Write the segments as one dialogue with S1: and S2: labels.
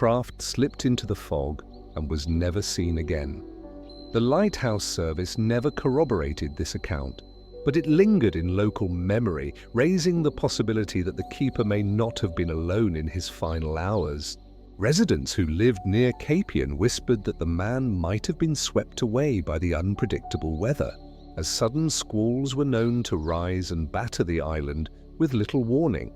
S1: craft slipped into the fog and was never seen again. The Lighthouse service never corroborated this account, but it lingered in local memory, raising the possibility that the keeper may not have been alone in his final hours. Residents who lived near Capian whispered that the man might have been swept away by the unpredictable weather, as sudden squalls were known to rise and batter the island with little warning.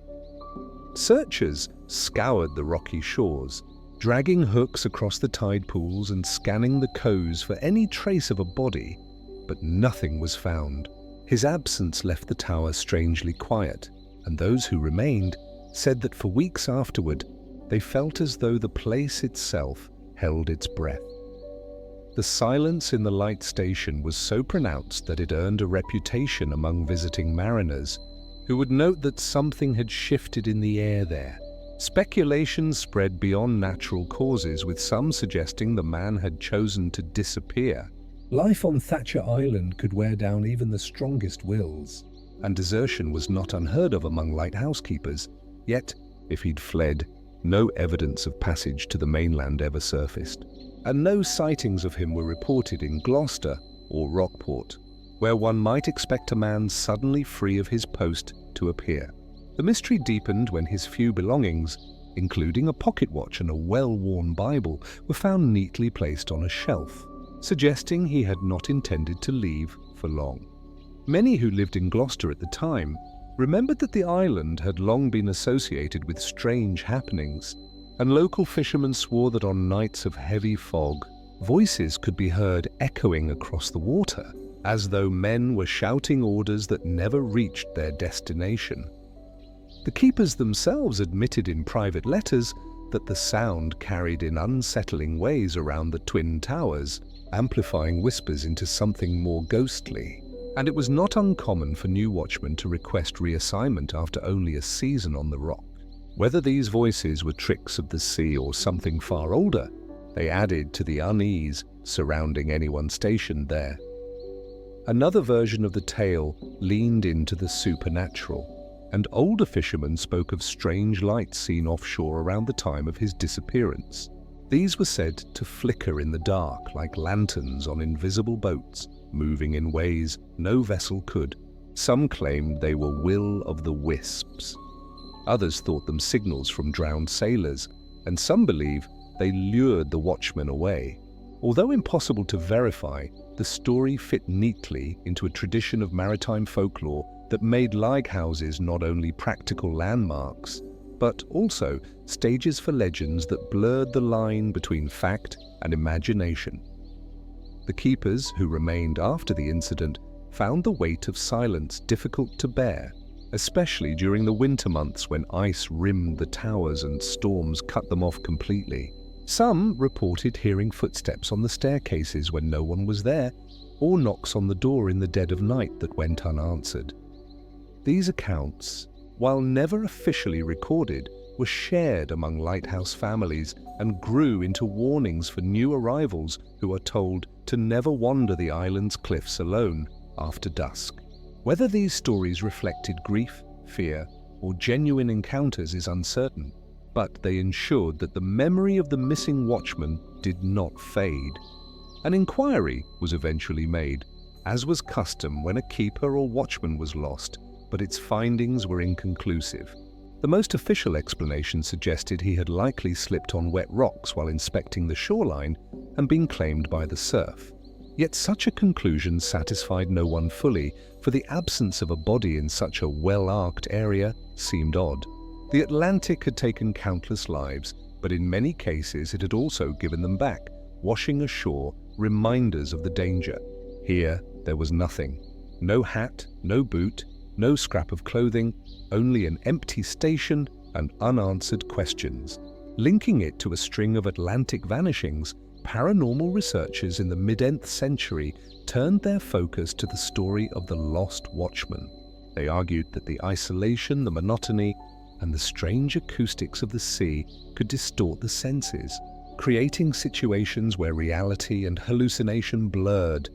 S1: Searchers scoured the rocky shores, dragging hooks across the tide pools and scanning the coves for any trace of a body, but nothing was found. His absence left the tower strangely quiet, and those who remained said that for weeks afterward, they felt as though the place itself held its breath. The silence in the light station was so pronounced that it earned a reputation among visiting mariners, who would note that something had shifted in the air there. Speculations spread beyond natural causes, with some suggesting the man had chosen to disappear. Life on Thatcher Island could wear down even the strongest wills, and desertion was not unheard of among lighthouse keepers. Yet, if he'd fled, no evidence of passage to the mainland ever surfaced, and no sightings of him were reported in Gloucester or Rockport, where one might expect a man suddenly free of his post to appear. The mystery deepened when his few belongings, including a pocket watch and a well-worn Bible, were found neatly placed on a shelf, suggesting he had not intended to leave for long. Many who lived in Gloucester at the time remembered that the island had long been associated with strange happenings, and local fishermen swore that on nights of heavy fog, voices could be heard echoing across the water, as though men were shouting orders that never reached their destination. The keepers themselves admitted in private letters that the sound carried in unsettling ways around the twin towers, amplifying whispers into something more ghostly. And it was not uncommon for new watchmen to request reassignment after only a season on the rock. Whether these voices were tricks of the sea or something far older, they added to the unease surrounding anyone stationed there. Another version of the tale leaned into the supernatural, and older fishermen spoke of strange lights seen offshore around the time of his disappearance. These were said to flicker in the dark like lanterns on invisible boats, moving in ways no vessel could. Some claimed they were will-o'-the-wisps. Others thought them signals from drowned sailors, and some believe they lured the watchmen away. Although impossible to verify, the story fit neatly into a tradition of maritime folklore that made lighthouses not only practical landmarks, but also stages for legends that blurred the line between fact and imagination. The keepers who remained after the incident found the weight of silence difficult to bear, especially during the winter months when ice rimmed the towers and storms cut them off completely. Some reported hearing footsteps on the staircases when no one was there, or knocks on the door in the dead of night that went unanswered. These accounts, while never officially recorded, were shared among lighthouse families and grew into warnings for new arrivals who are told to never wander the island's cliffs alone after dusk. Whether these stories reflected grief, fear, or genuine encounters is uncertain, but they ensured that the memory of the missing watchman did not fade. An inquiry was eventually made, as was custom when a keeper or watchman was lost, but its findings were inconclusive. The most official explanation suggested he had likely slipped on wet rocks while inspecting the shoreline and been claimed by the surf. Yet such a conclusion satisfied no one fully, for the absence of a body in such a well-arced area seemed odd. The Atlantic had taken countless lives, but in many cases it had also given them back, washing ashore reminders of the danger. Here there was nothing. No hat, no boot, no scrap of clothing, only an empty station and unanswered questions. Linking it to a string of Atlantic vanishings, paranormal researchers in the mid-10th century turned their focus to the story of the lost watchman. They argued that the isolation, the monotony, and the strange acoustics of the sea could distort the senses, creating situations where reality and hallucination blurred.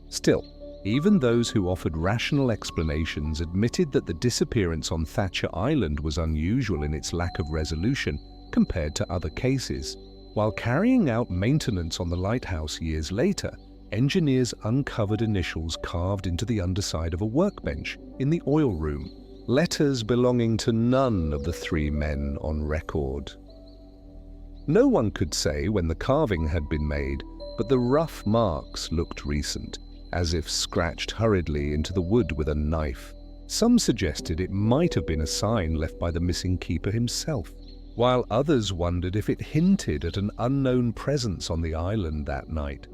S1: Still, even those who offered rational explanations admitted that the disappearance on Thatcher Island was unusual in its lack of resolution compared to other cases. While carrying out maintenance on the lighthouse years later, engineers uncovered initials carved into the underside of a workbench in the oil room, letters belonging to none of the three men on record. No one could say when the carving had been made, but the rough marks looked recent, as if scratched hurriedly into the wood with a knife. Some suggested it might have been a sign left by the missing keeper himself, while others wondered if it hinted at an unknown presence on the island that night.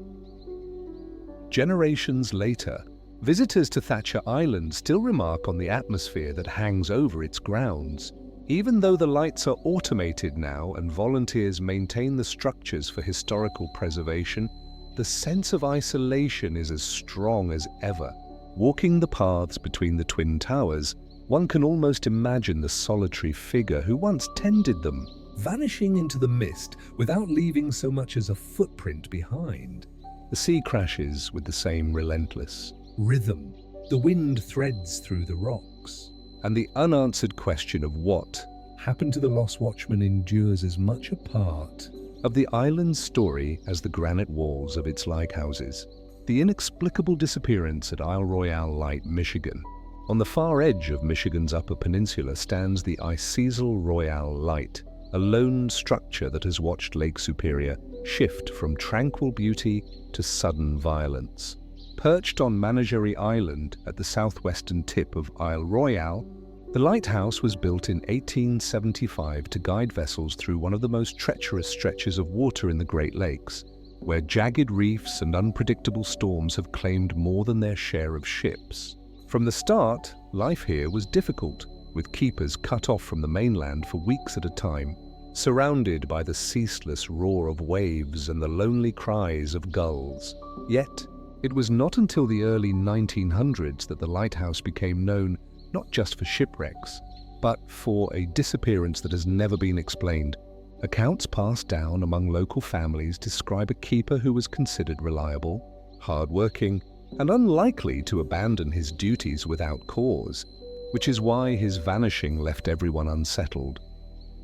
S1: Generations later, visitors to Thatcher Island still remark on the atmosphere that hangs over its grounds. Even though the lights are automated now and volunteers maintain the structures for historical preservation, the sense of isolation is as strong as ever. Walking the paths between the twin towers, one can almost imagine the solitary figure who once tended them, vanishing into the mist without leaving so much as a footprint behind. The sea crashes with the same relentless rhythm. The wind threads through the rocks, and the unanswered question of what happened to the lost watchman endures as much a part of the island's story as the granite walls of its lighthouses. The inexplicable disappearance at Isle Royale Light, Michigan. On the far edge of Michigan's Upper Peninsula stands the Isle Royale Light, a lone structure that has watched Lake Superior shift from tranquil beauty to sudden violence. Perched on Menagerie Island at the southwestern tip of Isle Royale, the lighthouse was built in 1875 to guide vessels through one of the most treacherous stretches of water in the Great Lakes, where jagged reefs and unpredictable storms have claimed more than their share of ships. From the start, life here was difficult, with keepers cut off from the mainland for weeks at a time, surrounded by the ceaseless roar of waves and the lonely cries of gulls. Yet, it was not until the early 1900s that the lighthouse became known not just for shipwrecks, but for a disappearance that has never been explained. Accounts passed down among local families describe a keeper who was considered reliable, hard-working, and unlikely to abandon his duties without cause, which is why his vanishing left everyone unsettled.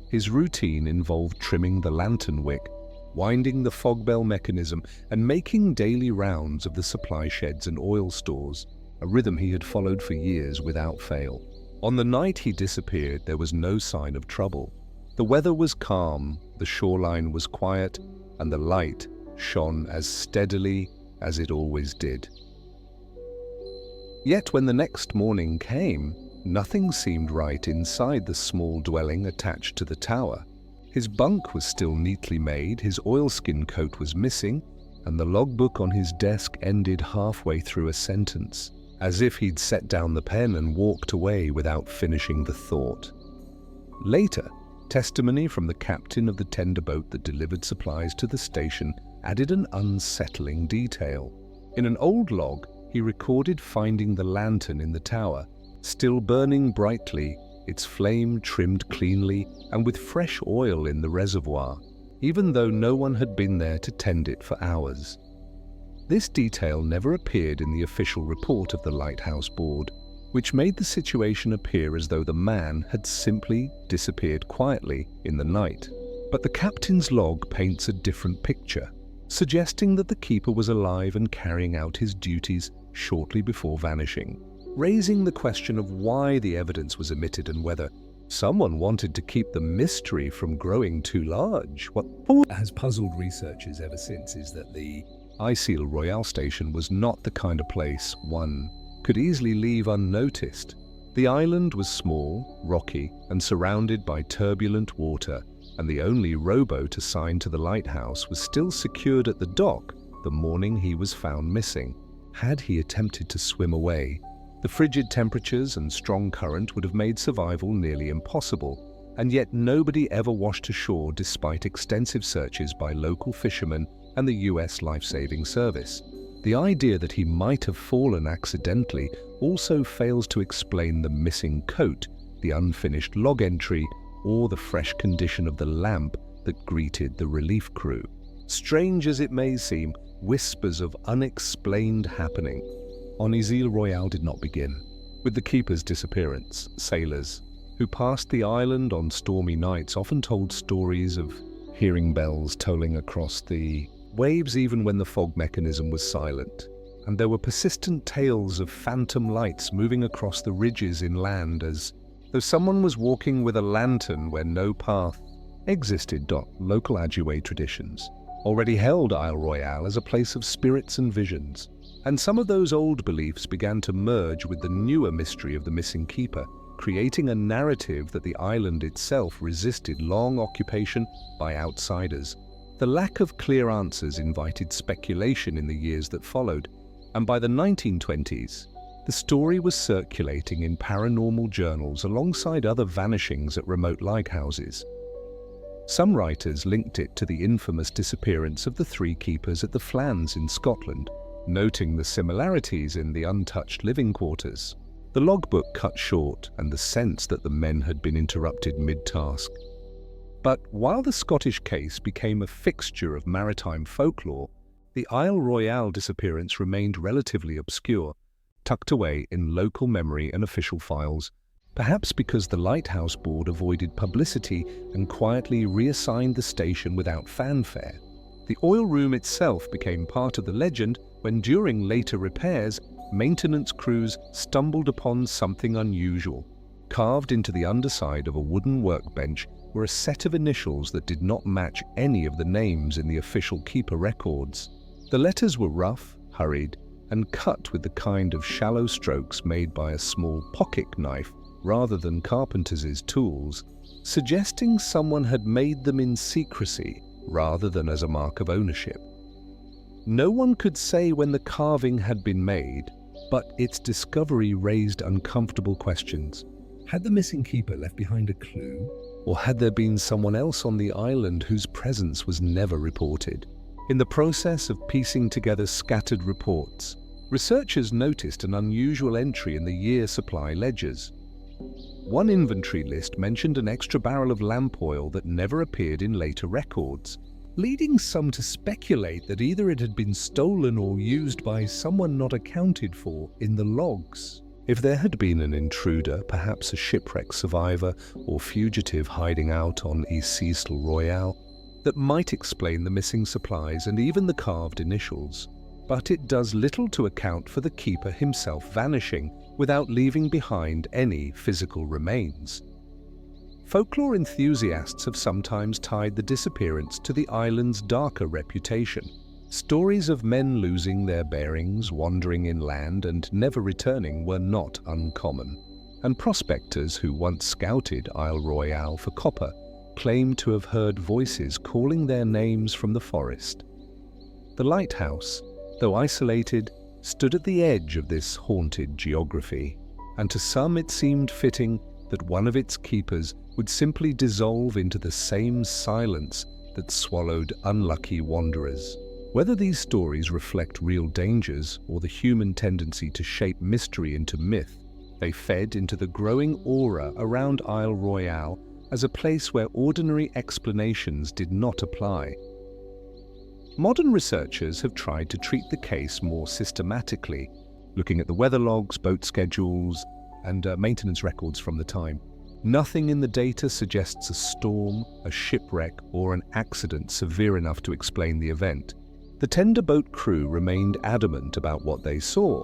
S1: His routine involved trimming the lantern wick, winding the fog bell mechanism, and making daily rounds of the supply sheds and oil stores, a rhythm he had followed for years without fail. On the night he disappeared, there was no sign of trouble. The weather was calm, the shoreline was quiet, and the light shone as steadily as it always did. Yet when the next morning came, nothing seemed right inside the small dwelling attached to the tower. His bunk was still neatly made, his oilskin coat was missing, and the logbook on his desk ended halfway through a sentence, as if he'd set down the pen and walked away without finishing the thought. Later, testimony from the captain of the tender boat that delivered supplies to the station added an unsettling detail. In an old log, he recorded finding the lantern in the tower, still burning brightly, its flame trimmed cleanly and with fresh oil in the reservoir, even though no one had been there to tend it for hours. This detail never appeared in the official report of the Lighthouse Board, which made the situation appear as though the man had simply disappeared quietly in the night. But the captain's log paints a different picture, suggesting that the keeper was alive and carrying out his duties shortly before vanishing, raising the question of why the evidence was omitted and whether someone wanted to keep the mystery from growing too large. What has puzzled researchers ever since is that the Isle Royale station was not the kind of place one could easily leave unnoticed. The island was small, rocky, and surrounded by turbulent water, and the only rowboat assigned to the lighthouse was still secured at the dock the morning he was found missing. Had he attempted to swim away, the frigid temperatures and strong current would have made survival nearly impossible, and yet nobody ever washed ashore despite extensive searches by local fishermen and the US Life-Saving Service. The idea that he might have fallen accidentally also fails to explain the missing coat, the unfinished log entry, or the fresh condition of the lamp that greeted the relief crew. Strange as it may seem, whispers of unexplained happening on Isle Royale did not begin with the keeper's disappearance. Sailors, who passed the island on stormy nights often told stories of hearing bells tolling across the waves even when the fog mechanism was silent. And there were persistent tales of phantom lights moving across the ridges inland as though someone was walking with a lantern where no path existed. Local Ajuwe traditions already held Isle Royale as a place of spirits and visions, and some of those old beliefs began to merge with the newer mystery of the missing keeper, creating a narrative that the island itself resisted long occupation by outsiders. The lack of clear answers invited speculation in the years that followed, and by the 1920s, the story was circulating in paranormal journals alongside other vanishings at remote lighthouses. Some writers linked it to the infamous disappearance of the three keepers at the Flans in Scotland, noting the similarities in the untouched living quarters. The logbook cut short, and the sense that the men had been interrupted mid-task. But while the Scottish case became a fixture of maritime folklore, the Isle Royale disappearance remained relatively obscure, tucked away in local memory and official files, perhaps because the Lighthouse Board avoided publicity and quietly reassigned the station without fanfare. The oil room itself became part of the legend when, during later repairs, maintenance crews stumbled upon something unusual. Carved into the underside of a wooden workbench were a set of initials that did not match any of the names in the official keeper records. The letters were rough, hurried, and cut with the kind of shallow strokes made by a small pocket knife rather than carpenter's tools, suggesting someone had made them in secrecy rather than as a mark of ownership. No one could say when the carving had been made, but its discovery raised uncomfortable questions. Had the missing keeper left behind a clue? Or had there been someone else on the island whose presence was never reported? In the process of piecing together scattered reports, researchers noticed an unusual entry in the year supply ledgers. One inventory list mentioned an extra barrel of lamp oil that never appeared in later records, leading some to speculate that either it had been stolen or used by someone not accounted for in the logs. If there had been an intruder, perhaps a shipwreck survivor or fugitive hiding out on East Cecil Royale, that might explain the missing supplies and even the carved initials. But it does little to account for the keeper himself vanishing without leaving behind any physical remains. Folklore enthusiasts have sometimes tied the disappearance to the island's darker reputation. Stories of men losing their bearings, wandering inland, and never returning were not uncommon, and prospectors who once scouted Isle Royale for copper claimed to have heard voices calling their names from the forest. The lighthouse, though isolated, stood at the edge of this haunted geography, and to some it seemed fitting that one of its keepers would simply dissolve into the same silence that swallowed unlucky wanderers. Whether these stories reflect real dangers or the human tendency to shape mystery into myth, they fed into the growing aura around Isle Royale as a place where ordinary explanations did not apply. Modern researchers have tried to treat the case more systematically, looking at the weather logs, boat schedules, and maintenance records from the time. Nothing in the data suggests a storm, a shipwreck, or an accident severe enough to explain the event. The tender boat crew remained adamant about what they saw: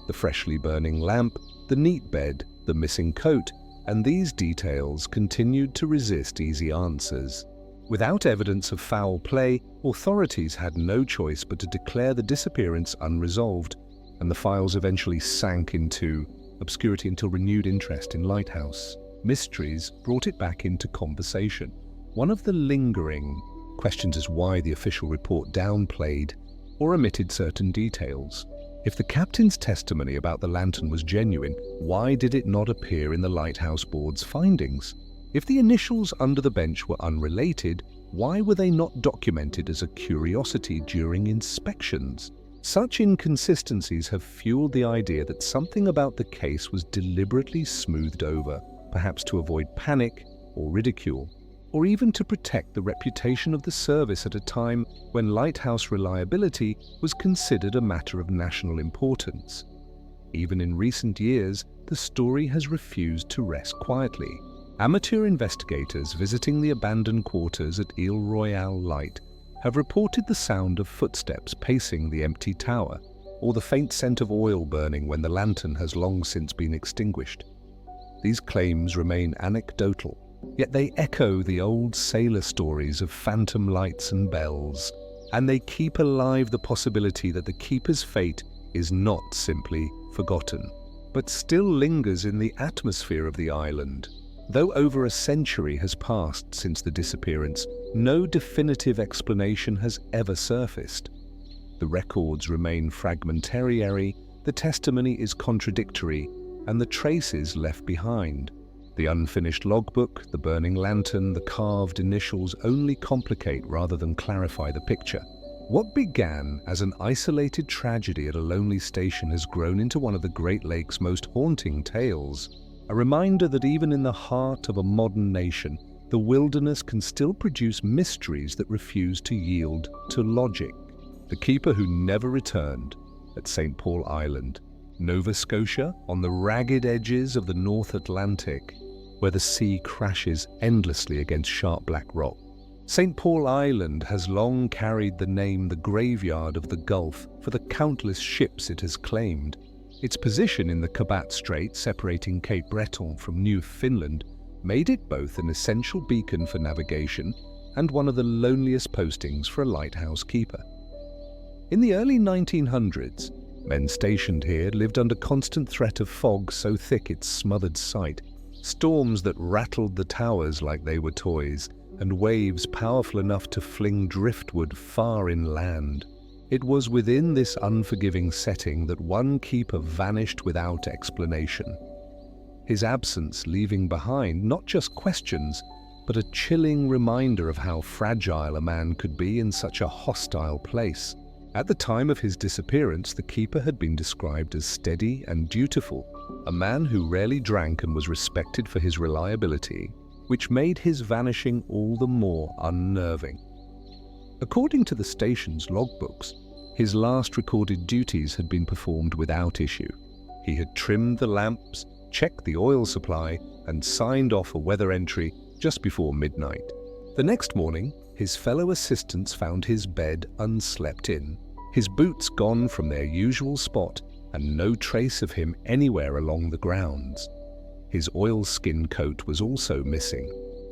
S1: the freshly burning lamp, the neat bed, the missing coat, and these details continued to resist easy answers. Without evidence of foul play, authorities had no choice but to declare the disappearance unresolved, and the files eventually sank into obscurity until renewed interest in Lighthouse mysteries brought it back into conversation. One of the lingering questions is why the official report downplayed or omitted certain details. If the captain's testimony about the lantern was genuine, why did it not appear in the Lighthouse Board's findings? If the initials under the bench were unrelated, why were they not documented as a curiosity during inspections? Such inconsistencies have fueled the idea that something about the case was deliberately smoothed over, perhaps to avoid panic or ridicule, or even to protect the reputation of the service at a time when lighthouse reliability was considered a matter of national importance. even in recent years, the story has refused to rest quietly. Amateur investigators visiting the abandoned quarters at Ile Royale Light have reported the sound of footsteps pacing the empty tower, or the faint scent of oil burning when the lantern has long since been extinguished. These claims remain anecdotal, yet they echo the old sailor stories of phantom lights and bells, and they keep alive the possibility that the keeper's fate is not simply forgotten, but still lingers in the atmosphere of the island. Though over a century has passed since the disappearance, no definitive explanation has ever surfaced. The records remain fragmentary, the testimony is contradictory, and the traces left behind. The unfinished logbook, the burning lantern, the carved initials only complicate rather than clarify the picture. What began as an isolated tragedy at a lonely station has grown into one of the Great Lakes' most haunting tales. A reminder that even in the heart of a modern nation, the wilderness can still produce mysteries that refuse to yield to logic. The keeper who never returned at St. Paul Island, Nova Scotia, on the ragged edges of the North Atlantic, where the sea crashes endlessly against sharp black rock. St. Paul Island has long carried the name the graveyard of the Gulf for the countless ships it has claimed. Its position in the Kabat Strait separating Cape Breton from Newfoundland made it both an essential beacon for navigation and one of the loneliest postings for a lighthouse keeper. In the early 1900s, men stationed here lived under constant threat of fog so thick it smothered sight, storms that rattled the towers like they were toys, and waves powerful enough to fling driftwood far inland. It was within this unforgiving setting that one keeper vanished without explanation. His absence leaving behind not just questions, but a chilling reminder of how fragile a man could be in such a hostile place. At the time of his disappearance, the keeper had been described as steady and dutiful, a man who rarely drank and was respected for his reliability, which made his vanishing all the more unnerving. According to the station's logbooks, his last recorded duties had been performed without issue. He had trimmed the lamps, checked the oil supply, and signed off a weather entry just before midnight. The next morning, his fellow assistants found his bed unslept in, his boots gone from their usual spot, and no trace of him anywhere along the grounds. His oilskin coat was also missing,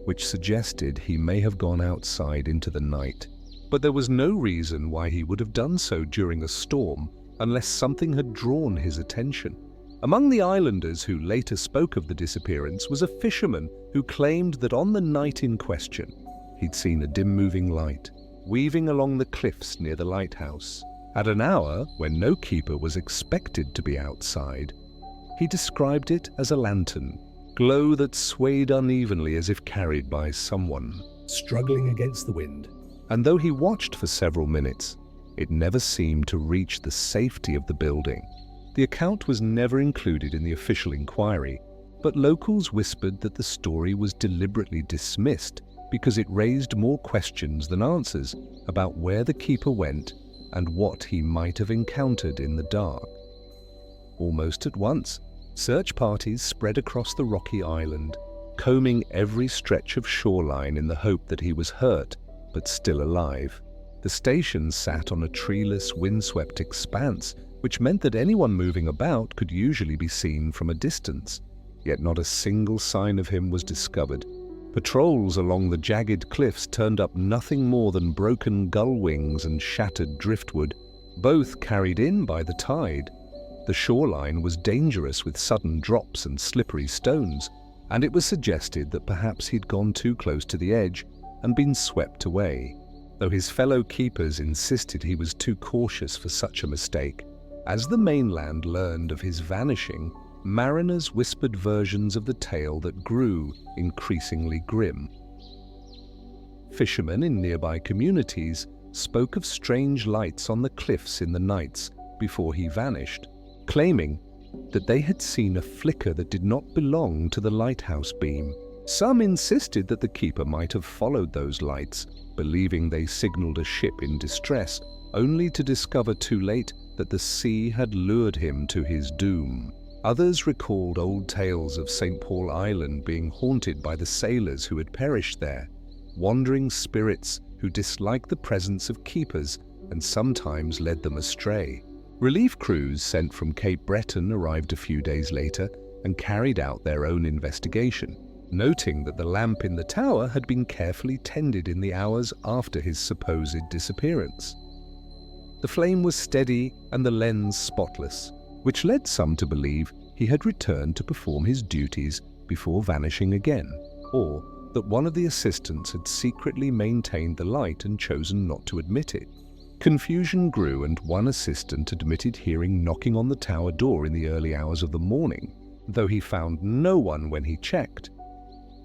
S1: which suggested he may have gone outside into the night. But there was no reason why he would have done so during a storm unless something had drawn his attention. Among the islanders who later spoke of the disappearance was a fisherman who claimed that on the night in question, he'd seen a dim-moving light weaving along the cliffs near the lighthouse. At an hour when no keeper was expected to be outside, he described it as a lantern, glow that swayed unevenly as if carried by someone struggling against the wind. And though he watched for several minutes, it never seemed to reach the safety of the building. The account was never included in the official inquiry, but locals whispered that the story was deliberately dismissed because it raised more questions than answers about where the keeper went and what he might have encountered in the dark. Almost at once, search parties spread across the rocky island, combing every stretch of shoreline in the hope that he was hurt but still alive. The station sat on a treeless, windswept expanse, which meant that anyone moving about could usually be seen from a distance. Yet not a single sign of him was discovered. Patrols along the jagged cliffs turned up nothing more than broken gull wings and shattered driftwood, both carried in by the tide. The shoreline was dangerous with sudden drops and slippery stones, and it was suggested that perhaps he'd gone too close to the edge and been swept away, though his fellow keepers insisted he was too cautious for such a mistake. As the mainland learned of his vanishing, mariners whispered versions of the tale that grew increasingly grim. Fishermen in nearby communities spoke of strange lights on the cliffs in the nights before he vanished, claiming that they had seen a flicker that did not belong to the lighthouse beam. Some insisted that the keeper might have followed those lights, believing they signaled a ship in distress, only to discover too late that the sea had lured him to his doom. Others recalled old tales of St. Paul Island being haunted by the sailors who had perished there, wandering spirits who disliked the presence of keepers and sometimes led them astray. Relief crews sent from Cape Breton arrived a few days later and carried out their own investigation, noting that the lamp in the tower had been carefully tended in the hours after his supposed disappearance. The flame was steady and the lens spotless, which led some to believe he had returned to perform his duties before vanishing again, or that one of the assistants had secretly maintained the light and chosen not to admit it. Confusion grew, and one assistant admitted hearing knocking on the tower door in the early hours of the morning, though he found no one when he checked.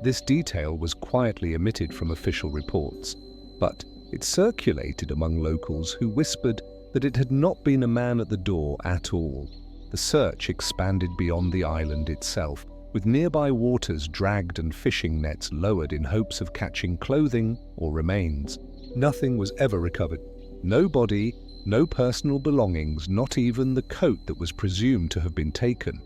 S1: This detail was quietly omitted from official reports, but it circulated among locals who whispered that it had not been a man at the door at all. The search expanded beyond the island itself, with nearby waters dragged and fishing nets lowered in hopes of catching clothing or remains. Nothing was ever recovered. No body, no personal belongings, not even the coat that was presumed to have been taken.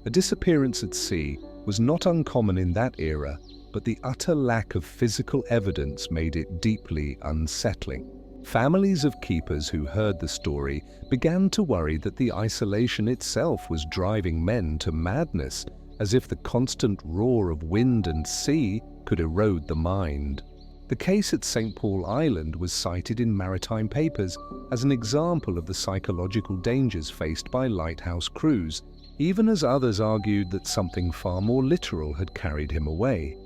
S1: A disappearance at sea was not uncommon in that era, but the utter lack of physical evidence made it deeply unsettling. Families of keepers who heard the story began to worry that the isolation itself was driving men to madness, as if the constant roar of wind and sea could erode the mind. The case at St. Paul Island was cited in maritime papers as an example of the psychological dangers faced by lighthouse crews, even as others argued that something far more literal had carried him away.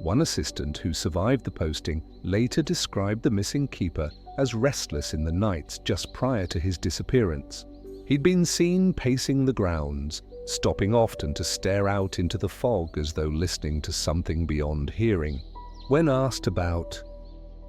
S1: One assistant who survived the posting later described the missing keeper as restless in the nights just prior to his disappearance. He'd been seen pacing the grounds, stopping often to stare out into the fog as though listening to something beyond hearing. When asked about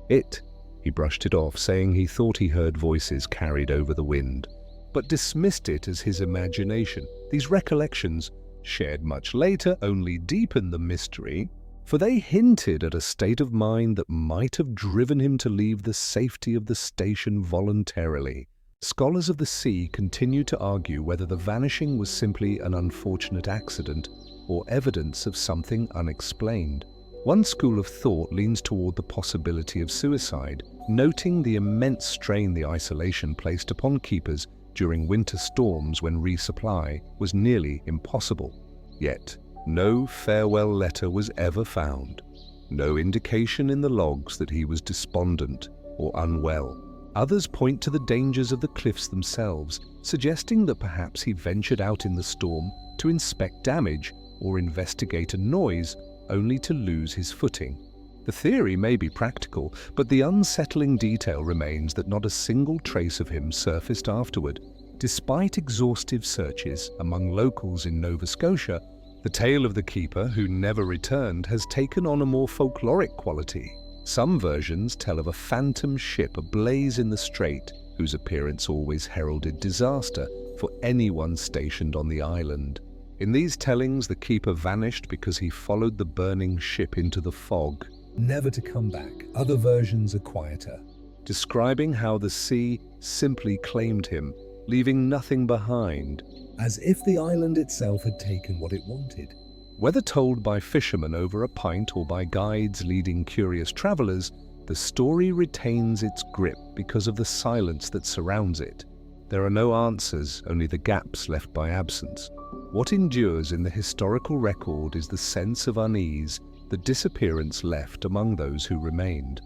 S1: it, he brushed it off, saying he thought he heard voices carried over the wind, but dismissed it as his imagination. These recollections, shared much later, only deepened the mystery, for they hinted at a state of mind that might have driven him to leave the safety of the station voluntarily. Scholars of the sea continue to argue whether the vanishing was simply an unfortunate accident or evidence of something unexplained. One school of thought leans toward the possibility of suicide, noting the immense strain the isolation placed upon keepers during winter storms when resupply was nearly impossible. Yet, no farewell letter was ever found, no indication in the logs that he was despondent or unwell. Others point to the dangers of the cliffs themselves, suggesting that perhaps he ventured out in the storm to inspect damage or investigate a noise, only to lose his footing. The theory may be practical, but the unsettling detail remains that not a single trace of him surfaced afterward. Despite exhaustive searches among locals in Nova Scotia, the tale of the keeper who never returned has taken on a more folkloric quality. Some versions tell of a phantom ship ablaze in the strait, whose appearance always heralded disaster for anyone stationed on the island. In these tellings, the keeper vanished because he followed the burning ship into the fog, never to come back. Other versions are quieter, describing how the sea simply claimed him, leaving nothing behind, as if the island itself had taken what it wanted. Whether told by fishermen over a pint or by guides leading curious travelers, the story retains its grip because of the silence that surrounds it. There are no answers, only the gaps left by absence. What endures in the historical record is the sense of unease the disappearance left among those who remained.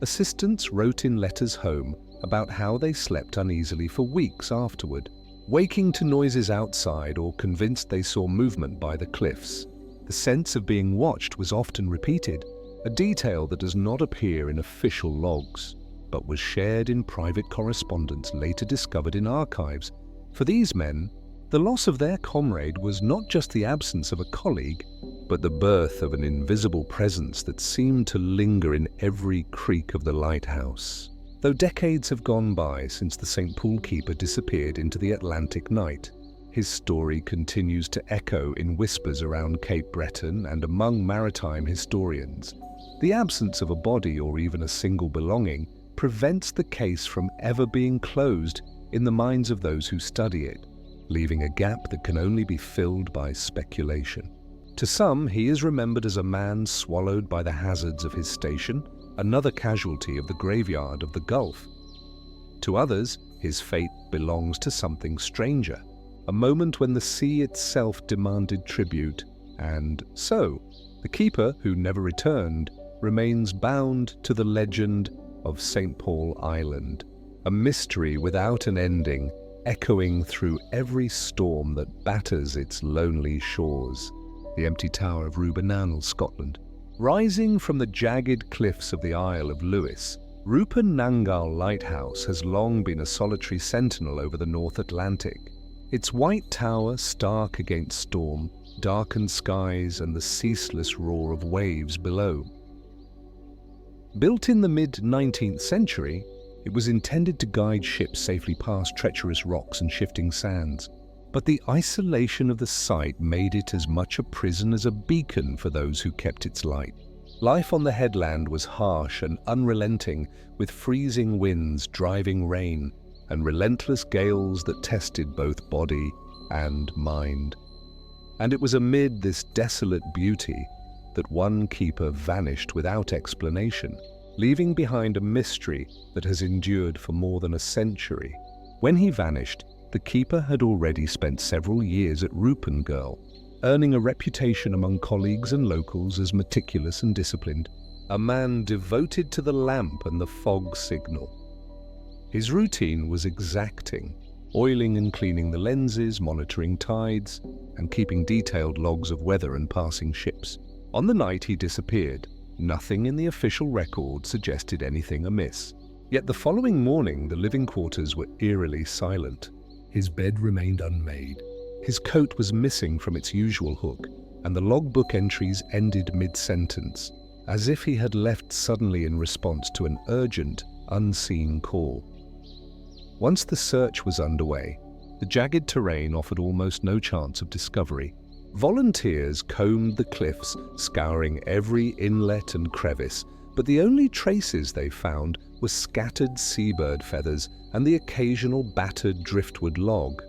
S1: Assistants wrote in letters home about how they slept uneasily for weeks afterward, waking to noises outside or convinced they saw movement by the cliffs. The sense of being watched was often repeated, a detail that does not appear in official logs, but was shared in private correspondence later discovered in archives. For these men, the loss of their comrade was not just the absence of a colleague, but the birth of an invisible presence that seemed to linger in every creak of the lighthouse. Though decades have gone by since the St. Paul keeper disappeared into the Atlantic night, his story continues to echo in whispers around Cape Breton and among maritime historians. The absence of a body or even a single belonging prevents the case from ever being closed in the minds of those who study it, leaving a gap that can only be filled by speculation. To some, he is remembered as a man swallowed by the hazards of his station, another casualty of the graveyard of the Gulf. To others, his fate belongs to something stranger, a moment when the sea itself demanded tribute, and so, the keeper, who never returned, remains bound to the legend of St. Paul Island, a mystery without an ending, echoing through every storm that batters its lonely shores. The empty tower of Flannan Isles, Scotland. Rising from the jagged cliffs of the Isle of Lewis, Flannan Isles Lighthouse has long been a solitary sentinel over the North Atlantic. Its white tower, stark against storm, darkened skies and the ceaseless roar of waves below. Built in the mid-19th century, it was intended to guide ships safely past treacherous rocks and shifting sands. But the isolation of the site made it as much a prison as a beacon for those who kept its light. Life on the headland was harsh and unrelenting, with freezing winds, driving rain, and relentless gales that tested both body and mind. And it was amid this desolate beauty that one keeper vanished without explanation, leaving behind a mystery that has endured for more than a century. When he vanished, the keeper had already spent several years at Rupengirl, earning a reputation among colleagues and locals as meticulous and disciplined, a man devoted to the lamp and the fog signal. His routine was exacting, oiling and cleaning the lenses, monitoring tides, and keeping detailed logs of weather and passing ships. On the night he disappeared, nothing in the official record suggested anything amiss. Yet the following morning, the living quarters were eerily silent. His bed remained unmade. His coat was missing from its usual hook, and the logbook entries ended mid-sentence, as if he had left suddenly in response to an urgent, unseen call. Once the search was underway, the jagged terrain offered almost no chance of discovery. Volunteers combed the cliffs, scouring every inlet and crevice, but the only traces they found were scattered seabird feathers and the occasional battered driftwood log.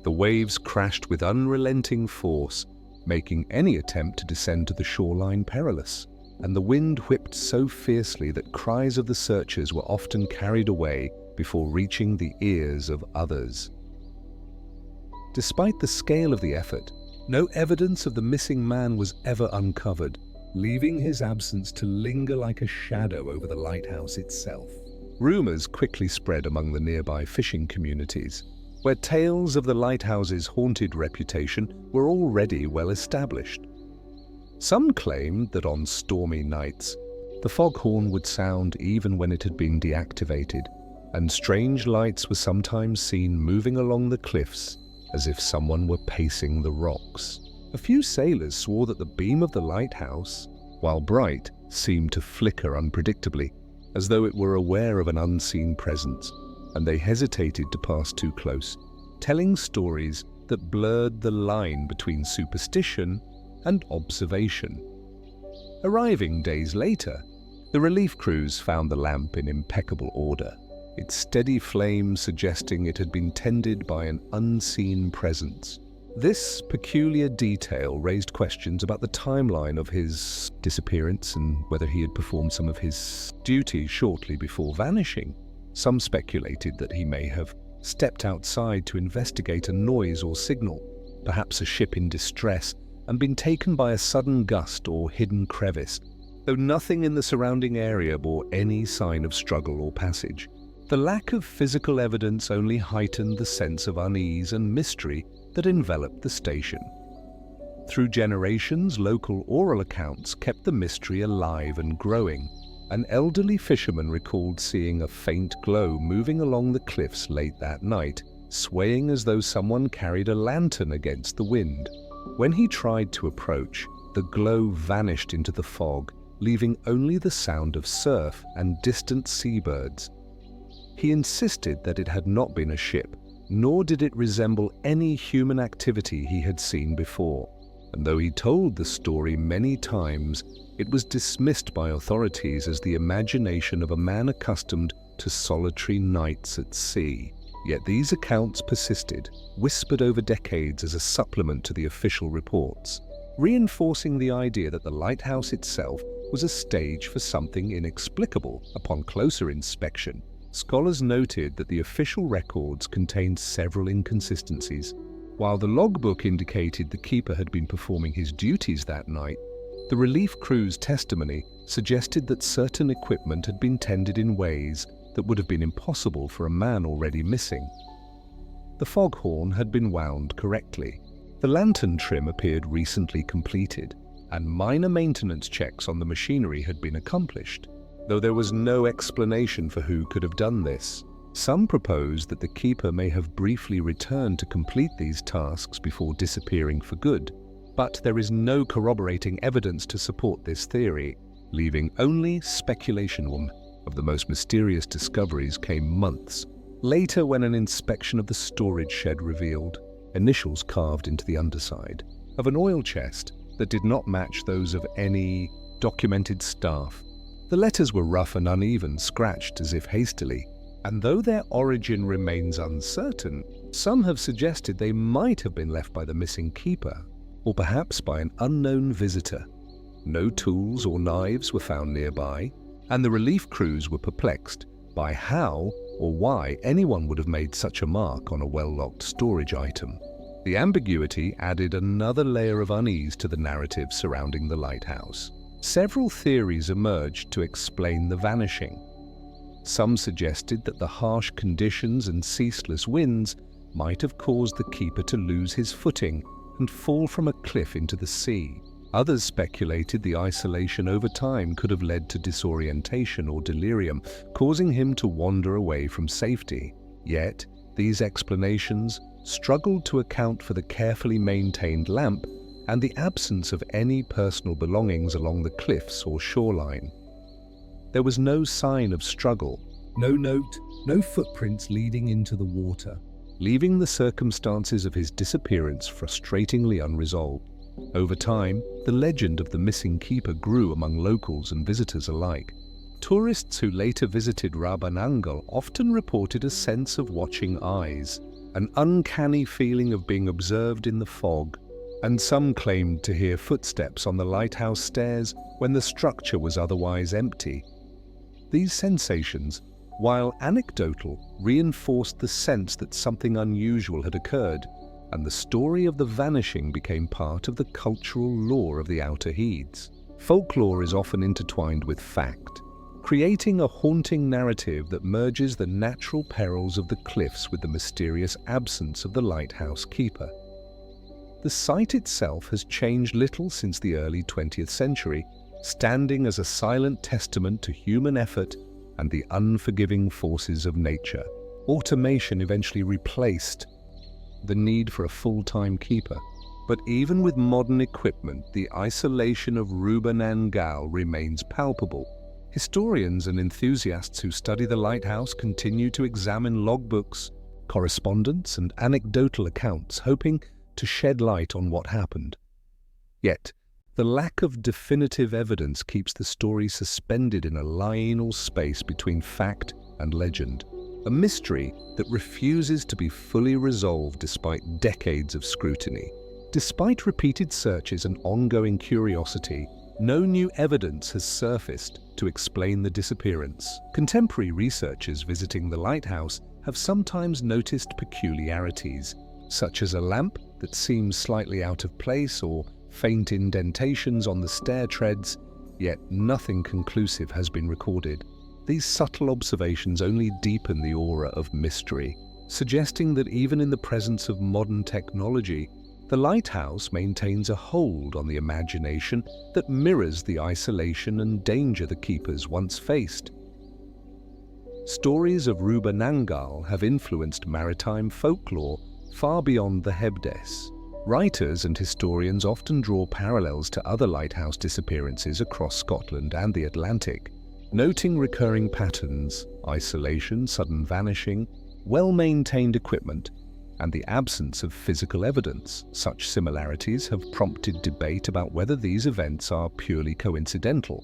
S1: The waves crashed with unrelenting force, making any attempt to descend to the shoreline perilous, and the wind whipped so fiercely that cries of the searchers were often carried away before reaching the ears of others. Despite the scale of the effort, no evidence of the missing man was ever uncovered, leaving his absence to linger like a shadow over the lighthouse itself. Rumors quickly spread among the nearby fishing communities, where tales of the lighthouse's haunted reputation were already well established. Some claimed that on stormy nights, the foghorn would sound even when it had been deactivated, and strange lights were sometimes seen moving along the cliffs as if someone were pacing the rocks. A few sailors swore that the beam of the lighthouse, while bright, seemed to flicker unpredictably, as though it were aware of an unseen presence, and they hesitated to pass too close, telling stories that blurred the line between superstition and observation. Arriving days later, the relief crews found the lamp in impeccable order, its steady flame suggesting it had been tended by an unseen presence. This peculiar detail raised questions about the timeline of his disappearance and whether he had performed some of his duties shortly before vanishing. Some speculated that he may have stepped outside to investigate a noise or signal, perhaps a ship in distress, and been taken by a sudden gust or hidden crevice, though nothing in the surrounding area bore any sign of struggle or passage. The lack of physical evidence only heightened the sense of unease and mystery that enveloped the station. Through generations, local oral accounts kept the mystery alive and growing. An elderly fisherman recalled seeing a faint glow moving along the cliffs late that night, swaying as though someone carried a lantern against the wind. When he tried to approach, the glow vanished into the fog, leaving only the sound of surf and distant seabirds. He insisted that it had not been a ship, nor did it resemble any human activity he had seen before. And though he told the story many times, it was dismissed by authorities as the imagination of a man accustomed to solitary nights at sea. Yet these accounts persisted, whispered over decades as a supplement to the official reports, reinforcing the idea that the lighthouse itself was a stage for something inexplicable. Upon closer inspection, scholars noted that the official records contained several inconsistencies. While the logbook indicated the keeper had been performing his duties that night, the relief crew's testimony suggested that certain equipment had been tended in ways that would have been impossible for a man already missing. The foghorn had been wound correctly, the lantern trim appeared recently completed, and minor maintenance checks on the machinery had been accomplished. Though there was no explanation for who could have done this, some proposed that the keeper may have briefly returned to complete these tasks before disappearing for good. But there is no corroborating evidence to support this theory, leaving only speculation. One of the most mysterious discoveries came months later when an inspection of the storage shed revealed initials carved into the underside of an oil chest that did not match those of any documented staff. The letters were rough and uneven, scratched as if hastily, and though their origin remains uncertain, some have suggested they might have been left by the missing keeper, or perhaps by an unknown visitor. No tools or knives were found nearby, and the relief crews were perplexed by how or why anyone would have made such a mark on a well-locked storage item. The ambiguity added another layer of unease to the narrative surrounding the lighthouse. Several theories emerged to explain the vanishing. Some suggested that the harsh conditions and ceaseless winds might have caused the keeper to lose his footing and fall from a cliff into the sea. Others speculated the isolation over time could have led to disorientation or delirium, causing him to wander away from safety. Yet, these explanations struggled to account for the carefully maintained lamp and the absence of any personal belongings along the cliffs or shoreline. There was no sign of struggle, no note, no footprints leading into the water, leaving the circumstances of his disappearance frustratingly unresolved. Over time, the legend of the missing keeper grew among locals and visitors alike. Tourists who later visited Rabanangal often reported a sense of watching eyes, an uncanny feeling of being observed in the fog, and some claimed to hear footsteps on the lighthouse stairs when the structure was otherwise empty. These sensations, while anecdotal, reinforced the sense that something unusual had occurred, and the story of the vanishing became part of the cultural lore of the Outer Heads. Folklore is often intertwined with fact, creating a haunting narrative that merges the natural perils of the cliffs with the mysterious absence of the lighthouse keeper. The site itself has changed little since the early 20th century, standing as a silent testament to human effort and the unforgiving forces of nature. Automation eventually replaced the need for a full-time keeper. But even with modern equipment, the isolation of Rabanangal remains palpable. Historians and enthusiasts who study the lighthouse continue to examine logbooks, correspondence, and anecdotal accounts, hoping to shed light on what happened. Yet, the lack of definitive evidence keeps the story suspended in a liminal space between fact and legend, a mystery that refuses to be fully resolved despite decades of scrutiny. Despite repeated searches and ongoing curiosity, no new evidence has surfaced to explain the disappearance. Contemporary researchers visiting the lighthouse have sometimes noticed peculiarities, such as a lamp that seems slightly out of place or faint indentations on the stair treads, yet nothing conclusive has been recorded. These subtle observations only deepen the aura of mystery, suggesting that even in the presence of modern technology, the lighthouse maintains a hold on the imagination that mirrors the isolation and danger the keepers once faced. Stories of Rabanangal have influenced maritime folklore far beyond the Hebdes. Writers and historians often draw parallels to other lighthouse disappearances across Scotland and the Atlantic, noting recurring patterns: isolation, sudden vanishing, well-maintained equipment, and the absence of physical evidence. Such similarities have prompted debate about whether these events are purely coincidental,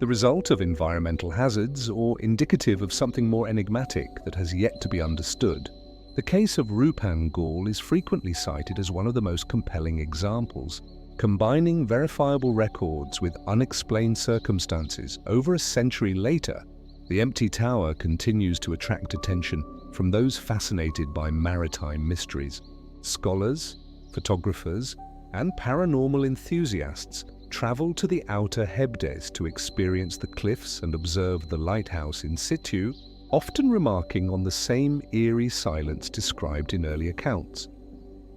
S1: the result of environmental hazards or indicative of something more enigmatic that has yet to be understood. The case of Rupan Gaul is frequently cited as one of the most compelling examples, combining verifiable records with unexplained circumstances. Over a century later, the empty tower continues to attract attention from those fascinated by maritime mysteries. Scholars, photographers, and paranormal enthusiasts travel to the outer Hebrides to experience the cliffs and observe the lighthouse in situ, often remarking on the same eerie silence described in early accounts.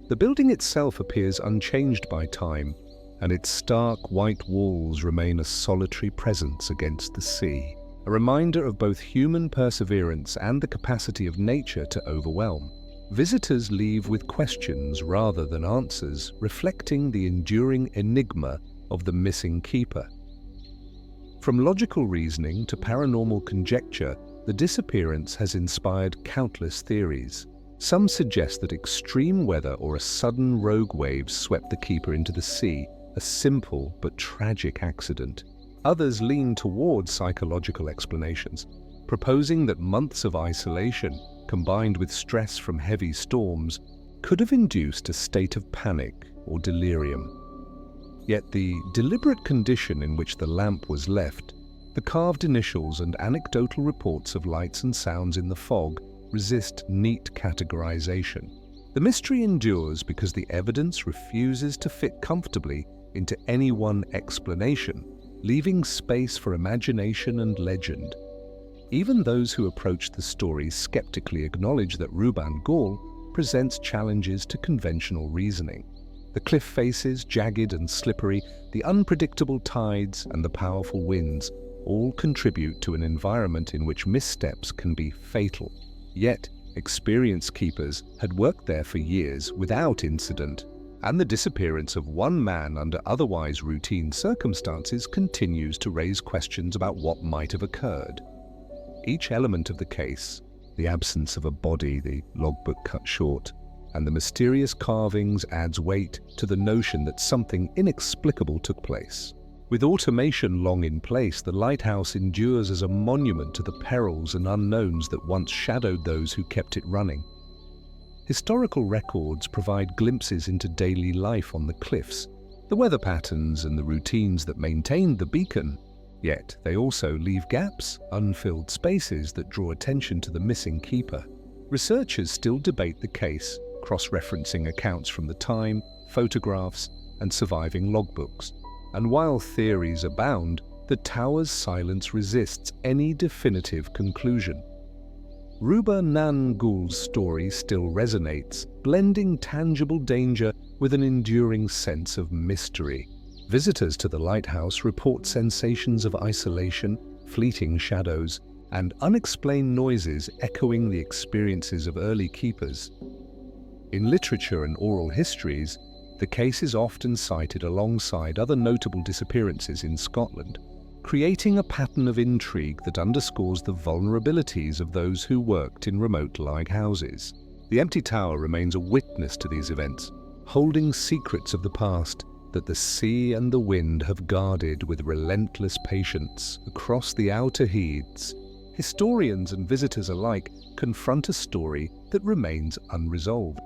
S1: The building itself appears unchanged by time, and its stark white walls remain a solitary presence against the sea, a reminder of both human perseverance and the capacity of nature to overwhelm. Visitors leave with questions rather than answers, reflecting the enduring enigma of the missing keeper. From logical reasoning to paranormal conjecture, the disappearance has inspired countless theories. Some suggest that extreme weather or a sudden rogue wave swept the keeper into the sea, a simple but tragic accident. Others lean towards psychological explanations, proposing that months of isolation, combined with stress from heavy storms, could have induced a state of panic or delirium. Yet the deliberate condition in which the lamp was left, the carved initials and anecdotal reports of lights and sounds in the fog resist neat categorization. The mystery endures because the evidence refuses to fit comfortably into any one explanation, leaving space for imagination and legend. Even those who approach the story skeptically acknowledge that Rupan Gaul presents challenges to conventional reasoning. The cliff faces, jagged and slippery, the unpredictable tides and the powerful winds all contribute to an environment in which missteps can be fatal. Yet, experienced keepers had worked there for years without incident, and the disappearance of one man under otherwise routine circumstances continues to raise questions about what might have occurred. Each element of the case, the absence of a body, the logbook cut short, and the mysterious carvings adds weight to the notion that something inexplicable took place. With automation long in place, the lighthouse endures as a monument to the perils and unknowns that once shadowed those who kept it running. Historical records provide glimpses into daily life on the cliffs, the weather patterns and the routines that maintained the beacon. Yet they also leave gaps, unfilled spaces that draw attention to the missing keeper. Researchers still debate the case, cross-referencing accounts from the time, photographs, and surviving logbooks. And while theories abound, the tower's silence resists any definitive conclusion. Rupan Gaul's story still resonates, blending tangible danger with an enduring sense of mystery. Visitors to the lighthouse report sensations of isolation, fleeting shadows, and unexplained noises echoing the experiences of early keepers. In literature and oral histories, the case is often cited alongside other notable disappearances in Scotland, creating a pattern of intrigue that underscores the vulnerabilities of those who worked in remote lighthouses. The empty tower remains a witness to these events, holding secrets of the past that the sea and the wind have guarded with relentless patience. Across the outer heads, historians and visitors alike confront a story that remains unresolved.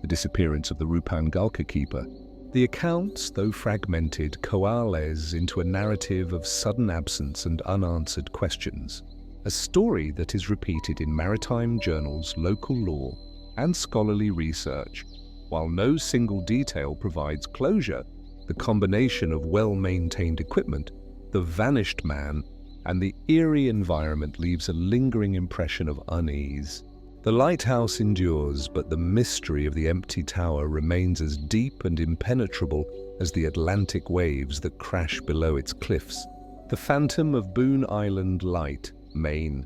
S1: The disappearance of the Rupan Gaul keeper. The accounts, though fragmented, coalesce into a narrative of sudden absence and unanswered questions. A story that is repeated in maritime journals, local lore, and scholarly research. While no single detail provides closure, the combination of well-maintained equipment, the vanished man, and the eerie environment leaves a lingering impression of unease. The lighthouse endures, but the mystery of the empty tower remains as deep and impenetrable as the Atlantic waves that crash below its cliffs. The phantom of Boone Island Light, Maine.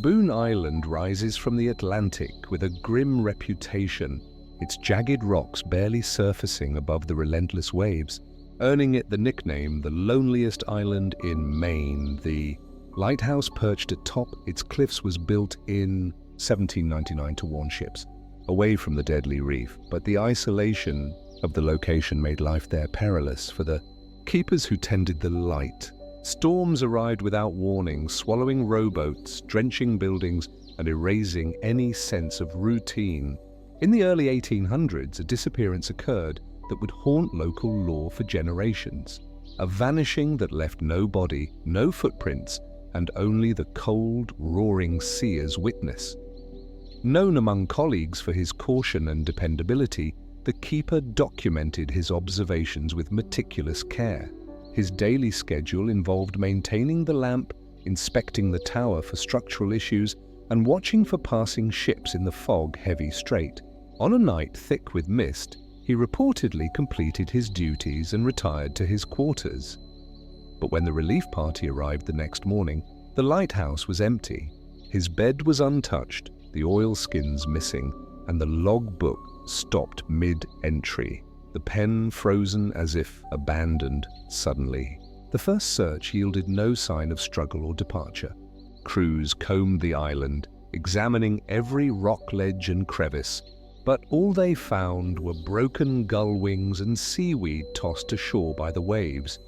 S1: Boone Island rises from the Atlantic with a grim reputation, its jagged rocks barely surfacing above the relentless waves, earning it the nickname the loneliest island in Maine. The lighthouse perched atop its cliffs was built in 1799 to warn ships, away from the deadly reef, but the isolation of the location made life there perilous for the keepers who tended the light. Storms arrived without warning, swallowing rowboats, drenching buildings, and erasing any sense of routine. In the early 1800s, a disappearance occurred that would haunt local lore for generations. A vanishing that left no body, no footprints, and only the cold, roaring sea as witness. Known among colleagues for his caution and dependability, the keeper documented his observations with meticulous care. His daily schedule involved maintaining the lamp, inspecting the tower for structural issues, and watching for passing ships in the fog-heavy strait. On a night thick with mist, he reportedly completed his duties and retired to his quarters. But when the relief party arrived the next morning, the lighthouse was empty. His bed was untouched, the oilskins missing, and the logbook stopped mid-entry, the pen frozen as if abandoned suddenly. The first search yielded no sign of struggle or departure. Crews combed the island, examining every rock ledge and crevice, but all they found were broken gull wings and seaweed tossed ashore by the waves.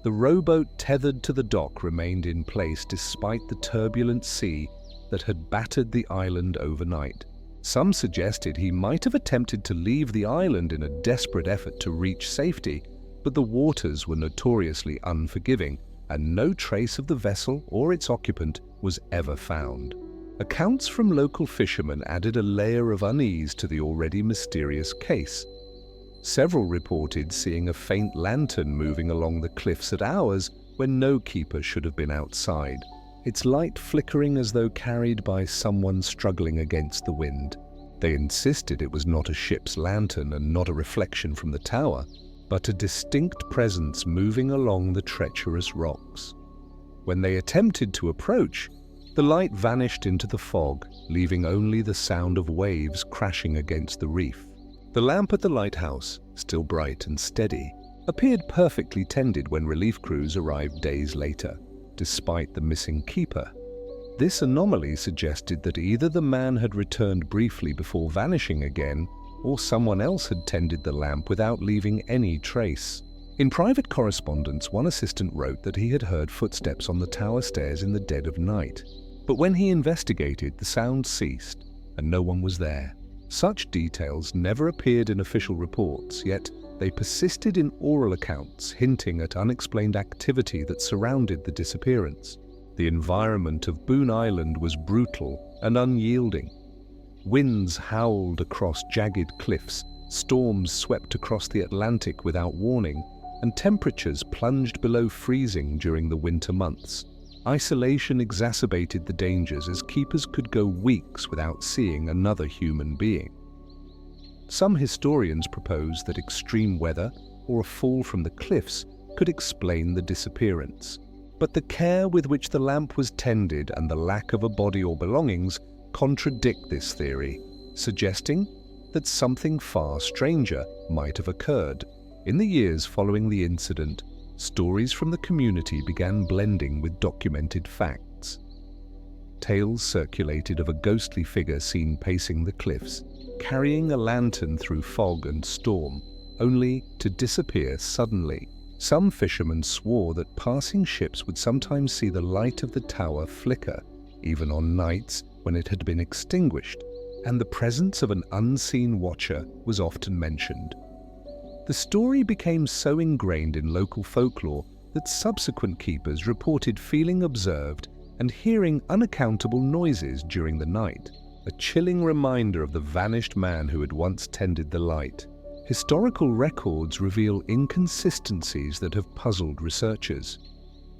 S1: The rowboat tethered to the dock remained in place despite the turbulent sea that had battered the island overnight. Some suggested he might have attempted to leave the island in a desperate effort to reach safety, but the waters were notoriously unforgiving, and no trace of the vessel or its occupant was ever found. Accounts from local fishermen added a layer of unease to the already mysterious case. Several reported seeing a faint lantern moving along the cliffs at hours when no keeper should have been outside, its light flickering as though carried by someone struggling against the wind. They insisted it was not a ship's lantern and not a reflection from the tower, but a distinct presence moving along the treacherous rocks. When they attempted to approach, the light vanished into the fog, leaving only the sound of waves crashing against the reef. The lamp at the lighthouse, still bright and steady, appeared perfectly tended when relief crews arrived days later, despite the missing keeper. This anomaly suggested that either the man had returned briefly before vanishing again, or someone else had tended the lamp without leaving any trace. In private correspondence, one assistant wrote that he had heard footsteps on the tower stairs in the dead of night. But when he investigated, the sound ceased, and no one was there. Such details never appeared in official reports, yet they persisted in oral accounts, hinting at unexplained activity that surrounded the disappearance. The environment of Boone Island was brutal and unyielding. Winds howled across jagged cliffs, storms swept across the Atlantic without warning, and temperatures plunged below freezing during the winter months. Isolation exacerbated the dangers as keepers could go weeks without seeing another human being. Some historians propose that extreme weather or a fall from the cliffs could explain the disappearance. But the care with which the lamp was tended and the lack of a body or belongings contradict this theory, suggesting that something far stranger might have occurred. In the years following the incident, stories from the community began blending with documented facts. Tales circulated of a ghostly figure seen pacing the cliffs, carrying a lantern through fog and storm, only to disappear suddenly. Some fishermen swore that passing ships would sometimes see the light of the tower flicker, even on nights when it had been extinguished, and the presence of an unseen watcher was often mentioned. The story became so ingrained in local folklore that subsequent keepers reported feeling observed and hearing unaccountable noises during the night, a chilling reminder of the vanished man who had once tended the light. Historical records reveal inconsistencies that have puzzled researchers.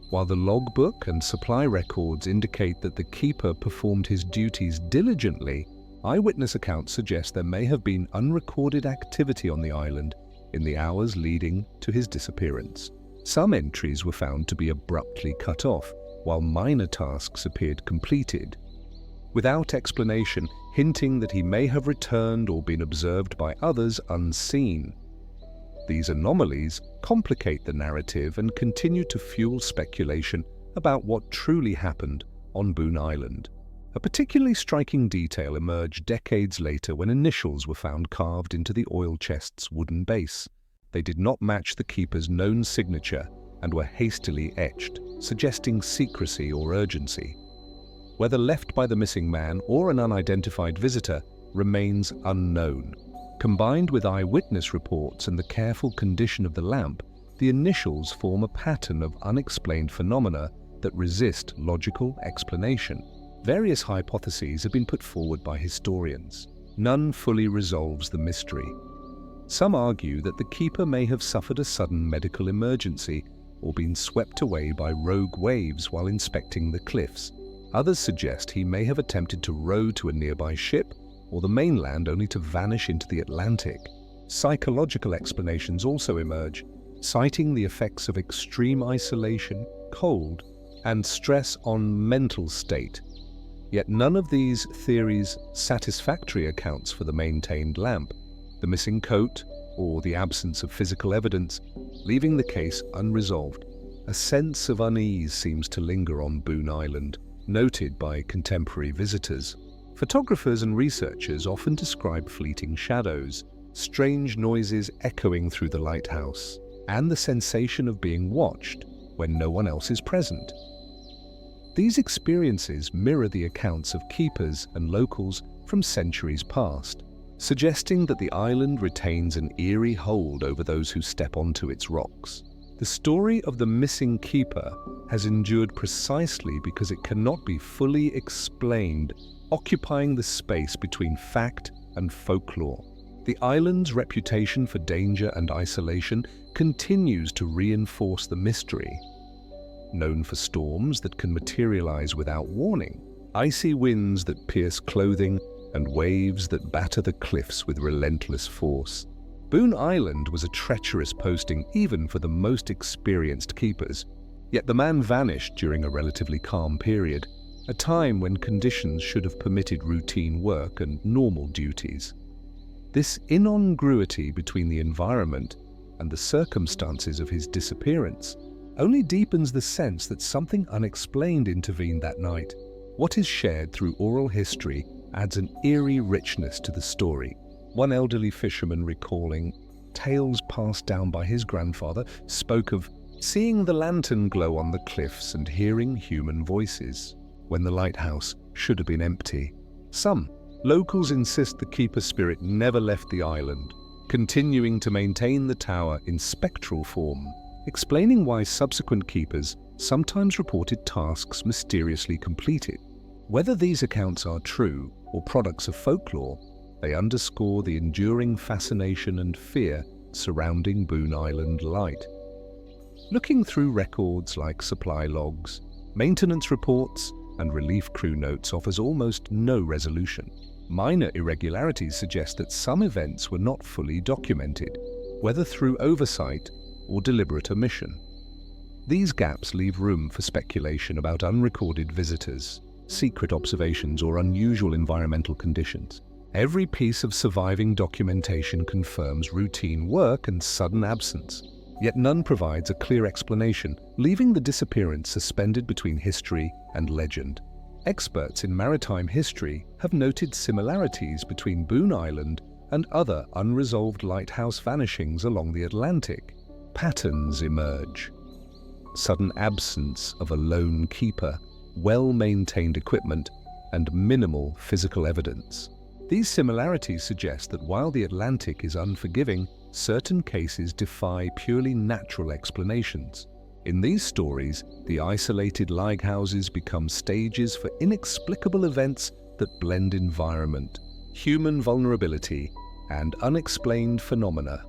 S1: While the logbook and supply records indicate that the keeper performed his duties diligently, eyewitness accounts suggest there may have been unrecorded activity on the island in the hours leading to his disappearance. Some entries were found to be abruptly cut off, while minor tasks appeared completed, without explanation, hinting that he may have returned or been observed by others unseen. These anomalies complicate the narrative and continue to fuel speculation about what truly happened on Boone Island. A particularly striking detail emerged decades later when initials were found carved into the oil chest's wooden base. They did not match the keeper's known signature, and were hastily etched, suggesting secrecy or urgency. Whether left by the missing man or an unidentified visitor remains unknown. Combined with eyewitness reports and the careful condition of the lamp, the initials form a pattern of unexplained phenomena that resist logical explanation. Various hypotheses have been put forward by historians. None fully resolves the mystery. Some argue that the keeper may have suffered a sudden medical emergency or been swept away by rogue waves while inspecting the cliffs. Others suggest he may have attempted to row to a nearby ship or the mainland only to vanish into the Atlantic. Psychological explanations also emerge, citing the effects of extreme isolation, cold, and stress on mental state. Yet none of these theories satisfactory accounts for the maintained lamp, the missing coat, or the absence of physical evidence, leaving the case unresolved. A sense of unease seems to linger on Boone Island, noted by contemporary visitors. Photographers and researchers often describe fleeting shadows, strange noises echoing through the lighthouse, and the sensation of being watched when no one else is present. These experiences mirror the accounts of keepers and locals from centuries past, suggesting that the island retains an eerie hold over those who step onto its rocks. The story of the missing keeper has endured precisely because it cannot be fully explained, occupying the space between fact and folklore. The island's reputation for danger and isolation continues to reinforce the mystery. Known for storms that can materialize without warning, icy winds that pierce clothing, and waves that batter the cliffs with relentless force, Boone Island was a treacherous posting even for the most experienced keepers. Yet the man vanished during a relatively calm period, a time when conditions should have permitted routine work and normal duties. This incongruity between the environment and the circumstances of his disappearance only deepens the sense that something unexplained intervened that night. What is shared through oral history adds an eerie richness to the story. One elderly fisherman, recalling tales passed down by his grandfather, spoke of seeing the lantern glow on the cliffs and hearing human voices when the lighthouse should have been empty. Some locals insist the keeper spirit never left the island, continuing to maintain the tower in spectral form, explaining why subsequent keepers sometimes reported tasks mysteriously completed. Whether these accounts are true or products of folklore, they underscore the enduring fascination and fear surrounding Boone Island Light. Looking through records like supply logs, maintenance reports, and relief crew notes offers almost no resolution. Minor irregularities suggest that some events were not fully documented, whether through oversight or deliberate omission. These gaps leave room for speculation about unrecorded visitors, secret observations, or unusual environmental conditions. Every piece of surviving documentation confirms routine work and sudden absence, yet none provides a clear explanation, leaving the disappearance suspended between history and legend. Experts in maritime history have noted similarities between Boone Island and other unresolved lighthouse vanishings along the Atlantic. Patterns emerge. Sudden absence of a lone keeper, well-maintained equipment, and minimal physical evidence. These similarities suggest that while the Atlantic is unforgiving, certain cases defy purely natural explanations. In these stories, the isolated lighthouses become stages for inexplicable events that blend environment, human vulnerability, and unexplained phenomena.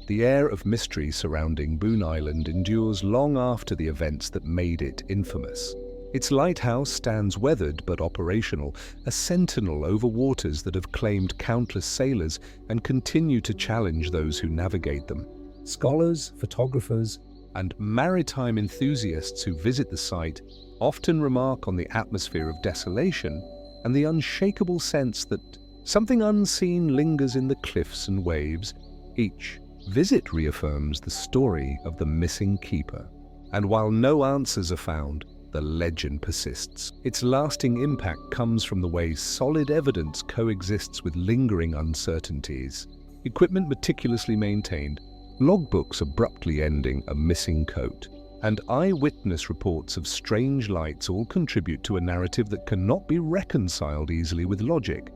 S1: The air of mystery surrounding Boone Island endures long after the events that made it infamous. Its lighthouse stands weathered but operational, a sentinel over waters that have claimed countless sailors and continue to challenge those who navigate them. Scholars, photographers, and maritime enthusiasts who visit the site often remark on the atmosphere of desolation and the unshakable sense that something unseen lingers in the cliffs and waves. Each visit reaffirms the story of the missing keeper. And while no answers are found, the legend persists. Its lasting impact comes from the way solid evidence coexists with lingering uncertainties. Equipment meticulously maintained, logbooks abruptly ending a missing coat, and eyewitness reports of strange lights all contribute to a narrative that cannot be reconciled easily with logic.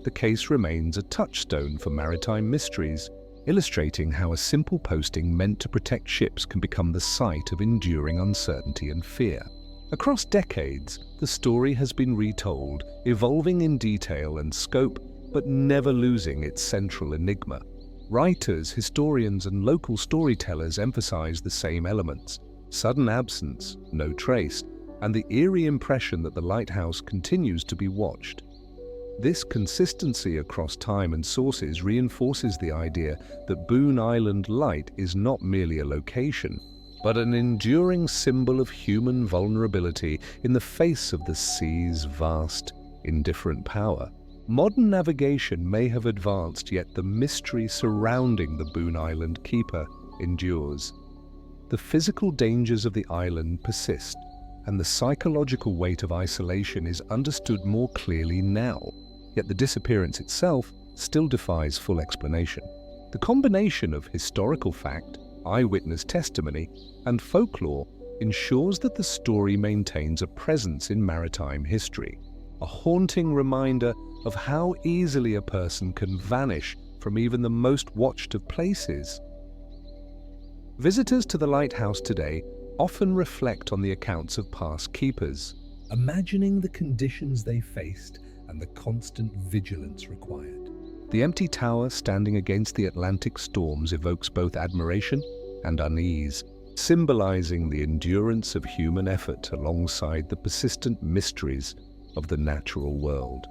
S1: The case remains a touchstone for maritime mysteries, illustrating how a simple posting meant to protect ships can become the site of enduring uncertainty and fear. Across decades, the story has been retold, evolving in detail and scope, but never losing its central enigma. Writers, historians, and local storytellers emphasize the same elements: sudden absence, no trace, and the eerie impression that the lighthouse continues to be watched. This consistency across time and sources reinforces the idea that Boone Island Light is not merely a location, but an enduring symbol of human vulnerability in the face of the sea's vast, indifferent power. Modern navigation may have advanced, yet the mystery surrounding the Boone Island Keeper endures. The physical dangers of the island persist, and the psychological weight of isolation is understood more clearly now. Yet the disappearance itself still defies full explanation. The combination of historical fact, eyewitness testimony, and folklore ensures that the story maintains a presence in maritime history, a haunting reminder of how easily a person can vanish from even the most watched of places. Visitors to the lighthouse today often reflect on the accounts of past keepers, imagining the conditions they faced and the constant vigilance required. The empty tower standing against the Atlantic storms evokes both admiration and unease, symbolizing the endurance of human effort alongside the persistent mysteries of the natural world.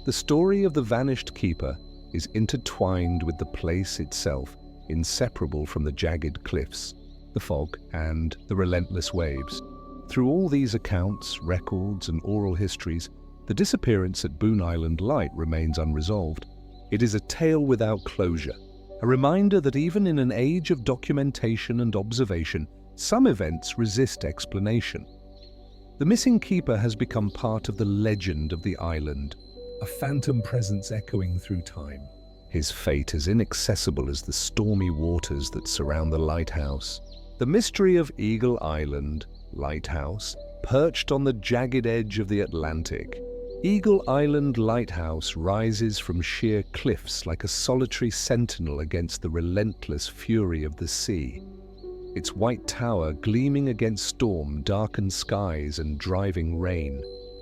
S1: The story of the vanished keeper is intertwined with the place itself, inseparable from the jagged cliffs, the fog, and the relentless waves. Through all these accounts, records, and oral histories, the disappearance at Boone Island Light remains unresolved. It is a tale without closure, a reminder that even in an age of documentation and observation, some events resist explanation. The missing keeper has become part of the legend of the island, a phantom presence echoing through time. His fate as inaccessible as the stormy waters that surround the lighthouse. The mystery of Eagle Island Lighthouse, perched on the jagged edge of the Atlantic. Eagle Island Lighthouse rises from sheer cliffs like a solitary sentinel against the relentless fury of the sea. Its white tower gleaming against storm, darkened skies, and driving rain.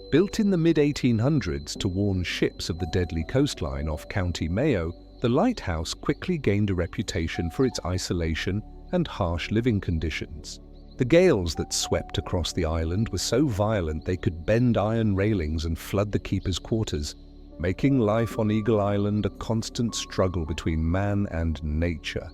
S1: Built in the mid-1800s to warn ships of the deadly coastline off County Mayo, the lighthouse quickly gained a reputation for its isolation and harsh living conditions. The gales that swept across the island were so violent they could bend iron railings and flood the keeper's quarters, making life on Eagle Island a constant struggle between man and nature.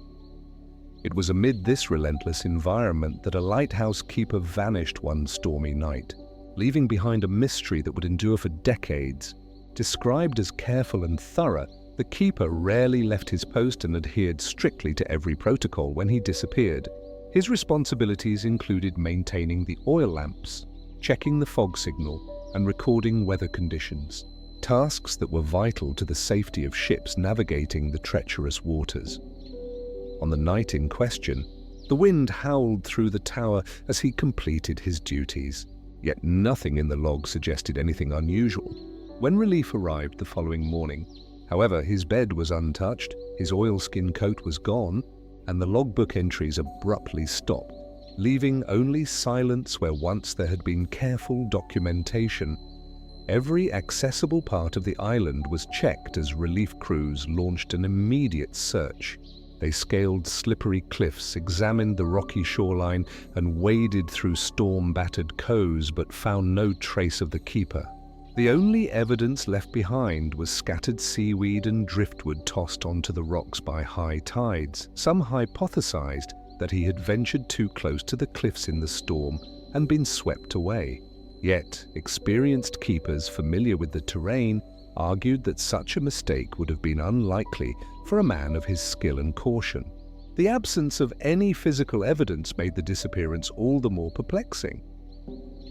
S1: It was amid this relentless environment that a lighthouse keeper vanished one stormy night, leaving behind a mystery that would endure for decades. Described as careful and thorough, the keeper rarely left his post and adhered strictly to every protocol when he disappeared. His responsibilities included maintaining the oil lamps, checking the fog signal, and recording weather conditions, tasks that were vital to the safety of ships navigating the treacherous waters. On the night in question, the wind howled through the tower as he completed his duties. Yet nothing in the log suggested anything unusual. When relief arrived the following morning, however, his bed was untouched, his oilskin coat was gone, and the logbook entries abruptly stopped, leaving only silence where once there had been careful documentation. Every accessible part of the island was checked as relief crews launched an immediate search. They scaled slippery cliffs, examined the rocky shoreline, and waded through storm-battered coves but found no trace of the keeper. The only evidence left behind was scattered seaweed and driftwood tossed onto the rocks by high tides. Some hypothesized that he had ventured too close to the cliffs in the storm and been swept away. Yet, experienced keepers familiar with the terrain argued that such a mistake would have been unlikely for a man of his skill and caution. The absence of any physical evidence made the disappearance all the more perplexing.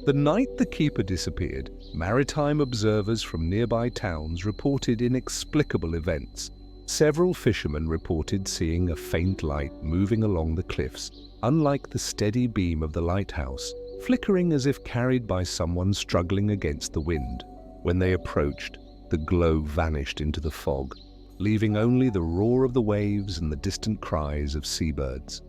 S1: The night the keeper disappeared, maritime observers from nearby towns reported inexplicable events. Several fishermen reported seeing a faint light moving along the cliffs, unlike the steady beam of the lighthouse, flickering as if carried by someone struggling against the wind. When they approached, the glow vanished into the fog, leaving only the roar of the waves and the distant cries of seabirds.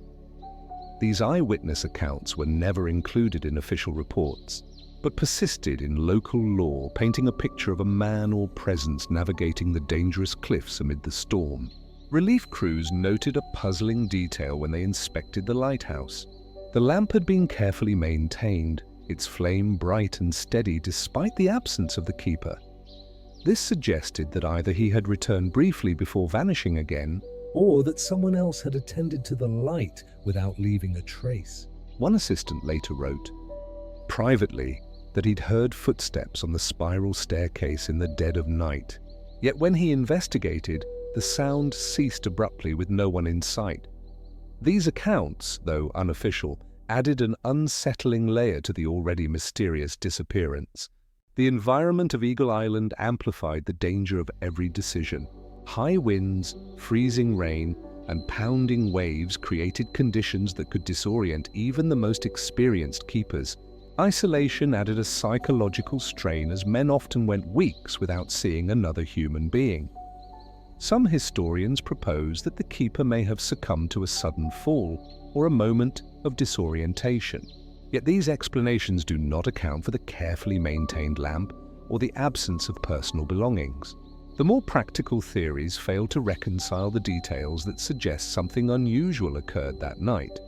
S1: These eyewitness accounts were never included in official reports, but persisted in local lore, painting a picture of a man or presence navigating the dangerous cliffs amid the storm. Relief crews noted a puzzling detail when they inspected the lighthouse. The lamp had been carefully maintained, its flame bright and steady despite the absence of the keeper. This suggested that either he had returned briefly before vanishing again, or that someone else had attended to the light without leaving a trace. One assistant later wrote, privately, that he'd heard footsteps on the spiral staircase in the dead of night. Yet when he investigated, the sound ceased abruptly with no one in sight. These accounts, though unofficial, added an unsettling layer to the already mysterious disappearance. The environment of Eagle Island amplified the danger of every decision. High winds, freezing rain, and pounding waves created conditions that could disorient even the most experienced keepers. Isolation added a psychological strain as men often went weeks without seeing another human being. Some historians propose that the keeper may have succumbed to a sudden fall or a moment of disorientation. Yet these explanations do not account for the carefully maintained lamp or the absence of personal belongings. The more practical theories fail to reconcile the details that suggest something unusual occurred that night.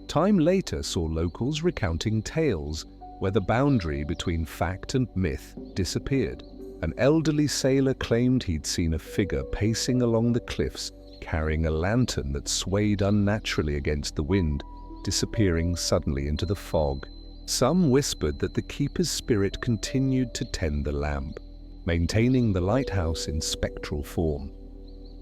S1: Time later saw locals recounting tales where the boundary between fact and myth disappeared. An elderly sailor claimed he'd seen a figure pacing along the cliffs, carrying a lantern that swayed unnaturally against the wind, disappearing suddenly into the fog. Some whispered that the keeper's spirit continued to tend the lamp, maintaining the lighthouse in spectral form.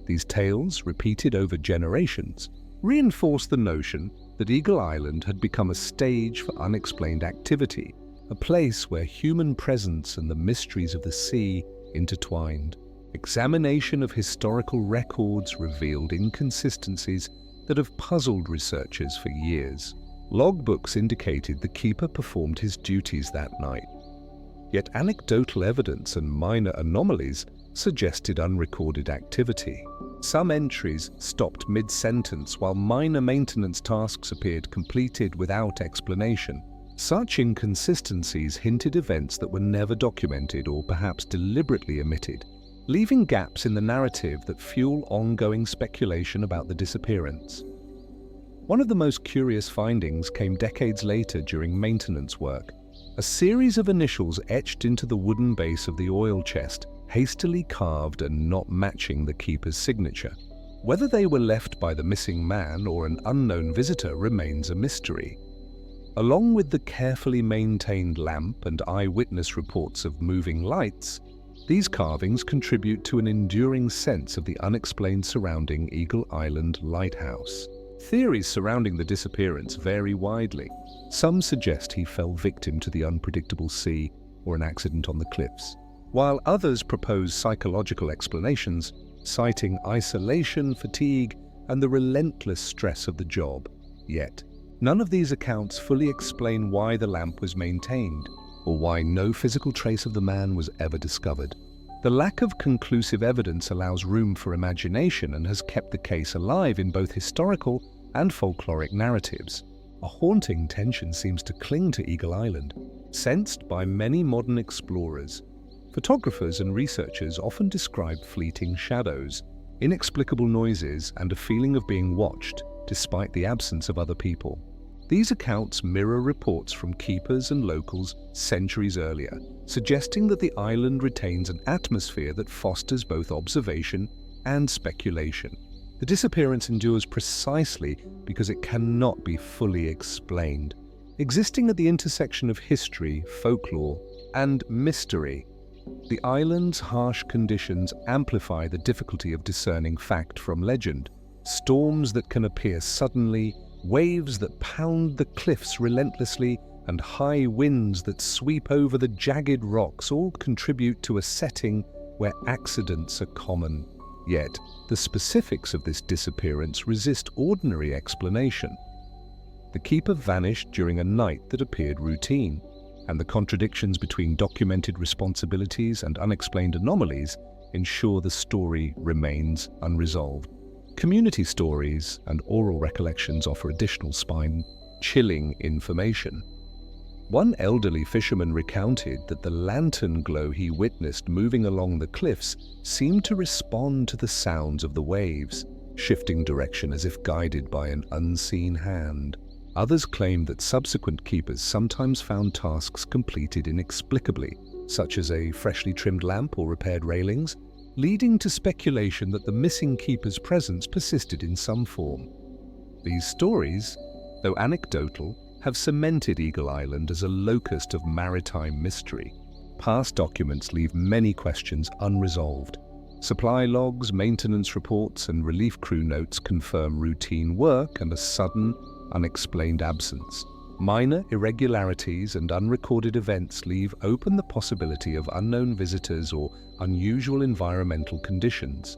S1: These tales, repeated over generations, reinforced the notion that Eagle Island had become a stage for unexplained activity, a place where human presence and the mysteries of the sea intertwined. Examination of historical records revealed inconsistencies that have puzzled researchers for years. Logbooks indicated the keeper performed his duties that night. Yet anecdotal evidence and minor anomalies suggested unrecorded activity. Some entries stopped mid-sentence while minor maintenance tasks appeared completed without explanation. Such inconsistencies hinted events that were never documented or perhaps deliberately omitted, leaving gaps in the narrative that fuel ongoing speculation about the disappearance. One of the most curious findings came decades later during maintenance work. A series of initials etched into the wooden base of the oil chest, hastily carved and not matching the keeper's signature. Whether they were left by the missing man or an unknown visitor remains a mystery. Along with the carefully maintained lamp and eyewitness reports of moving lights, these carvings contribute to an enduring sense of the unexplained surrounding Eagle Island Lighthouse. Theories surrounding the disappearance vary widely. Some suggest he fell victim to the unpredictable sea or an accident on the cliffs, while others propose psychological explanations, citing isolation, fatigue, and the relentless stress of the job. Yet, none of these accounts fully explain why the lamp was maintained, or why no physical trace of the man was ever discovered. The lack of conclusive evidence allows room for imagination and has kept the case alive in both historical and folkloric narratives. A haunting tension seems to cling to Eagle Island, sensed by many modern explorers. Photographers and researchers often describe fleeting shadows, inexplicable noises, and a feeling of being watched, despite the absence of other people. These accounts mirror reports from keepers and locals centuries earlier, suggesting that the island retains an atmosphere that fosters both observation and speculation. The disappearance endures precisely because it cannot be fully explained. Existing at the intersection of history, folklore, and mystery, the island's harsh conditions amplify the difficulty of discerning fact from legend. Storms that can appear suddenly, waves that pound the cliffs relentlessly, and high winds that sweep over the jagged rocks all contribute to a setting where accidents are common. Yet, the specifics of this disappearance resist ordinary explanation. The keeper vanished during a night that appeared routine, and the contradictions between documented responsibilities and unexplained anomalies ensure the story remains unresolved. Community stories and oral recollections offer additional spine-chilling information. One elderly fisherman recounted that the lantern glow he witnessed moving along the cliffs seemed to respond to the sounds of the waves, shifting direction as if guided by an unseen hand. Others claimed that subsequent keepers sometimes found tasks completed inexplicably, such as a freshly trimmed lamp or repaired railings, leading to speculation that the missing keeper's presence persisted in some form. These stories, though anecdotal, have cemented Eagle Island as a locus of maritime mystery. Past documents leave many questions unresolved. Supply logs, maintenance reports, and relief crew notes confirm routine work and a sudden, unexplained absence. Minor irregularities and unrecorded events leave open the possibility of unknown visitors or unusual environmental conditions.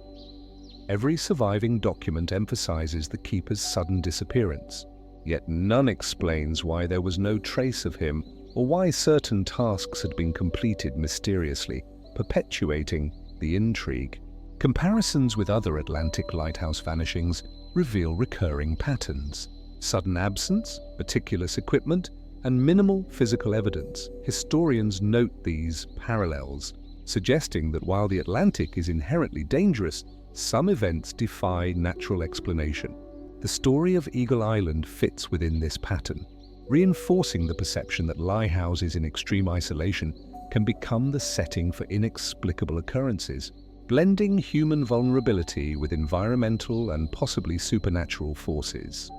S1: Every surviving document emphasizes the keeper's sudden disappearance, yet none explains why there was no trace of him or why certain tasks had been completed mysteriously, perpetuating the intrigue. Comparisons with other Atlantic lighthouse vanishings reveal recurring patterns. Sudden absence, meticulous equipment, and minimal physical evidence. Historians note these parallels, suggesting that while the Atlantic is inherently dangerous, some events defy natural explanation. The story of Eagle Island fits within this pattern, reinforcing the perception that lighthouses in extreme isolation can become the setting for inexplicable occurrences, blending human vulnerability with environmental and possibly supernatural forces.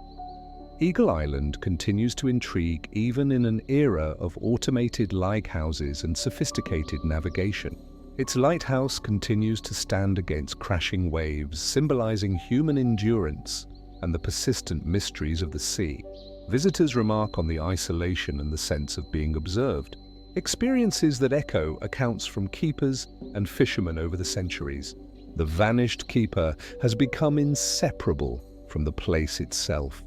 S1: Eagle Island continues to intrigue even in an era of automated lighthouses and sophisticated navigation. Its lighthouse continues to stand against crashing waves, symbolizing human endurance and the persistent mysteries of the sea. Visitors remark on the isolation and the sense of being observed, experiences that echo accounts from keepers and fishermen over the centuries. The vanished keeper has become inseparable from the place itself.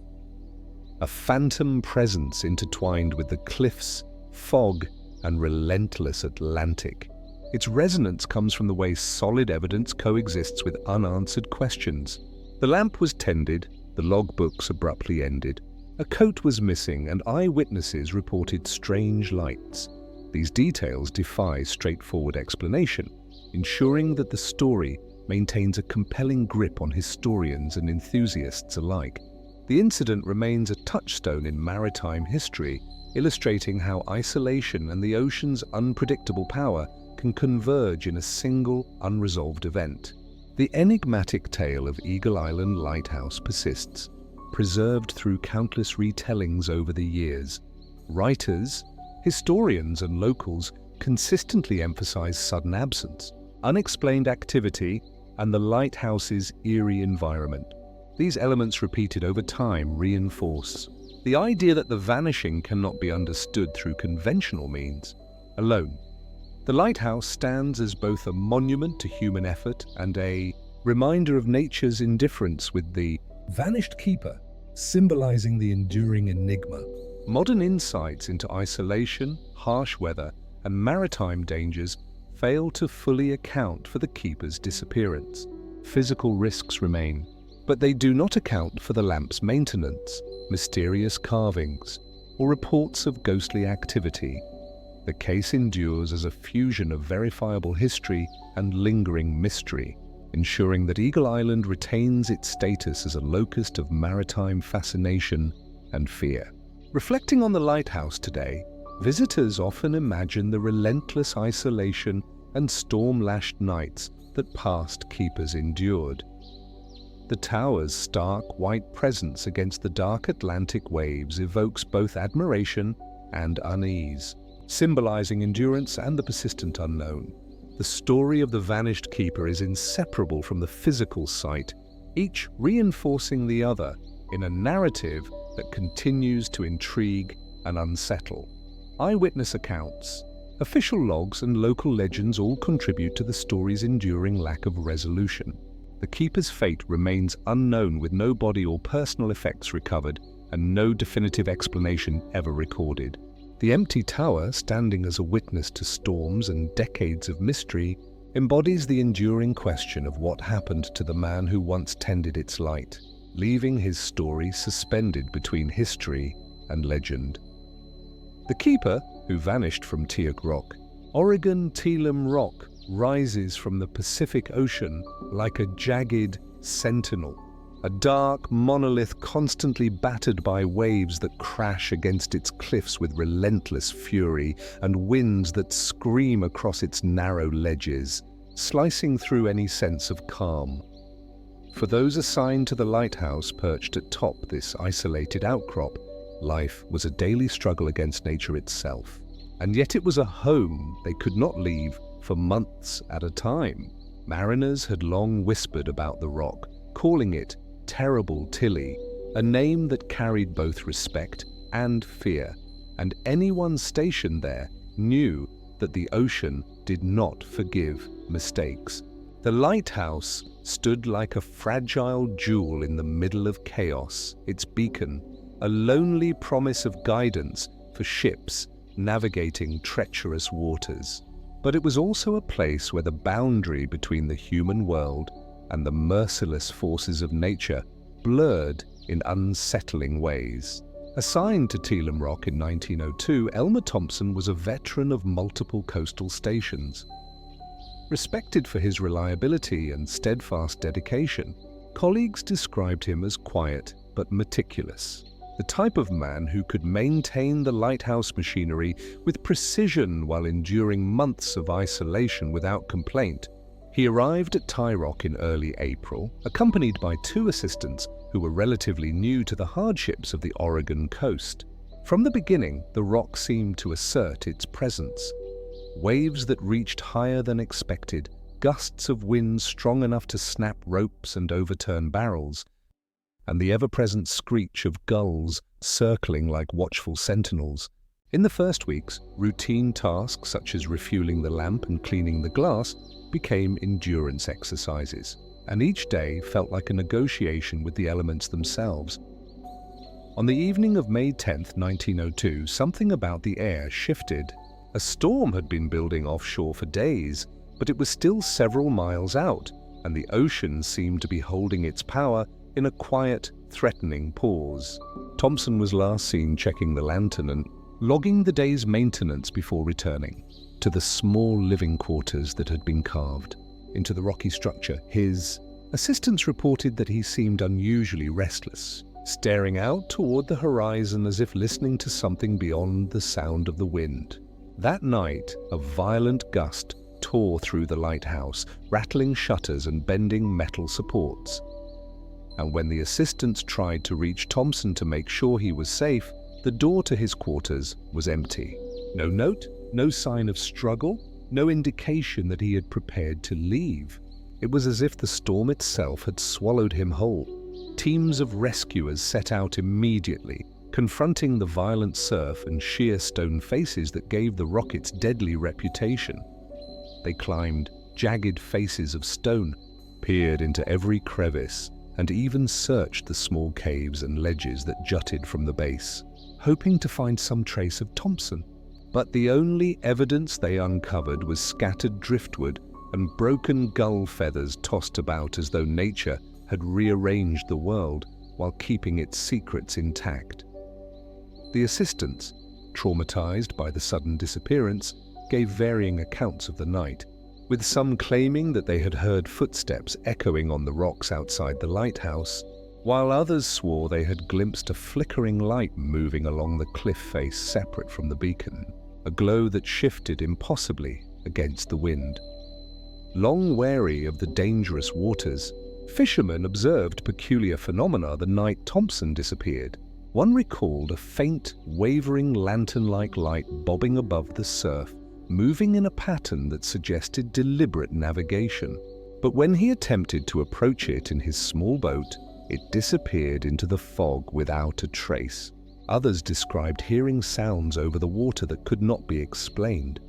S1: A phantom presence intertwined with the cliffs, fog, and relentless Atlantic. Its resonance comes from the way solid evidence coexists with unanswered questions. The lamp was tended, the logbooks abruptly ended. A coat was missing, and eyewitnesses reported strange lights. These details defy straightforward explanation, ensuring that the story maintains a compelling grip on historians and enthusiasts alike. The incident remains a touchstone in maritime history, illustrating how isolation and the ocean's unpredictable power can converge in a single, unresolved event. The enigmatic tale of Eagle Island Lighthouse persists, preserved through countless retellings over the years. Writers, historians, and locals consistently emphasize sudden absence, unexplained activity, and the lighthouse's eerie environment. These elements repeated over time reinforce the idea that the vanishing cannot be understood through conventional means alone. The lighthouse stands as both a monument to human effort and a reminder of nature's indifference, with the vanished keeper symbolizing the enduring enigma. Modern insights into isolation, harsh weather, and maritime dangers fail to fully account for the keeper's disappearance. Physical risks remain, but they do not account for the lamp's maintenance, mysterious carvings, or reports of ghostly activity. The case endures as a fusion of verifiable history and lingering mystery, ensuring that Eagle Island retains its status as a locus of maritime fascination and fear. Reflecting on the lighthouse today, visitors often imagine the relentless isolation and storm-lashed nights that past keepers endured. The tower's stark white presence against the dark Atlantic waves evokes both admiration and unease, symbolizing endurance and the persistent unknown. The story of the vanished keeper is inseparable from the physical site, each reinforcing the other in a narrative that continues to intrigue and unsettle. Eyewitness accounts, official logs, and local legends all contribute to the story's enduring lack of resolution. The keeper's fate remains unknown, with no body or personal effects recovered and no definitive explanation ever recorded. The empty tower, standing as a witness to storms and decades of mystery, embodies the enduring question of what happened to the man who once tended its light, leaving his story suspended between history and legend. The keeper, who vanished from Teak Rock, Oregon Teelum Rock, rises from the Pacific Ocean like a jagged sentinel, a dark monolith constantly battered by waves that crash against its cliffs with relentless fury and winds that scream across its narrow ledges, slicing through any sense of calm. For those assigned to the lighthouse perched atop this isolated outcrop, life was a daily struggle against nature itself. And yet it was a home they could not leave for months at a time. Mariners had long whispered about the rock, calling it Terrible Tilly, a name that carried both respect and fear, and anyone stationed there knew that the ocean did not forgive mistakes. The lighthouse stood like a fragile jewel in the middle of chaos, its beacon, a lonely promise of guidance for ships navigating treacherous waters. But it was also a place where the boundary between the human world and the merciless forces of nature blurred in unsettling ways. Assigned to Teelum Rock in 1902, Elmer Thompson was a veteran of multiple coastal stations. Respected for his reliability and steadfast dedication, colleagues described him as quiet but meticulous, the type of man who could maintain the lighthouse machinery with precision while enduring months of isolation without complaint. He arrived at Tie Rock in early April, accompanied by 2 assistants who were relatively new to the hardships of the Oregon coast. From the beginning, the rock seemed to assert its presence. Waves that reached higher than expected, gusts of wind strong enough to snap ropes and overturn barrels, and the ever-present screech of gulls circling like watchful sentinels. In the first weeks, routine tasks such as refueling the lamp and cleaning the glass became endurance exercises, and each day felt like a negotiation with the elements themselves. On the evening of May 10, 1902, something about the air shifted. A storm had been building offshore for days, but it was still several miles out, and the ocean seemed to be holding its power in a quiet, threatening pause. Thompson was last seen checking the lantern and logging the day's maintenance before returning to the small living quarters that had been carved into the rocky structure. His assistants reported that he seemed unusually restless, staring out toward the horizon as if listening to something beyond the sound of the wind. That night, a violent gust tore through the lighthouse, rattling shutters and bending metal supports. And when the assistants tried to reach Thompson to make sure he was safe, the door to his quarters was empty. No note, no sign of struggle, no indication that he had prepared to leave. It was as if the storm itself had swallowed him whole. Teams of rescuers set out immediately, confronting the violent surf and sheer stone faces that gave the rock its deadly reputation. They climbed jagged faces of stone, peered into every crevice, and even searched the small caves and ledges that jutted from the base, hoping to find some trace of Thompson. But the only evidence they uncovered was scattered driftwood and broken gull feathers tossed about as though nature had rearranged the world while keeping its secrets intact. The assistants, traumatized by the sudden disappearance, gave varying accounts of the night, with some claiming that they had heard footsteps echoing on the rocks outside the lighthouse, while others swore they had glimpsed a flickering light moving along the cliff face separate from the beacon, a glow that shifted impossibly against the wind. Long wary of the dangerous waters, fishermen observed peculiar phenomena the night Thompson disappeared. One recalled a faint, wavering lantern-like light bobbing above the surf, moving in a pattern that suggested deliberate navigation. But when he attempted to approach it in his small boat, it disappeared into the fog without a trace. Others described hearing sounds over the water that could not be explained.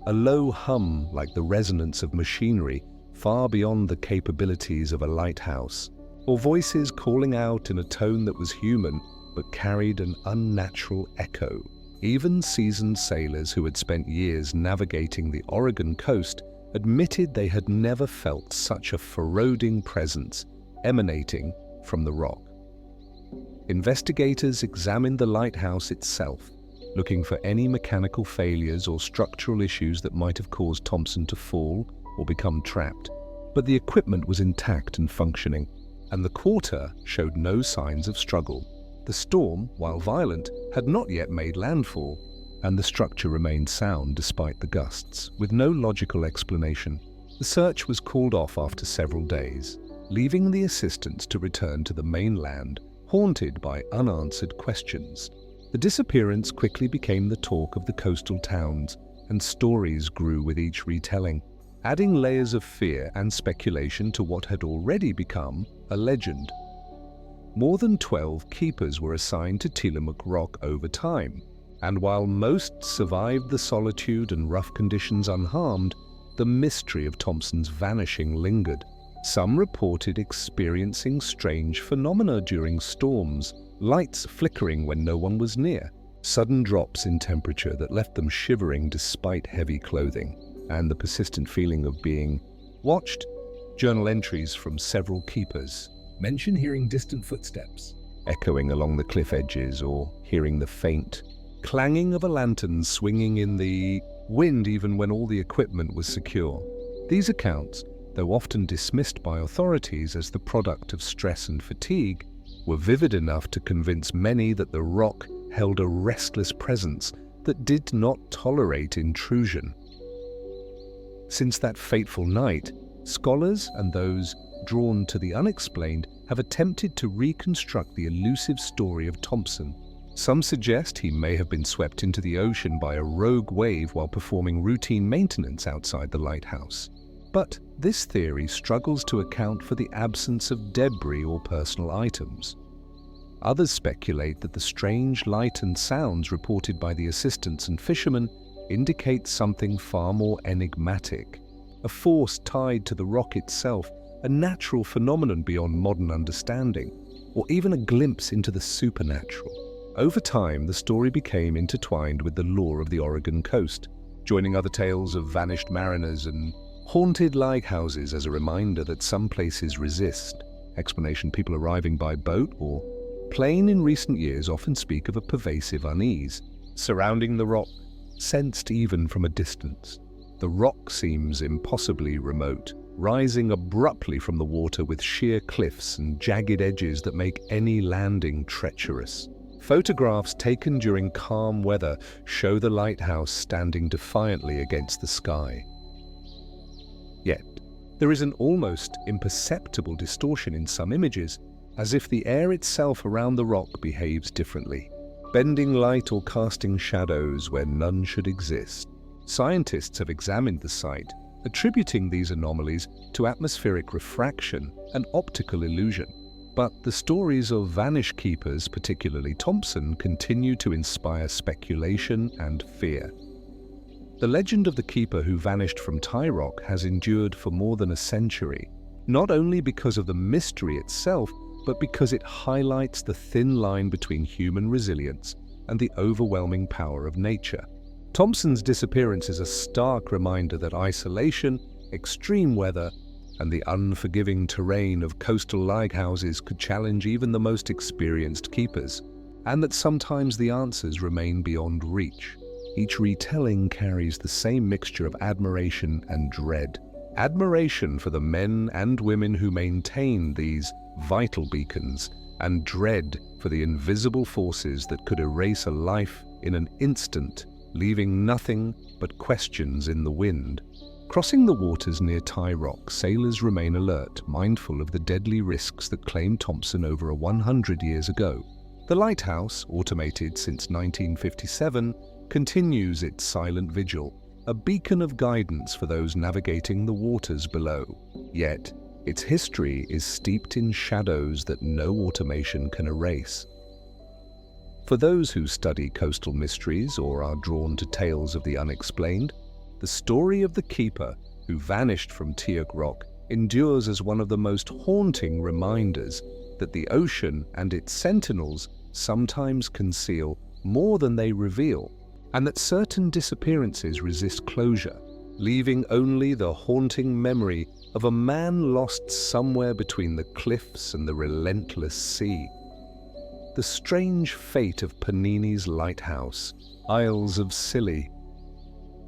S1: A low hum like the resonance of machinery, far beyond the capabilities of a lighthouse, or voices calling out in a tone that was human but carried an unnatural echo. Even seasoned sailors who had spent years navigating the Oregon coast admitted they had never felt such a foreboding presence emanating from the rock. Investigators examined the lighthouse itself, looking for any mechanical failures or structural issues that might have caused Thompson to fall or become trapped. But the equipment was intact and functioning, and the quarter showed no signs of struggle. The storm, while violent, had not yet made landfall, and the structure remained sound despite the gusts, with no logical explanation. The search was called off after several days, leaving the assistants to return to the mainland, haunted by unanswered questions. The disappearance quickly became the talk of the coastal towns, and stories grew with each retelling, adding layers of fear and speculation to what had already become a legend. More than 12 keepers were assigned to Tillamook Rock over time, and while most survived the solitude and rough conditions unharmed, the mystery of Thompson's vanishing lingered. Some reported experiencing strange phenomena during storms, lights flickering when no one was near, sudden drops in temperature that left them shivering despite heavy clothing, and the persistent feeling of being watched. Journal entries from several keepers mention hearing distant footsteps echoing along the cliff edges, or hearing the faint clanging of a lantern swinging in the wind even when all the equipment was secure. These accounts, though often dismissed by authorities as the product of stress and fatigue, were vivid enough to convince many that the rock held a restless presence that did not tolerate intrusion. Since that fateful night, scholars and those drawn to the unexplained have attempted to reconstruct the elusive story of Thompson. Some suggest he may have been swept into the ocean by a rogue wave while performing routine maintenance outside the lighthouse. But this theory struggles to account for the absence of debris or personal items. Others speculate that the strange light and sounds reported by the assistants and fishermen indicate something far more enigmatic, a force tied to the rock itself, a natural phenomenon beyond modern understanding, or even a glimpse into the supernatural. Over time, the story became intertwined with the lore of the Oregon coast, joining other tales of vanished mariners and haunted lighthouses as a reminder that some places resist. Explanation: people arriving by boat or plane in recent years often speak of a pervasive unease surrounding the rock, sensed even from a distance. The rock seems impossibly remote, rising abruptly from the water with sheer cliffs and jagged edges that make any landing treacherous. Photographs taken during calm weather show the lighthouse standing defiantly against the sky. Yet, there is an almost imperceptible distortion in some images, as if the air itself around the rock behaves differently, bending light or casting shadows where none should exist. Scientists have examined the site, attributing these anomalies to atmospheric refraction and optical illusion. But the stories of vanished keepers, particularly Thompson, continue to inspire speculation and fear. The legend of the keeper who vanished from Tie Rock has endured for more than a century, not only because of the mystery itself, but because it highlights the thin line between human resilience and the overwhelming power of nature. Thompson's disappearance is a stark reminder that isolation, extreme weather, and the unforgiving terrain of coastal lighthouses could challenge even the most experienced keepers, and that sometimes the answers remain beyond reach. Each retelling carries the same mixture of admiration and dread. Admiration for the men and women who maintain these vital beacons, and dread for the invisible forces that could erase a life in an instant, leaving nothing but questions in the wind. Crossing the waters near Tie Rock, sailors remain alert, mindful of the deadly risks that claimed Thompson over 100 years ago. The lighthouse, automated since 1957, continues its silent vigil, a beacon of guidance for those navigating the waters below. Yet, its history is steeped in shadows that no automation can erase. For those who study coastal mysteries or are drawn to tales of the unexplained, the story of the keeper who vanished from Tearg Rock, endures as one of the most haunting reminders that the ocean and its sentinels sometimes conceal more than they reveal, and that certain disappearances resist closure, leaving only the haunting memory of a man lost somewhere between the cliffs and the relentless sea. The strange fate of Panini's lighthouse, Isles of Scilly.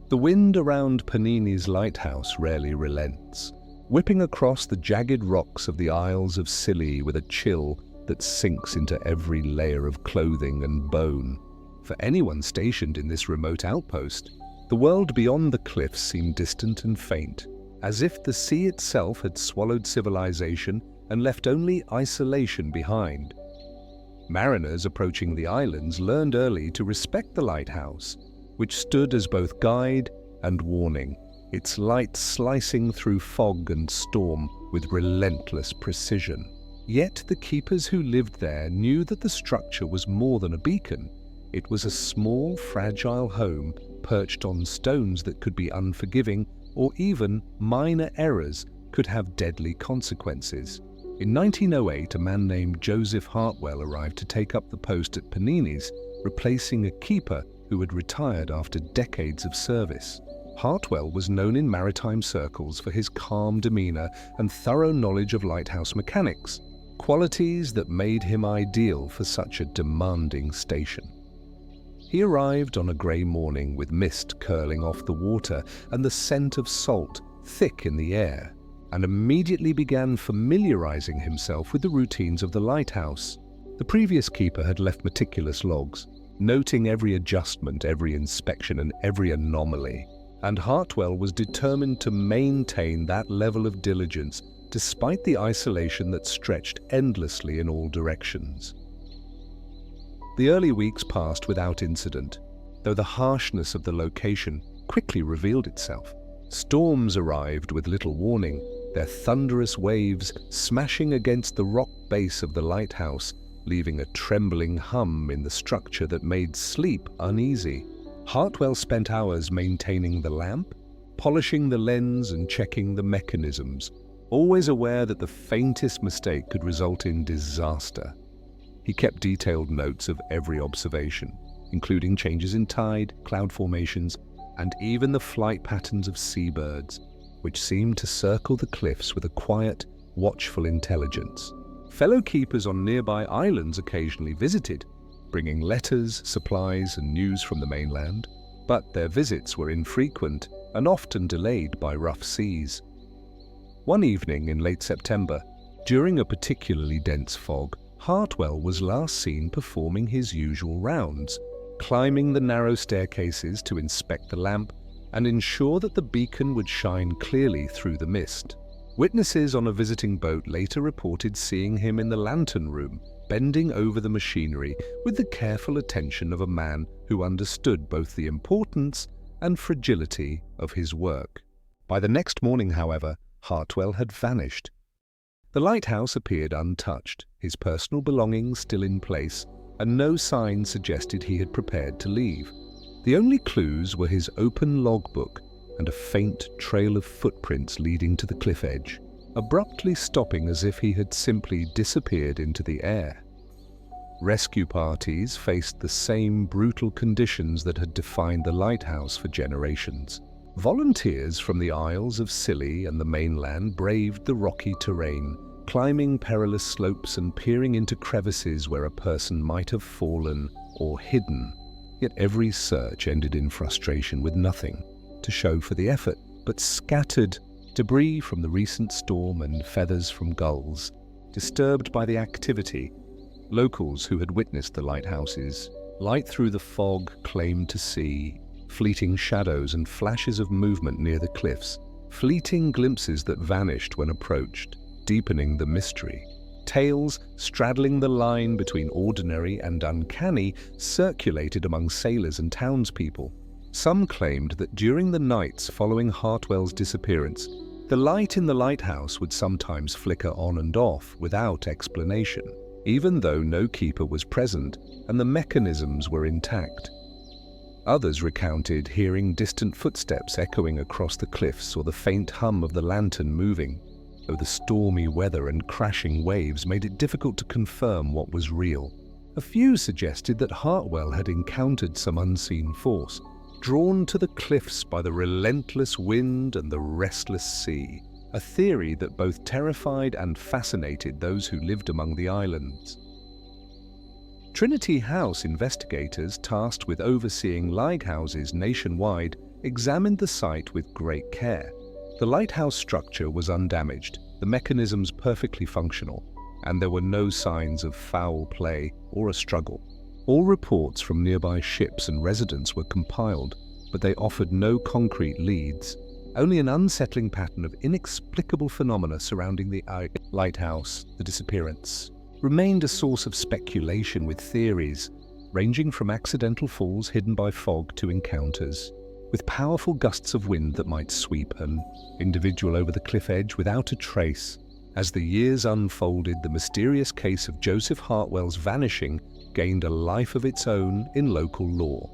S1: The wind around Panini's lighthouse rarely relents, whipping across the jagged rocks of the Isles of Scilly with a chill that sinks into every layer of clothing and bone. For anyone stationed in this remote outpost, the world beyond the cliffs seemed distant and faint, as if the sea itself had swallowed civilization and left only isolation behind. Mariners approaching the islands learned early to respect the lighthouse, which stood as both guide and warning, its light slicing through fog and storm with relentless precision. Yet the keepers who lived there knew that the structure was more than a beacon. It was a small, fragile home perched on stones that could be unforgiving, or even minor errors could have deadly consequences. In 1908, a man named Joseph Hartwell arrived to take up the post at Panini's, replacing a keeper who had retired after decades of service. Hartwell was known in maritime circles for his calm demeanor and thorough knowledge of lighthouse mechanics, qualities that made him ideal for such a demanding station. He arrived on a grey morning with mist curling off the water and the scent of salt thick in the air, and immediately began familiarizing himself with the routines of the lighthouse. The previous keeper had left meticulous logs, noting every adjustment, every inspection, and every anomaly, and Hartwell was determined to maintain that level of diligence despite the isolation that stretched endlessly in all directions. The early weeks passed without incident, though the harshness of the location quickly revealed itself. Storms arrived with little warning, their thunderous waves smashing against the rock base of the lighthouse, leaving a trembling hum in the structure that made sleep uneasy. Hartwell spent hours maintaining the lamp, polishing the lens and checking the mechanisms, always aware that the faintest mistake could result in disaster. He kept detailed notes of every observation, including changes in tide, cloud formations, and even the flight patterns of seabirds, which seemed to circle the cliffs with a quiet, watchful intelligence. Fellow keepers on nearby islands occasionally visited, bringing letters, supplies, and news from the mainland, but their visits were infrequent and often delayed by rough seas. One evening in late September, during a particularly dense fog, Hartwell was last seen performing his usual rounds, climbing the narrow staircases to inspect the lamp and ensure that the beacon would shine clearly through the mist. Witnesses on a visiting boat later reported seeing him in the lantern room, bending over the machinery with the careful attention of a man who understood both the importance and fragility of his work. By the next morning, however, Hartwell had vanished. The lighthouse appeared untouched, his personal belongings still in place, and no sign suggested he had prepared to leave. The only clues were his open logbook and a faint trail of footprints leading to the cliff edge, abruptly stopping as if he had simply disappeared into the air. Rescue parties faced the same brutal conditions that had defined the lighthouse for generations. Volunteers from the Isles of Scilly and the mainland braved the rocky terrain, climbing perilous slopes and peering into crevices where a person might have fallen or hidden. Yet every search ended in frustration, with nothing to show for the effort but scattered debris from the recent storm and feathers from gulls. Disturbed by the activity, locals who had witnessed the lighthouses, light through the fog, claimed to see fleeting shadows and flashes of movement near the cliffs, fleeting glimpses that vanished when approached, deepening the mystery. Tales straddling the line between ordinary and uncanny circulated among sailors and townspeople. Some claimed that during the nights following Hartwell's disappearance, the light in the lighthouse would sometimes flicker on and off without explanation, even though no keeper was present and the mechanisms were intact. Others recounted hearing distant footsteps echoing across the cliffs or the faint hum of the lantern moving, though the stormy weather and crashing waves made it difficult to confirm what was real. A few suggested that Hartwell had encountered some unseen force, drawn to the cliffs by the relentless wind and the restless sea, a theory that both terrified and fascinated those who lived among the islands. Trinity House investigators tasked with overseeing lighthouses nationwide examined the site with great care. The lighthouse structure was undamaged, the mechanisms perfectly functional, and there were no signs of foul play or a struggle. All reports from nearby ships and residents were compiled, but they offered no concrete leads. Only an unsettling pattern of inexplicable phenomena surrounding the lighthouse, the disappearance, remained a source of speculation, with theories ranging from accidental falls hidden by fog to encounters with powerful gusts of wind that might sweep an individual over the cliff edge without a trace. As the years unfolded, the mysterious case of Joseph Hartwell's vanishing gained a life of its own in local lore.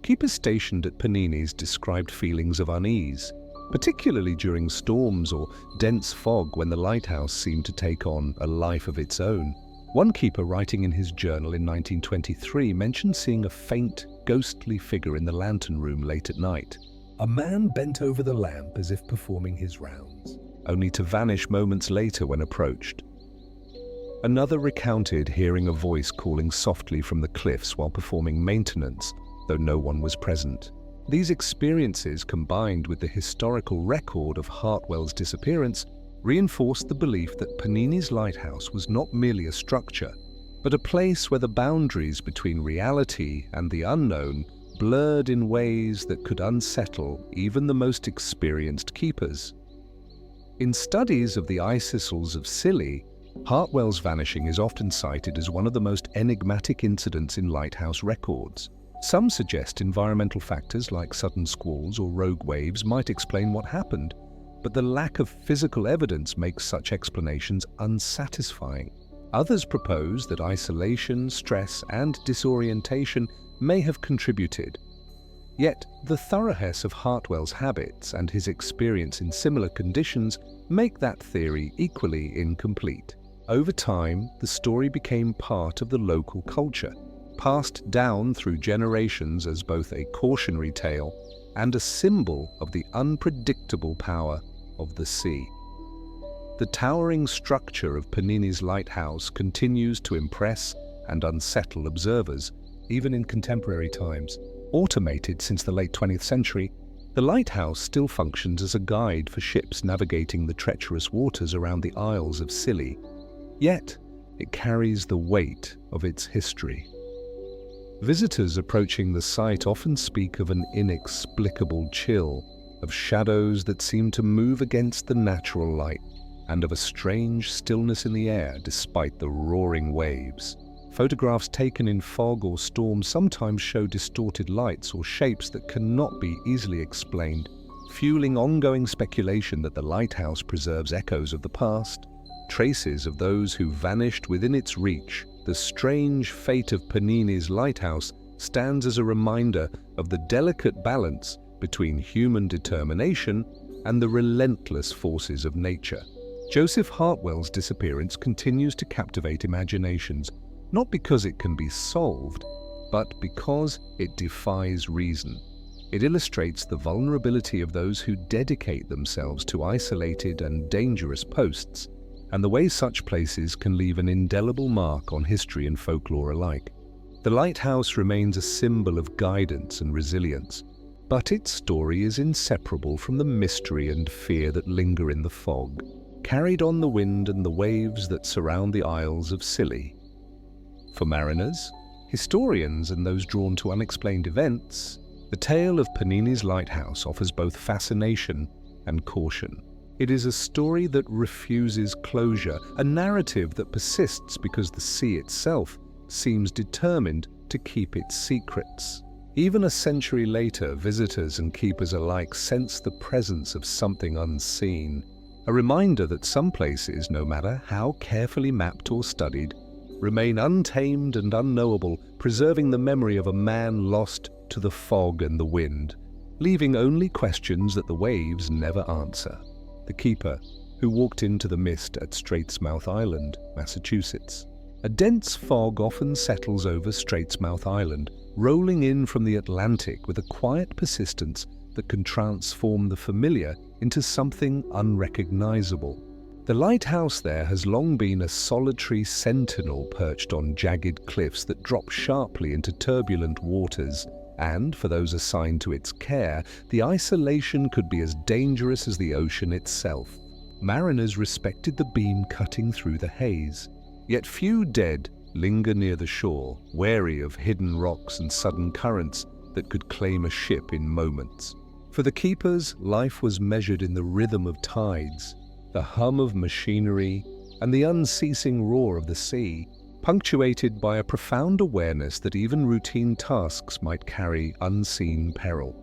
S1: Keepers stationed at Panini's described feelings of unease, particularly during storms or dense fog when the lighthouse seemed to take on a life of its own. One keeper, writing in his journal in 1923, mentioned seeing a faint, ghostly figure in the lantern room late at night. A man bent over the lamp as if performing his rounds, only to vanish moments later when approached. Another recounted hearing a voice calling softly from the cliffs while performing maintenance, though no one was present. These experiences, combined with the historical record of Hartwell's disappearance, reinforced the belief that Panini's lighthouse was not merely a structure, but a place where the boundaries between reality and the unknown blurred in ways that could unsettle even the most experienced keepers. In studies of the ice thistles of Scilly, Hartwell's vanishing is often cited as one of the most enigmatic incidents in lighthouse records. Some suggest environmental factors like sudden squalls or rogue waves might explain what happened, but the lack of physical evidence makes such explanations unsatisfying. Others propose that isolation, stress, and disorientation may have contributed. Yet, the thoroughness of Hartwell's habits and his experience in similar conditions make that theory equally incomplete. Over time, the story became part of the local culture, passed down through generations as both a cautionary tale and a symbol of the unpredictable power of the sea. The towering structure of Panini's lighthouse continues to impress and unsettle observers, even in contemporary times. Automated since the late 20th century, the lighthouse still functions as a guide for ships navigating the treacherous waters around the Isles of Scilly. Yet, it carries the weight of its history. Visitors approaching the site often speak of an inexplicable chill, of shadows that seem to move against the natural light, and of a strange stillness in the air despite the roaring waves. Photographs taken in fog or storm sometimes show distorted lights or shapes that cannot be easily explained, fueling ongoing speculation that the lighthouse preserves echoes of the past, traces of those who vanished within its reach. The strange fate of Panini's lighthouse stands as a reminder of the delicate balance between human determination and the relentless forces of nature. Joseph Hartwell's disappearance continues to captivate imaginations, not because it can be solved, but because it defies reason. It illustrates the vulnerability of those who dedicate themselves to isolated and dangerous posts, and the way such places can leave an indelible mark on history and folklore alike. The lighthouse remains a symbol of guidance and resilience, but its story is inseparable from the mystery and fear that linger in the fog, carried on the wind and the waves that surround the Isles of Scilly. For mariners, historians, and those drawn to unexplained events, the tale of Panini's lighthouse offers both fascination and caution. It is a story that refuses closure, a narrative that persists because the sea itself seems determined to keep its secrets. Even a century later, visitors and keepers alike sense the presence of something unseen, a reminder that some places, no matter how carefully mapped or studied, remain untamed and unknowable, preserving the memory of a man lost to the fog and the wind, leaving only questions that the waves never answer. The keeper, who walked into the mist at Straitsmouth Island, Massachusetts. A dense fog often settles over Straitsmouth Island, rolling in from the Atlantic with a quiet persistence that can transform the familiar into something unrecognizable. The lighthouse there has long been a solitary sentinel perched on jagged cliffs that drop sharply into turbulent waters, and, for those assigned to its care, the isolation could be as dangerous as the ocean itself. Mariners respected the beam cutting through the haze, yet few dead linger near the shore, wary of hidden rocks and sudden currents that could claim a ship in moments. For the keepers, life was measured in the rhythm of tides, the hum of machinery, and the unceasing roar of the sea, punctuated by a profound awareness that even routine tasks might carry unseen peril.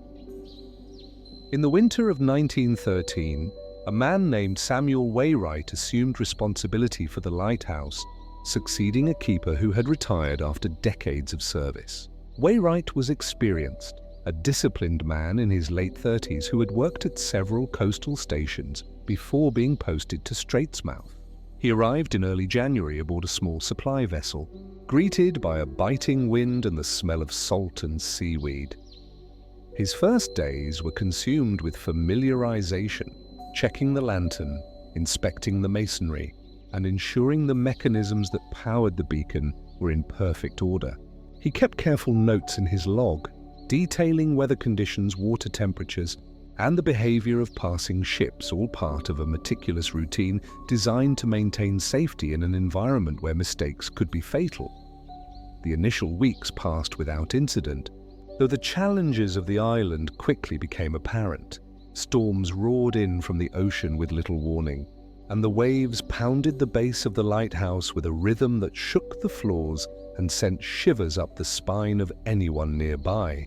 S1: In the winter of 1913, a man named Samuel Waywright assumed responsibility for the lighthouse, succeeding a keeper who had retired after decades of service. Waywright was experienced, a disciplined man in his late 30s who had worked at several coastal stations before being posted to Straitsmouth. He arrived in early January aboard a small supply vessel, greeted by a biting wind and the smell of salt and seaweed. His first days were consumed with familiarization, checking the lantern, inspecting the masonry, and ensuring the mechanisms that powered the beacon were in perfect order. He kept careful notes in his log, detailing weather conditions, water temperatures, and the behavior of passing ships, all part of a meticulous routine designed to maintain safety in an environment where mistakes could be fatal. The initial weeks passed without incident, though the challenges of the island quickly became apparent. Storms roared in from the ocean with little warning, and the waves pounded the base of the lighthouse with a rhythm that shook the floors and sent shivers up the spine of anyone nearby.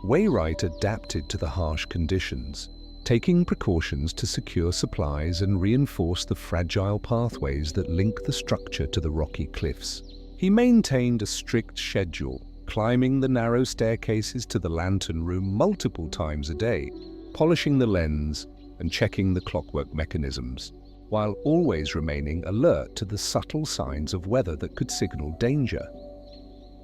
S1: Waywright adapted to the harsh conditions, taking precautions to secure supplies and reinforce the fragile pathways that link the structure to the rocky cliffs. He maintained a strict schedule, climbing the narrow staircases to the lantern room multiple times a day, polishing the lens and checking the clockwork mechanisms, while always remaining alert to the subtle signs of weather that could signal danger.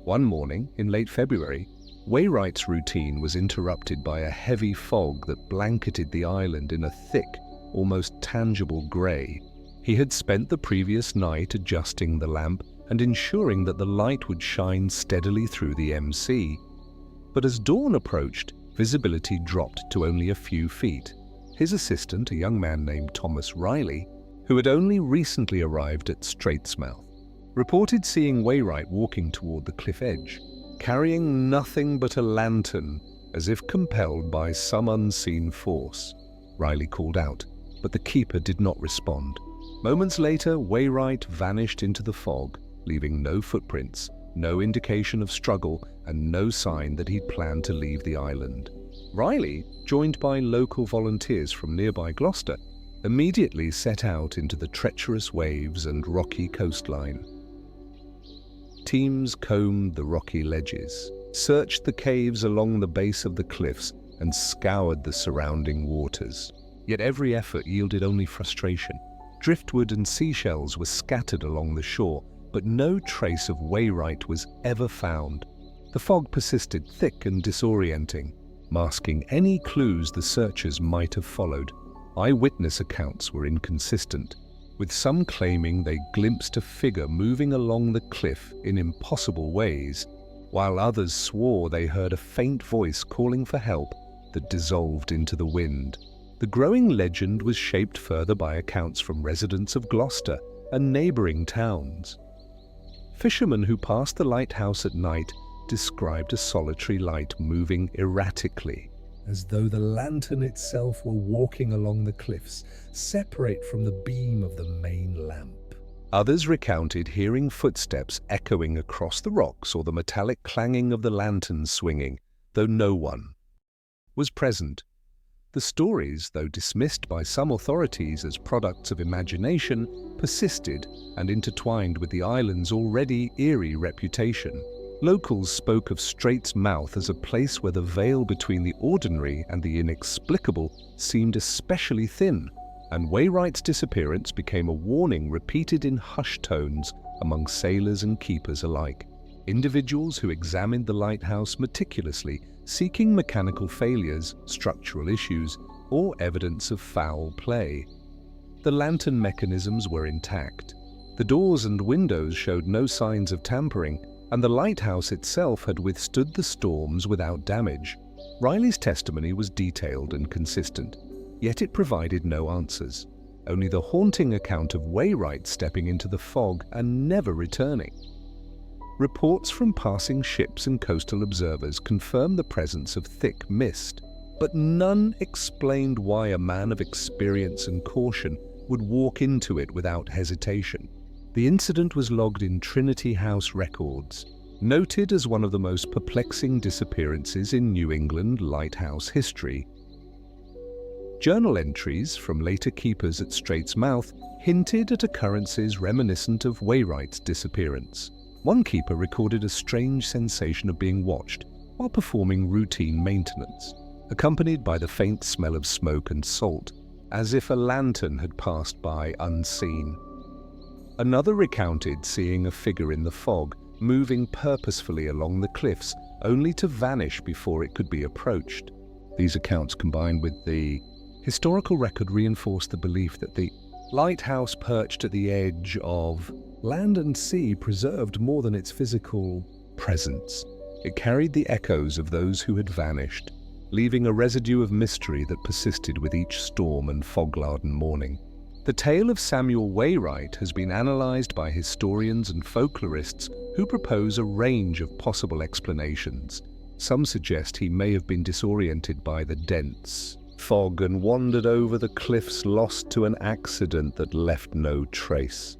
S1: One morning, in late February, Waywright's routine was interrupted by a heavy fog that blanketed the island in a thick, almost tangible grey. He had spent the previous night adjusting the lamp and ensuring that the light would shine steadily through the MC. But as dawn approached, visibility dropped to only a few feet. His assistant, a young man named Thomas Riley, who had only recently arrived at Straitsmouth, reported seeing Waywright walking toward the cliff edge, carrying nothing but a lantern, as if compelled by some unseen force. Riley called out, but the keeper did not respond. Moments later, Waywright vanished into the fog, leaving no footprints, no indication of struggle, and no sign that he'd planned to leave the island. Riley, joined by local volunteers from nearby Gloucester, immediately set out into the treacherous waves and rocky coastline. Teams combed the rocky ledges, searched the caves along the base of the cliffs, and scoured the surrounding waters. Yet every effort yielded only frustration. Driftwood and seashells were scattered along the shore, but no trace of Waywright was ever found. The fog persisted thick and disorienting, masking any clues the searchers might have followed. Eyewitness accounts were inconsistent, with some claiming they glimpsed a figure moving along the cliff in impossible ways, while others swore they heard a faint voice calling for help that dissolved into the wind. The growing legend was shaped further by accounts from residents of Gloucester and neighbouring towns. Fishermen who passed the lighthouse at night described a solitary light moving erratically, as though the lantern itself were walking along the cliffs, separate from the beam of the main lamp. Others recounted hearing footsteps echoing across the rocks or the metallic clanging of the lantern swinging, though no one was present. The stories, though dismissed by some authorities as products of imagination, persisted and intertwined with the island's already eerie reputation. Locals spoke of Straits Mouth as a place where the veil between the ordinary and the inexplicable seemed especially thin, and Waywright's disappearance became a warning repeated in hushed tones among sailors and keepers alike. Individuals who examined the lighthouse meticulously, seeking mechanical failures, structural issues, or evidence of foul play. The lantern mechanisms were intact. The doors and windows showed no signs of tampering, and the lighthouse itself had withstood the storms without damage. Riley's testimony was detailed and consistent, yet it provided no answers, only the haunting account of Waywright stepping into the fog and never returning. Reports from passing ships and coastal observers confirmed the presence of thick mist, but none explained why a man of experience and caution would walk into it without hesitation. The incident was logged in Trinity House records, noted as one of the most perplexing disappearances in New England lighthouse history. Journal entries from later keepers at Straits Mouth hinted at occurrences reminiscent of Waywright's disappearance. One keeper recorded a strange sensation of being watched while performing routine maintenance, accompanied by the faint smell of smoke and salt, as if a lantern had passed by unseen. Another recounted seeing a figure in the fog, moving purposefully along the cliffs, only to vanish before it could be approached. These accounts, combined with the historical record, reinforced the belief that the lighthouse perched at the edge of land and sea preserved more than its physical presence. It carried the echoes of those who had vanished, leaving a residue of mystery that persisted with each storm and fog-laden morning. The tale of Samuel Waywright has been analysed by historians and folklorists who propose a range of possible explanations. Some suggest he may have been disoriented by the dense fog and wandered over the cliffs, lost to an accident that left no trace.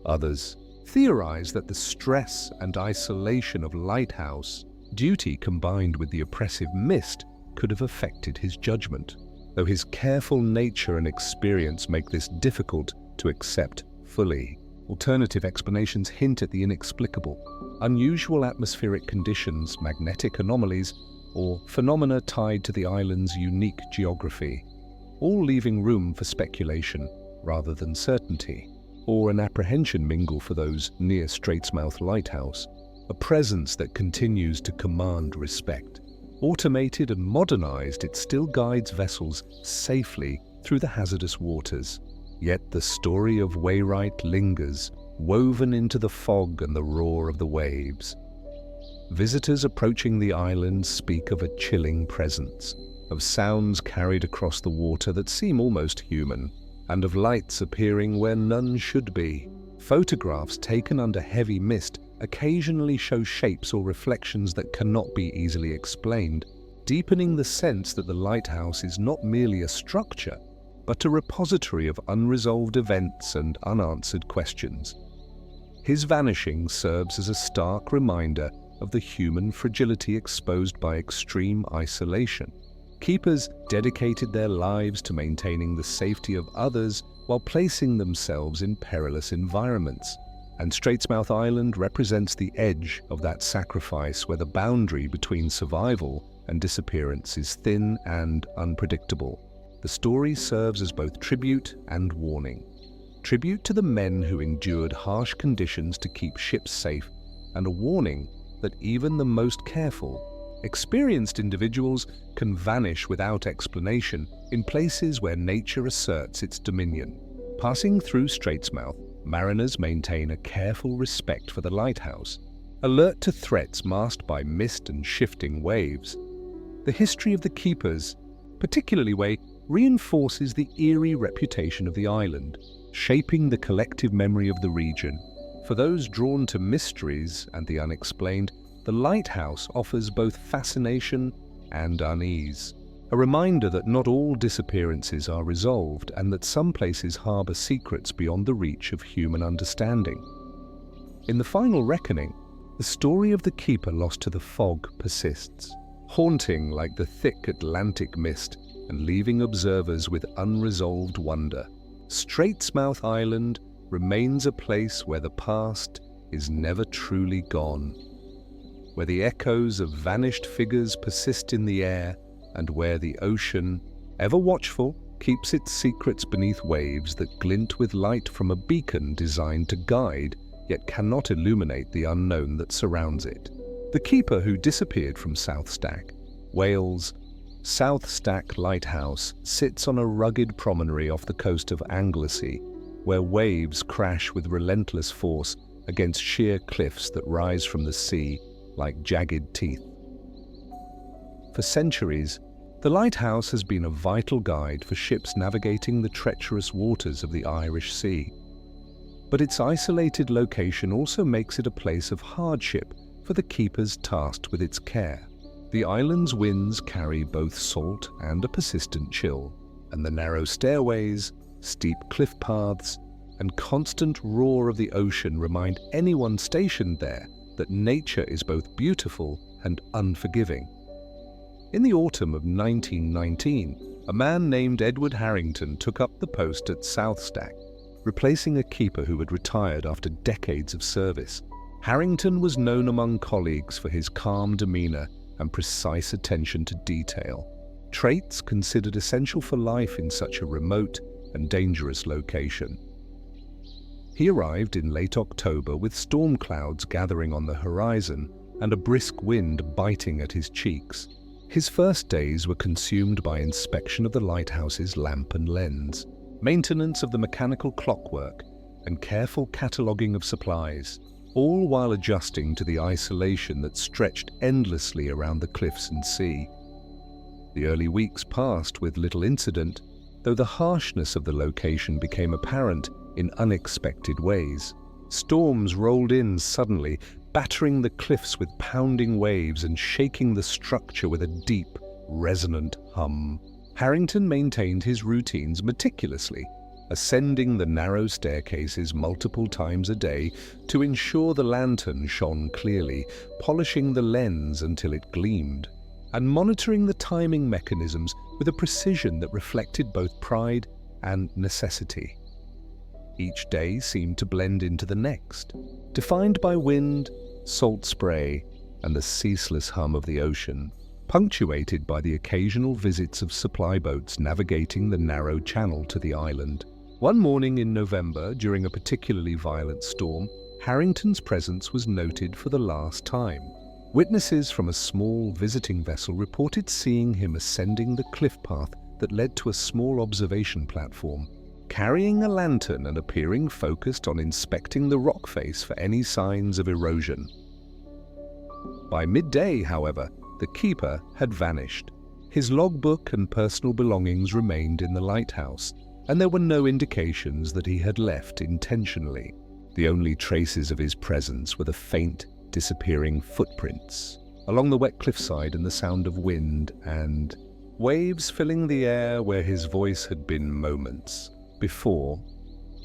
S1: Others theorize that the stress and isolation of Lighthouse duty combined with the oppressive mist could have affected his judgment, though his careful nature and experience make this difficult to accept fully. Alternative explanations hint at the inexplicable, unusual atmospheric conditions, magnetic anomalies, or phenomena tied to the island's unique geography, all leaving room for speculation rather than certainty, or an apprehension mingle for those near Straitsmouth Lighthouse, a presence that continues to command respect. Automated and modernized, it still guides vessels safely through the hazardous waters. Yet the story of Waywright lingers, woven into the fog and the roar of the waves. Visitors approaching the island speak of a chilling presence, of sounds carried across the water that seem almost human, and of lights appearing where none should be. Photographs taken under heavy mist occasionally show shapes or reflections that cannot be easily explained, deepening the sense that the lighthouse is not merely a structure, but a repository of unresolved events and unanswered questions. His vanishing serves as a stark reminder of the human fragility exposed by extreme isolation. Keepers dedicated their lives to maintaining the safety of others while placing themselves in perilous environments, and Straitsmouth Island represents the edge of that sacrifice where the boundary between survival and disappearance is thin and unpredictable. The story serves as both tribute and warning. Tribute to the men who endured harsh conditions to keep ships safe, and a warning that even the most careful, experienced individuals can vanish without explanation in places where nature asserts its dominion. Passing through Straitsmouth, mariners maintain a careful respect for the lighthouse, alert to threats masked by mist and shifting waves. The history of the keepers, particularly Way, reinforces the eerie reputation of the island, shaping the collective memory of the region. For those drawn to mysteries and the unexplained, the lighthouse offers both fascination and unease, a reminder that not all disappearances are resolved and that some places harbor secrets beyond the reach of human understanding. In the final reckoning, the story of the keeper lost to the fog persists, haunting like the thick Atlantic mist and leaving observers with unresolved wonder. Straitsmouth Island remains a place where the past is never truly gone, where the echoes of vanished figures persist in the air, and where the ocean, ever watchful, keeps its secrets beneath waves that glint with light from a beacon designed to guide, yet cannot illuminate the unknown that surrounds it. The keeper who disappeared from South Stack, Wales' South Stack Lighthouse sits on a rugged promontory off the coast of Anglesey, where waves crash with relentless force against sheer cliffs that rise from the sea like jagged teeth. For centuries, the lighthouse has been a vital guide for ships navigating the treacherous waters of the Irish Sea. But its isolated location also makes it a place of hardship for the keepers tasked with its care. The island's winds carry both salt and a persistent chill, and the narrow stairways, steep cliff paths, and constant roar of the ocean remind anyone stationed there that nature is both beautiful and unforgiving. In the autumn of 1919, a man named Edward Harrington took up the post at South Stack, replacing a keeper who had retired after decades of service. Harrington was known among colleagues for his calm demeanor and precise attention to detail, traits considered essential for life in such a remote and dangerous location. He arrived in late October with storm clouds gathering on the horizon and a brisk wind biting at his cheeks. His first days were consumed by inspection of the lighthouse's lamp and lens, maintenance of the mechanical clockwork, and careful cataloguing of supplies, all while adjusting to the isolation that stretched endlessly around the cliffs and sea. The early weeks passed with little incident, though the harshness of the location became apparent in unexpected ways. Storms rolled in suddenly, battering the cliffs with pounding waves and shaking the structure with a deep, resonant hum. Harrington maintained his routines meticulously, ascending the narrow staircases multiple times a day to ensure the lantern shone clearly, polishing the lens until it gleamed, and monitoring the timing mechanisms with a precision that reflected both pride and necessity. Each day seemed to blend into the next, defined by wind, salt spray, and the ceaseless hum of the ocean, punctuated by the occasional visits of supply boats navigating the narrow channel to the island. One morning in November, during a particularly violent storm, Harrington's presence was noted for the last time. Witnesses from a small visiting vessel reported seeing him ascending the cliff path that led to a small observation platform, carrying a lantern and appearing focused on inspecting the rock face for any signs of erosion. By midday, however, the keeper had vanished. His logbook and personal belongings remained in the lighthouse, and there were no indications that he had left intentionally. The only traces of his presence were the faint, disappearing footprints along the wet cliffside and the sound of wind and waves filling the air where his voice had been moments before.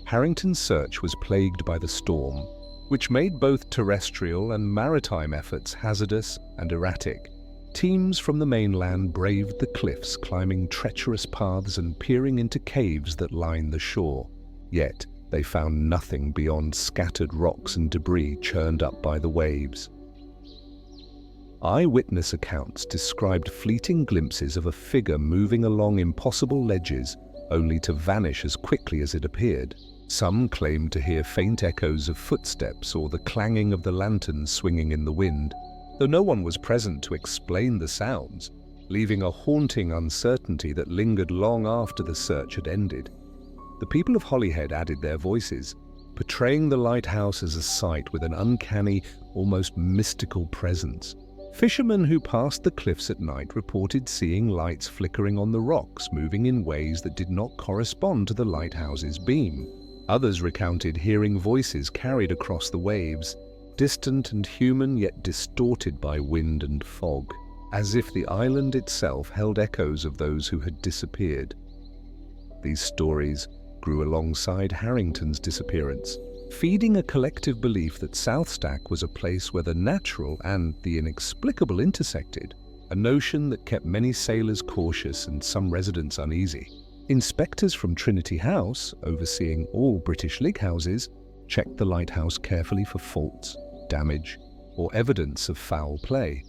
S1: Harrington's search was plagued by the storm, which made both terrestrial and maritime efforts hazardous and erratic. Teams from the mainland braved the cliffs, climbing treacherous paths and peering into caves that lined the shore. Yet they found nothing beyond scattered rocks and debris churned up by the waves. Eyewitness accounts described fleeting glimpses of a figure moving along impossible ledges, only to vanish as quickly as it appeared. Some claimed to hear faint echoes of footsteps or the clanging of the lanterns swinging in the wind, though no one was present to explain the sounds, leaving a haunting uncertainty that lingered long after the search had ended. The people of Holyhead added their voices, portraying the lighthouse as a site with an uncanny, almost mystical presence. Fishermen who passed the cliffs at night reported seeing lights flickering on the rocks, moving in ways that did not correspond to the lighthouse's beam. Others recounted hearing voices carried across the waves, distant and human yet distorted by wind and fog, as if the island itself held echoes of those who had disappeared. These stories grew alongside Harrington's disappearance, feeding a collective belief that South Stack was a place where the natural and the inexplicable intersected. a notion that kept many sailors cautious and some residents uneasy. Inspectors from Trinity House, overseeing all British lighthouses, checked the lighthouse carefully for faults, damage, or evidence of foul play.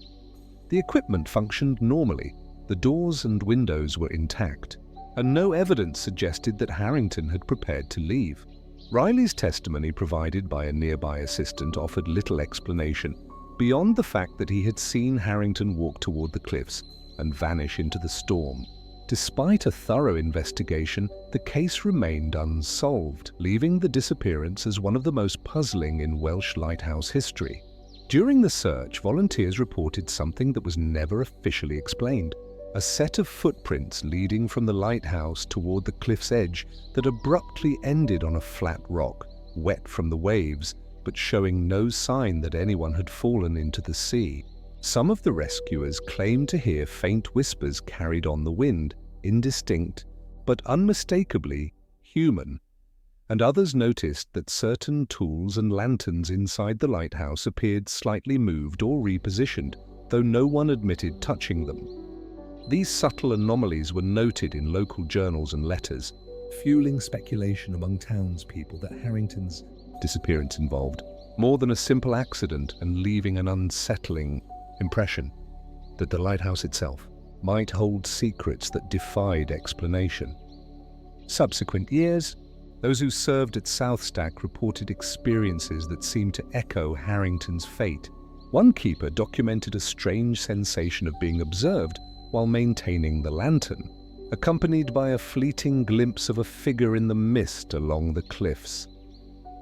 S1: The equipment functioned normally, the doors and windows were intact, and no evidence suggested that Harrington had prepared to leave. Riley's testimony provided by a nearby assistant offered little explanation, beyond the fact that he had seen Harrington walk toward the cliffs and vanish into the storm. Despite a thorough investigation, the case remained unsolved, leaving the disappearance as one of the most puzzling in Welsh lighthouse history. During the search, volunteers reported something that was never officially explained: a set of footprints leading from the lighthouse toward the cliff's edge that abruptly ended on a flat rock, wet from the waves, but showing no sign that anyone had fallen into the sea. Some of the rescuers claimed to hear faint whispers carried on the wind, indistinct, but unmistakably human. And others noticed that certain tools and lanterns inside the lighthouse appeared slightly moved or repositioned, though no one admitted touching them. These subtle anomalies were noted in local journals and letters, fueling speculation among townspeople that Harrington's disappearance involved more than a simple accident and leaving an unsettling impression that the lighthouse itself might hold secrets that defied explanation. Subsequent years, those who served at South Stack reported experiences that seemed to echo Harrington's fate. One keeper documented a strange sensation of being observed while maintaining the lantern, accompanied by a fleeting glimpse of a figure in the mist along the cliffs.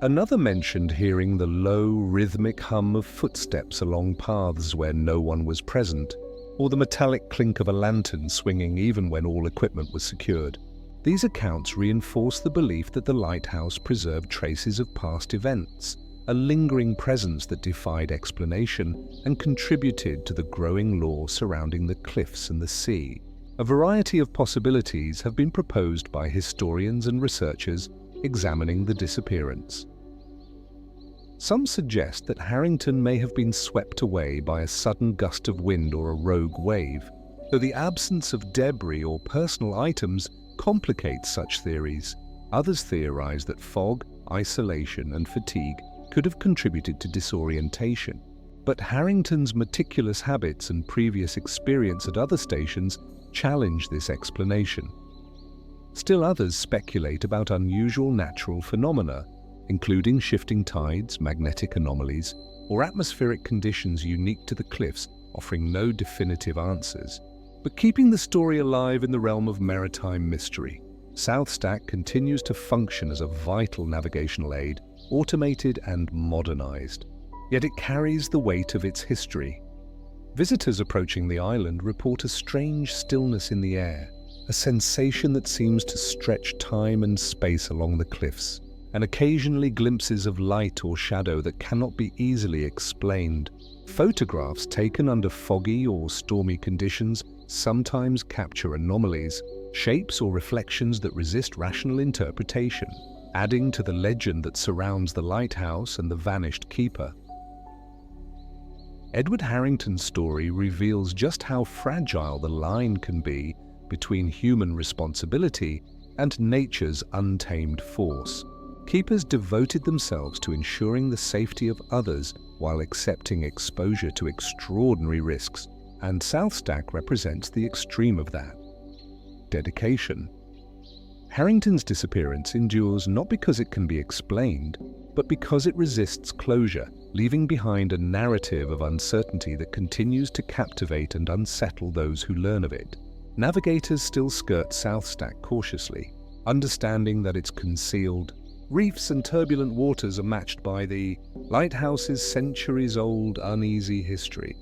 S1: Another mentioned hearing the low, rhythmic hum of footsteps along paths where no one was present, or the metallic clink of a lantern swinging even when all equipment was secured. These accounts reinforce the belief that the lighthouse preserved traces of past events, a lingering presence that defied explanation and contributed to the growing lore surrounding the cliffs and the sea. A variety of possibilities have been proposed by historians and researchers examining the disappearance. Some suggest that Harrington may have been swept away by a sudden gust of wind or a rogue wave, though the absence of debris or personal items complicates such theories. Others theorize that fog, isolation, and fatigue could have contributed to disorientation, but Harrington's meticulous habits and previous experience at other stations challenge this explanation. Still others speculate about unusual natural phenomena, including shifting tides, magnetic anomalies, or atmospheric conditions unique to the cliffs, offering no definitive answers, but keeping the story alive in the realm of maritime mystery. South Stack continues to function as a vital navigational aid, automated and modernized, yet it carries the weight of its history. Visitors approaching the island report a strange stillness in the air, a sensation that seems to stretch time and space along the cliffs, and occasionally glimpses of light or shadow that cannot be easily explained. Photographs taken under foggy or stormy conditions sometimes capture anomalies, shapes or reflections that resist rational interpretation, adding to the legend that surrounds the lighthouse and the vanished keeper. Edward Harrington's story reveals just how fragile the line can be between human responsibility and nature's untamed force. Keepers devoted themselves to ensuring the safety of others while accepting exposure to extraordinary risks, and South Stack represents the extreme of that. Dedication. Harrington's disappearance endures not because it can be explained, but because it resists closure, leaving behind a narrative of uncertainty that continues to captivate and unsettle those who learn of it. Navigators still skirt South Stack cautiously, understanding that it's concealed. Reefs and turbulent waters are matched by the lighthouse's centuries-old uneasy history.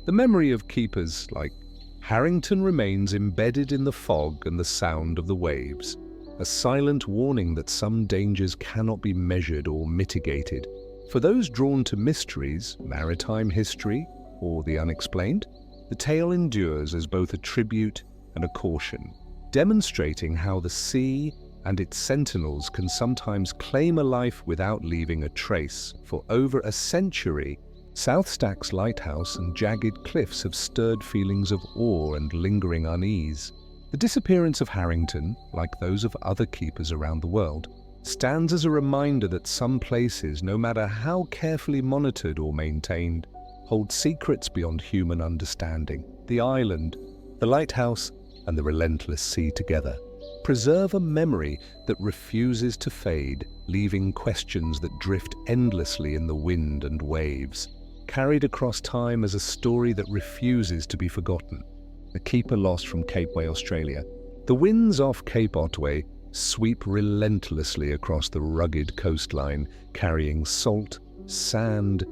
S1: The memory of keepers like Harrington remains embedded in the fog and the sound of the waves, a silent warning that some dangers cannot be measured or mitigated. For those drawn to mysteries, maritime history, or the unexplained, the tale endures as both a tribute and a caution, demonstrating how the sea and its sentinels can sometimes claim a life without leaving a trace. For over a century, South Stack's lighthouse and jagged cliffs have stirred feelings of awe and lingering unease. The disappearance of Harrington, like those of other keepers around the world, stands as a reminder that some places, no matter how carefully monitored or maintained, hold secrets beyond human understanding. The island, the lighthouse, and the relentless sea together preserve a memory that refuses to fade, leaving questions that drift endlessly in the wind and waves, carried across time as a story that refuses to be forgotten. The keeper lost from Cape Way, Australia. The winds off Cape Otway sweep relentlessly across the rugged coastline, carrying salt, sand,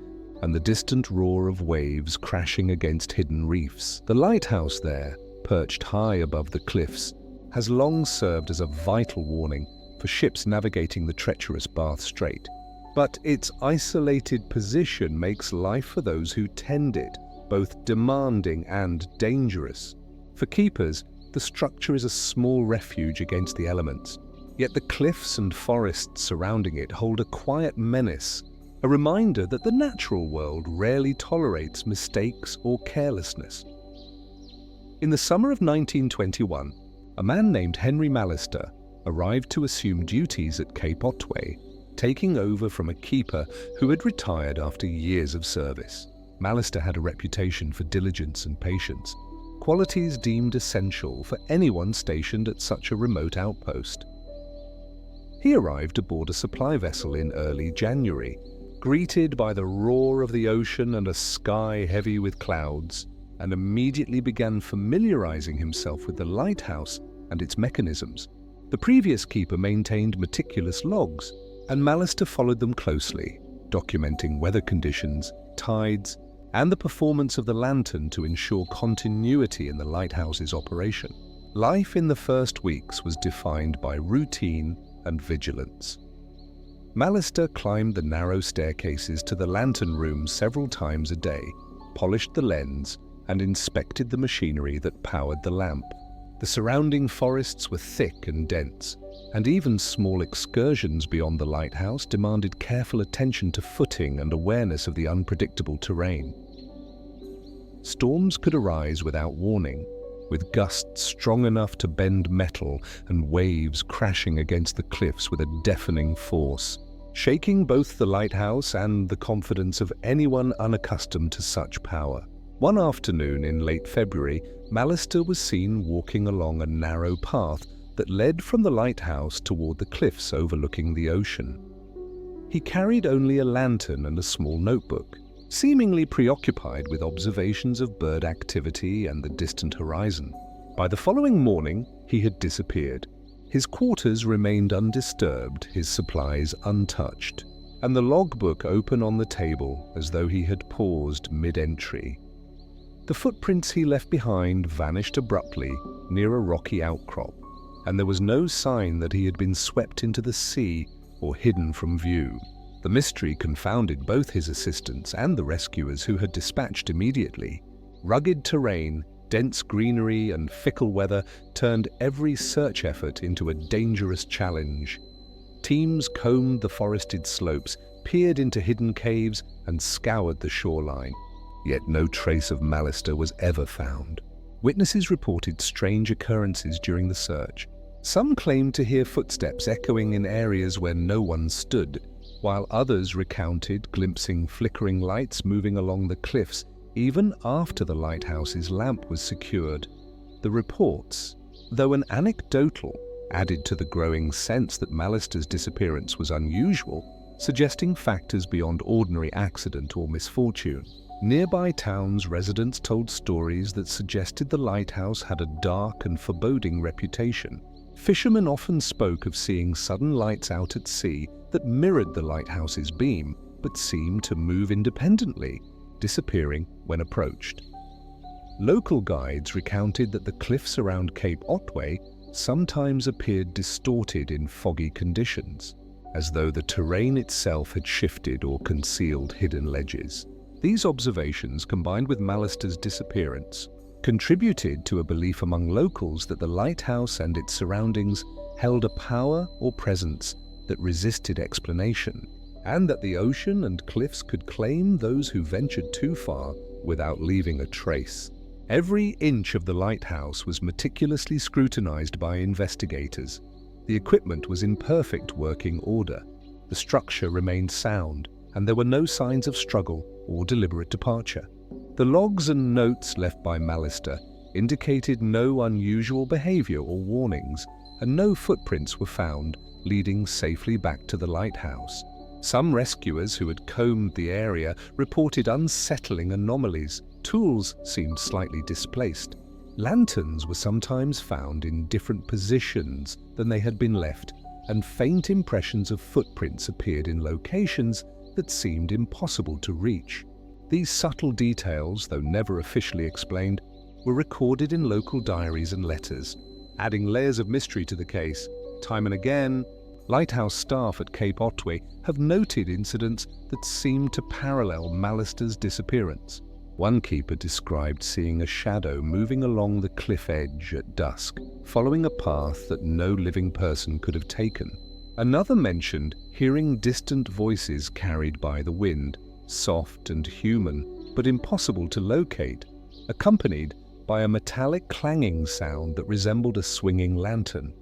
S1: and the distant roar of waves crashing against hidden reefs. The lighthouse there, perched high above the cliffs, has long served as a vital warning for ships navigating the treacherous Bath Strait. But its isolated position makes life for those who tend it both demanding and dangerous. For keepers, the structure is a small refuge against the elements, yet the cliffs and forests surrounding it hold a quiet menace, a reminder that the natural world rarely tolerates mistakes or carelessness. In the summer of 1921, a man named Henry Mallister arrived to assume duties at Cape Otway, taking over from a keeper who had retired after years of service. Mallister had a reputation for diligence and patience, qualities deemed essential for anyone stationed at such a remote outpost. He arrived aboard a supply vessel in early January, greeted by the roar of the ocean and a sky heavy with clouds, and immediately began familiarizing himself with the lighthouse and its mechanisms. The previous keeper maintained meticulous logs, and Mallister followed them closely, documenting weather conditions, tides, and the performance of the lantern to ensure continuity in the lighthouse's operation. Life in the first weeks was defined by routine and vigilance. Mallister climbed the narrow staircases to the lantern room several times a day, polished the lens, and inspected the machinery that powered the lamp. The surrounding forests were thick and dense, and even small excursions beyond the lighthouse demanded careful attention to footing and awareness of the unpredictable terrain. Storms could arise without warning, with gusts strong enough to bend metal and waves crashing against the cliffs with a deafening force, shaking both the lighthouse and the confidence of anyone unaccustomed to such power. One afternoon in late February, Mallister was seen walking along a narrow path that led from the lighthouse toward the cliffs overlooking the ocean. He carried only a lantern and a small notebook, seemingly preoccupied with observations of bird activity and the distant horizon. By the following morning, he had disappeared. His quarters remained undisturbed, his supplies untouched, and the logbook open on the table as though he had paused mid-entry. The footprints he left behind vanished abruptly near a rocky outcrop, and there was no sign that he had been swept into the sea or hidden from view. The mystery confounded both his assistants and the rescuers who had dispatched immediately. Rugged terrain, dense greenery, and fickle weather turned every search effort into a dangerous challenge. Teams combed the forested slopes, peered into hidden caves, and scoured the shoreline. Yet no trace of Mallister was ever found. Witnesses reported strange occurrences during the search. Some claimed to hear footsteps echoing in areas where no one stood, while others recounted glimpsing flickering lights moving along the cliffs even after the lighthouse's lamp was secured. The reports, though an anecdotal, added to the growing sense that Mallister's disappearance was unusual, suggesting factors beyond ordinary accident or misfortune. Nearby towns, residents told stories that suggested the lighthouse had a dark and foreboding reputation. Fishermen often spoke of seeing sudden lights out at sea that mirrored the lighthouse's beam, but seemed to move independently, disappearing when approached. Local guides recounted that the cliffs around Cape Otway sometimes appeared distorted in foggy conditions, as though the terrain itself had shifted or concealed hidden ledges. These observations, combined with Mallister's disappearance, contributed to a belief among locals that the lighthouse and its surroundings held a power or presence that resisted explanation. and that the ocean and cliffs could claim those who ventured too far without leaving a trace. Every inch of the lighthouse was meticulously scrutinized by investigators. The equipment was in perfect working order. The structure remained sound, and there were no signs of struggle or deliberate departure. The logs and notes left by Mallister indicated no unusual behavior or warnings, and no footprints were found leading safely back to the lighthouse. Some rescuers who had combed the area reported unsettling anomalies. Tools seemed slightly displaced. Lanterns were sometimes found in different positions than they had been left, and faint impressions of footprints appeared in locations that seemed impossible to reach. These subtle details, though never officially explained, were recorded in local diaries and letters, adding layers of mystery to the case. Time and again, lighthouse staff at Cape Otway have noted incidents that seem to parallel Mallister's disappearance. One keeper described seeing a shadow moving along the cliff edge at dusk, following a path that no living person could have taken. Another mentioned hearing distant voices carried by the wind, soft and human, but impossible to locate, accompanied by a metallic clanging sound that resembled a swinging lantern.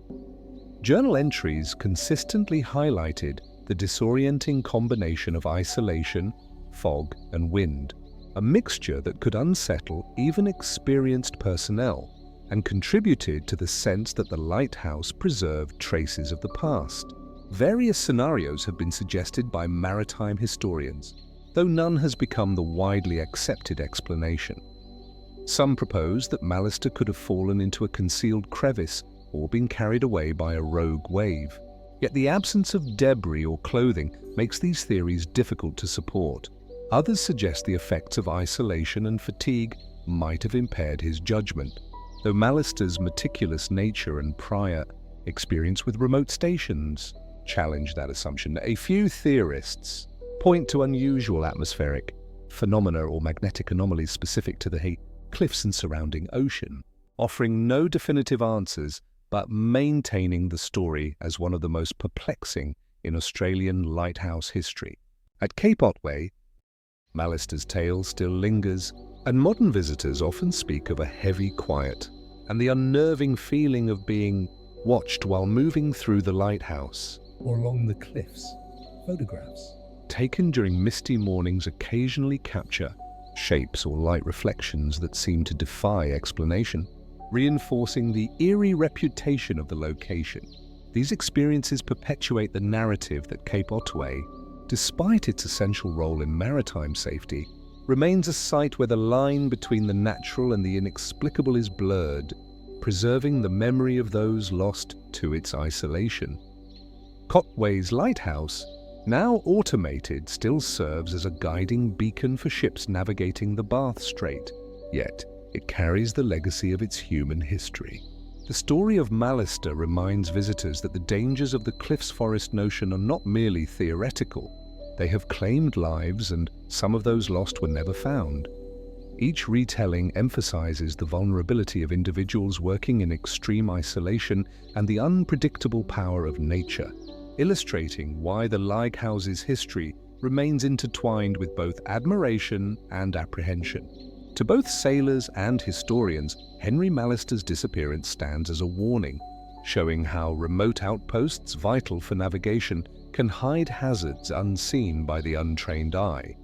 S1: Journal entries consistently highlighted the disorienting combination of isolation, fog, and wind, a mixture that could unsettle even experienced personnel and contributed to the sense that the lighthouse preserved traces of the past. Various scenarios have been suggested by maritime historians, though none has become the widely accepted explanation. Some propose that Mallister could have fallen into a concealed crevice or been carried away by a rogue wave. Yet the absence of debris or clothing makes these theories difficult to support. Others suggest the effects of isolation and fatigue might have impaired his judgment, though Mallister's meticulous nature and prior experience with remote stations challenge that assumption. A few theorists point to unusual atmospheric phenomena or magnetic anomalies specific to the cliffs and surrounding ocean, offering no definitive answers but maintaining the story as one of the most perplexing in Australian lighthouse history. At Cape Otway, Mallister's tale still lingers, and modern visitors often speak of a heavy quiet and the unnerving feeling of being watched while moving through the lighthouse or along the cliffs. Photographs taken during misty mornings occasionally capture shapes or light reflections that seem to defy explanation, reinforcing the eerie reputation of the location. These experiences perpetuate the narrative that Cape Otway, despite its essential role in maritime safety, remains a site where the line between the natural and the inexplicable is blurred, preserving the memory of those lost to its isolation. Otway's lighthouse, now automated, still serves as a guiding beacon for ships navigating the Bath Strait, yet it carries the legacy of its human history. The story of Mallister reminds visitors that the dangers of the Cliffs Forest notion are not merely theoretical. They have claimed lives, and some of those lost were never found. Each retelling emphasizes the vulnerability of individuals working in extreme isolation and the unpredictable power of nature, illustrating why the Lighthouses' history remains intertwined with both admiration and apprehension. To both sailors and historians, Henry Mallister's disappearance stands as a warning, showing how remote outposts vital for navigation can hide hazards unseen by the untrained eye.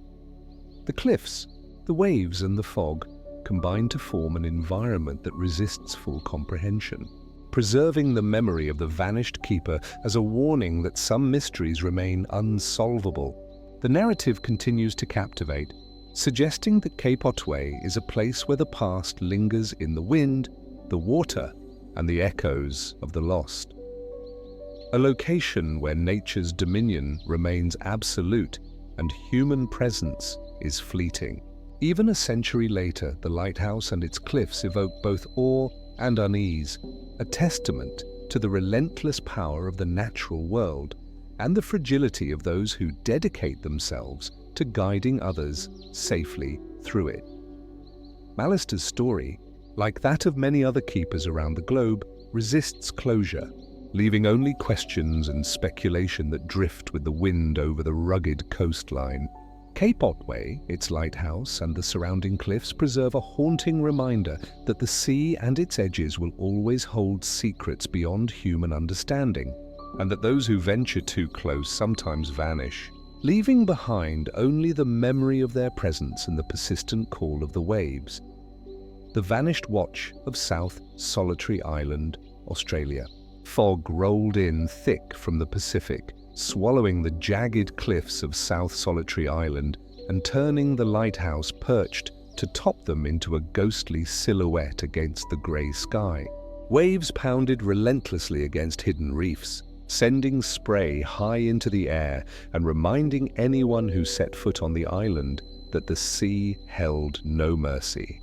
S1: The cliffs, the waves and the fog combine to form an environment that resists full comprehension, preserving the memory of the vanished keeper as a warning that some mysteries remain unsolvable. The narrative continues to captivate, suggesting that Cape Otway is a place where the past lingers in the wind, the water, and the echoes of the lost. A location where nature's dominion remains absolute and human presence is fleeting. Even a century later, the lighthouse and its cliffs evoke both awe and unease, a testament to the relentless power of the natural world and the fragility of those who dedicate themselves to guiding others safely through it. Mallister's story, like that of many other keepers around the globe, resists closure, leaving only questions and speculation that drift with the wind over the rugged coastline. Cape Otway, its lighthouse, and the surrounding cliffs preserve a haunting reminder that the sea and its edges will always hold secrets beyond human understanding, and that those who venture too close sometimes vanish, leaving behind only the memory of their presence and the persistent call of the waves. The Vanished Watch of South Solitary Island, Australia. Fog rolled in thick from the Pacific, swallowing the jagged cliffs of South Solitary Island and turning the lighthouse perched to top them into a ghostly silhouette against the grey sky. Waves pounded relentlessly against hidden reefs, sending spray high into the air and reminding anyone who set foot on the island that the sea held no mercy.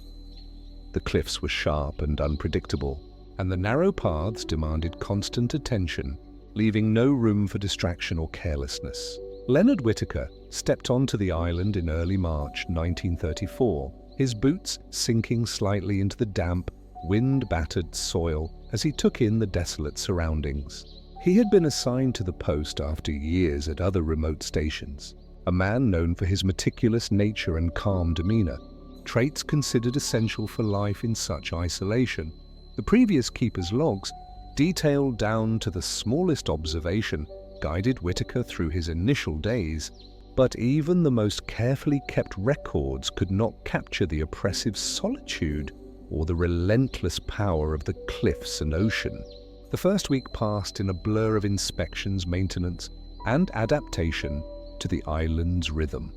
S1: The cliffs were sharp and unpredictable, and the narrow paths demanded constant attention, leaving no room for distraction or carelessness. Leonard Whitaker stepped onto the island in early March 1934, his boots sinking slightly into the damp, wind-battered soil as he took in the desolate surroundings. He had been assigned to the post after years at other remote stations, a man known for his meticulous nature and calm demeanor, traits considered essential for life in such isolation. The previous keeper's logs, detailed down to the smallest observation, guided Whitaker through his initial days, but even the most carefully kept records could not capture the oppressive solitude or the relentless power of the cliffs and ocean. The first week passed in a blur of inspections, maintenance, and adaptation to the island's rhythm.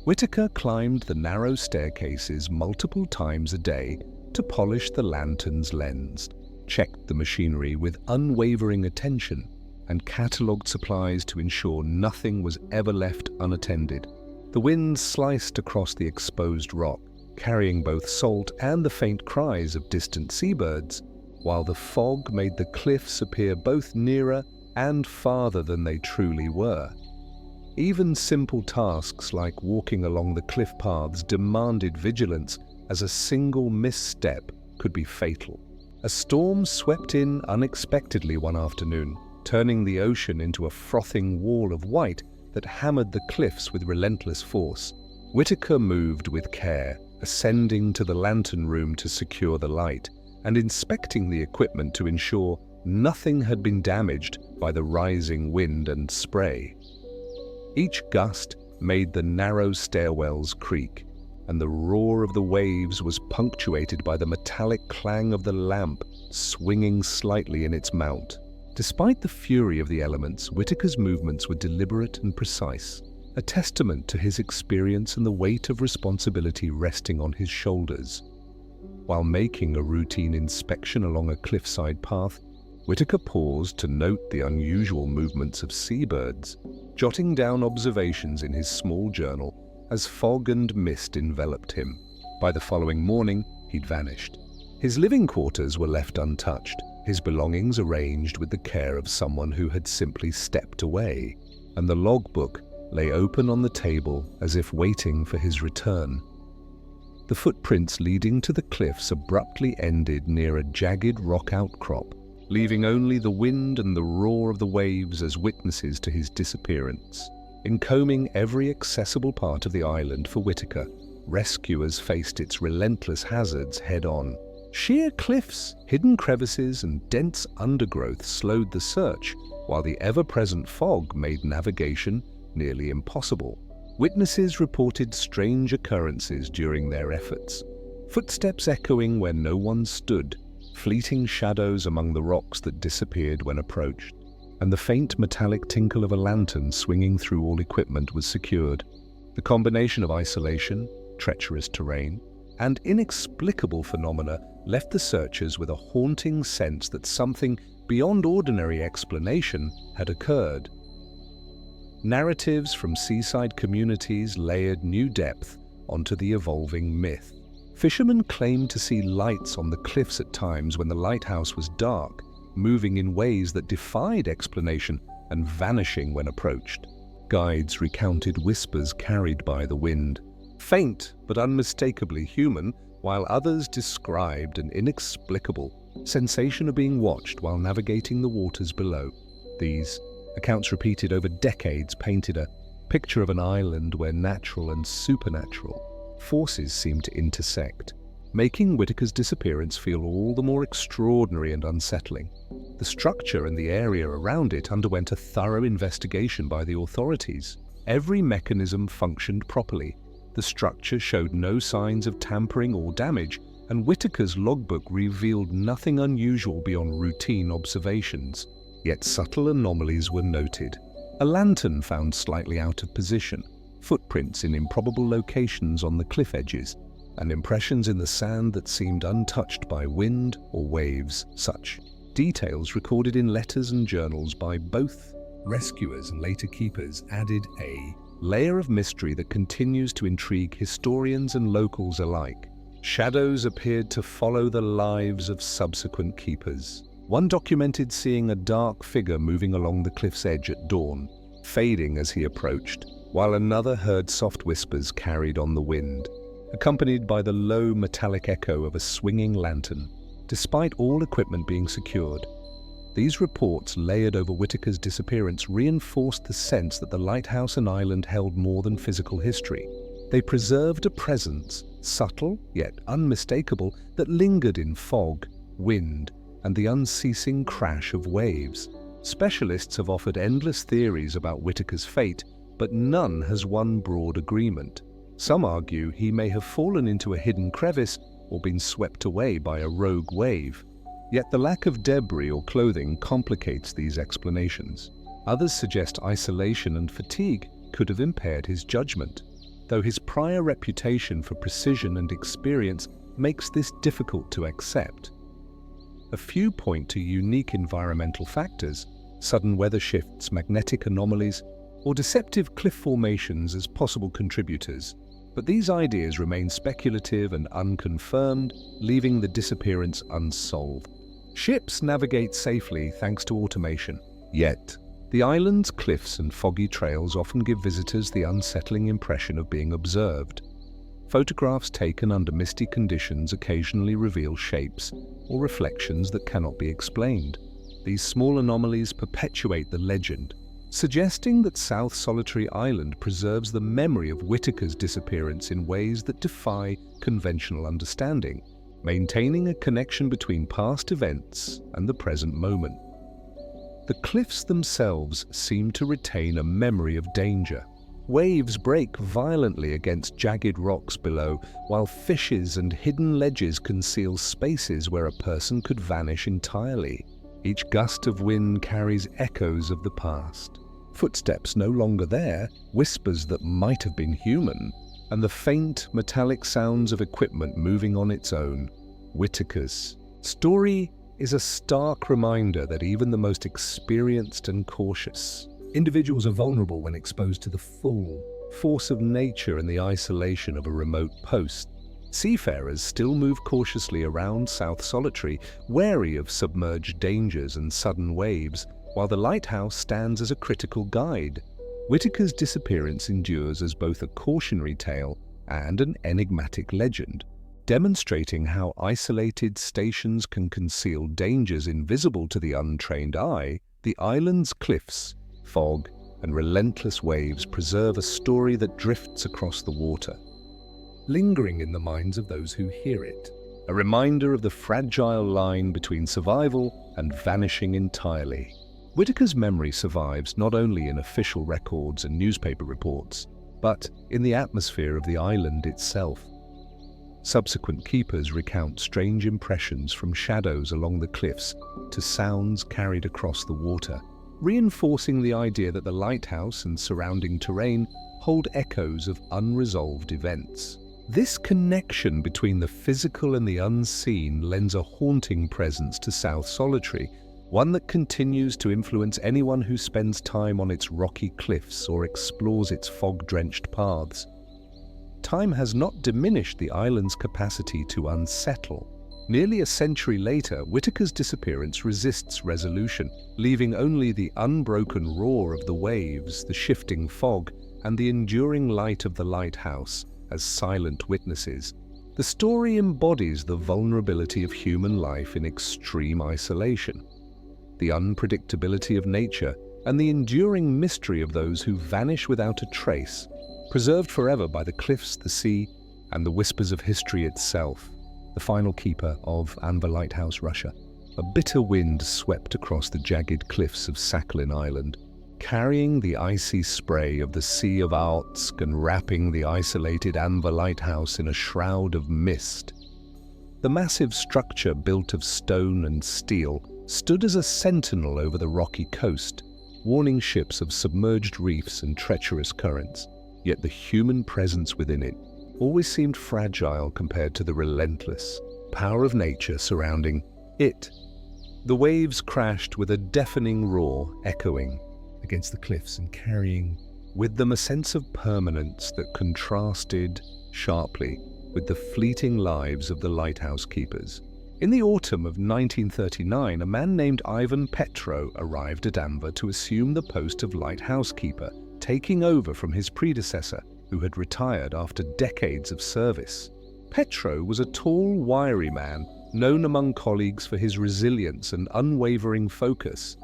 S1: Whitaker climbed the narrow staircases multiple times a day to polish the lantern's lens, checked the machinery with unwavering attention, and catalogued supplies to ensure nothing was ever left unattended. The wind sliced across the exposed rock, carrying both salt and the faint cries of distant seabirds, while the fog made the cliffs appear both nearer and farther than they truly were. Even simple tasks like walking along the cliff paths demanded vigilance, as a single misstep could be fatal. A storm swept in unexpectedly one afternoon, turning the ocean into a frothing wall of white that hammered the cliffs with relentless force. Whitaker moved with care, ascending to the lantern room to secure the light, and inspecting the equipment to ensure nothing had been damaged by the rising wind and spray. Each gust made the narrow stairwells creak, and the roar of the waves was punctuated by the metallic clang of the lamp swinging slightly in its mount. Despite the fury of the elements, Whitaker's movements were deliberate and precise, a testament to his experience and the weight of responsibility resting on his shoulders. While making a routine inspection along a cliffside path, Whitaker paused to note the unusual movements of seabirds, jotting down observations in his small journal as fog and mist enveloped him. By the following morning, he'd vanished. His living quarters were left untouched, his belongings arranged with the care of someone who had simply stepped away, and the logbook lay open on the table as if waiting for his return. The footprints leading to the cliffs abruptly ended near a jagged rock outcrop, leaving only the wind and the roar of the waves as witnesses to his disappearance. In combing every accessible part of the island for Whitaker, rescuers faced its relentless hazards head-on. Sheer cliffs, hidden crevices, and dense undergrowth slowed the search, while the ever-present fog made navigation nearly impossible. Witnesses reported strange occurrences during their efforts, footsteps echoing where no one stood, fleeting shadows among the rocks that disappeared when approached, and the faint metallic tinkle of a lantern swinging through all equipment was secured. The combination of isolation, treacherous terrain, and inexplicable phenomena left the searchers with a haunting sense that something beyond ordinary explanation had occurred. Narratives from seaside communities layered new depth onto the evolving myth. Fishermen claimed to see lights on the cliffs at times when the lighthouse was dark, moving in ways that defied explanation and vanishing when approached. Guides recounted whispers carried by the wind, faint but unmistakably human, while others described an inexplicable, sensation of being watched while navigating the waters below. These accounts repeated over decades painted a picture of an island where natural and supernatural forces seem to intersect, making Whitaker's disappearance feel all the more extraordinary and unsettling. The structure and the area around it underwent a thorough investigation by the authorities. Every mechanism functioned properly. The structure showed no signs of tampering or damage, and Whitaker's logbook revealed nothing unusual beyond routine observations. Yet subtle anomalies were noted. A lantern found slightly out of position, footprints in improbable locations on the cliff edges, and impressions in the sand that seemed untouched by wind or waves. Such details recorded in letters and journals by both rescuers and later keepers added a layer of mystery that continues to intrigue historians and locals alike. Shadows appeared to follow the lives of subsequent keepers. One documented seeing a dark figure moving along the cliff's edge at dawn, fading as he approached, while another heard soft whispers carried on the wind, accompanied by the low metallic echo of a swinging lantern. Despite all equipment being secured, these reports layered over Whitaker's disappearance reinforced the sense that the lighthouse and island held more than physical history. They preserved a presence, subtle yet unmistakable, that lingered in fog, wind, and the unceasing crash of waves. Specialists have offered endless theories about Whitaker's fate, but none has won broad agreement. Some argue he may have fallen into a hidden crevice or been swept away by a rogue wave. Yet the lack of debris or clothing complicates these explanations. Others suggest isolation and fatigue could have impaired his judgment, though his prior reputation for precision and experience makes this difficult to accept. A few point to unique environmental factors, sudden weather shifts, magnetic anomalies, or deceptive cliff formations as possible contributors. But these ideas remain speculative and unconfirmed, leaving the disappearance unsolved. Ships navigate safely thanks to automation. Yet, the island's cliffs and foggy trails often give visitors the unsettling impression of being observed. Photographs taken under misty conditions occasionally reveal shapes or reflections that cannot be explained. These small anomalies perpetuate the legend, suggesting that South Solitary Island preserves the memory of Whitaker's disappearance in ways that defy conventional understanding, maintaining a connection between past events and the present moment. The cliffs themselves seem to retain a memory of danger. Waves break violently against jagged rocks below, while fissures and hidden ledges conceal spaces where a person could vanish entirely. Each gust of wind carries echoes of the past. Footsteps no longer there, whispers that might have been human, and the faint metallic sounds of equipment moving on its own. Whitaker's story is a stark reminder that even the most experienced and cautious individuals are vulnerable when exposed to the full force of nature and the isolation of a remote post. Seafarers still move cautiously around South Solitary, wary of submerged dangers and sudden waves, while the lighthouse stands as a critical guide. Whitaker's disappearance endures as both a cautionary tale and an enigmatic legend, demonstrating how isolated stations can conceal dangers invisible to the untrained eye. The island's cliffs, fog, and relentless waves preserve a story that drifts across the water, lingering in the minds of those who hear it, a reminder of the fragile line between survival and vanishing entirely. Whitaker's memory survives not only in official records and newspaper reports, but in the atmosphere of the island itself. Subsequent keepers recount strange impressions from shadows along the cliffs to sounds carried across the water, reinforcing the idea that the lighthouse and surrounding terrain hold echoes of unresolved events. This connection between the physical and the unseen lends a haunting presence to South Solitary, one that continues to influence anyone who spends time on its rocky cliffs or explores its fog-drenched paths. Time has not diminished the island's capacity to unsettle. Nearly a century later, Whitaker's disappearance resists resolution, leaving only the unbroken roar of the waves, the shifting fog, and the enduring light of the lighthouse as silent witnesses. The story embodies the vulnerability of human life in extreme isolation, the unpredictability of nature, and the enduring mystery of those who vanish without a trace, preserved forever by the cliffs, the sea, and the whispers of history itself. The final keeper of Anva Lighthouse, Russia. A bitter wind swept across the jagged cliffs of Sakhalin Island, carrying the icy spray of the Sea of Okhotsk and wrapping the isolated Anva Lighthouse in a shroud of mist. The massive structure, built of stone and steel, stood as a sentinel over the rocky coast, warning ships of submerged reefs and treacherous currents. Yet the human presence within it always seemed fragile compared to the relentless power of nature surrounding it. The waves crashed with a deafening roar, echoing against the cliffs and carrying with them a sense of permanence that contrasted sharply with the fleeting lives of the lighthouse keepers. In the autumn of 1939, a man named Ivan Petro arrived at Anva to assume the post of lighthouse keeper, taking over from his predecessor, who had retired after decades of service. Petro was a tall, wiry man, known among colleagues for his resilience and unwavering focus.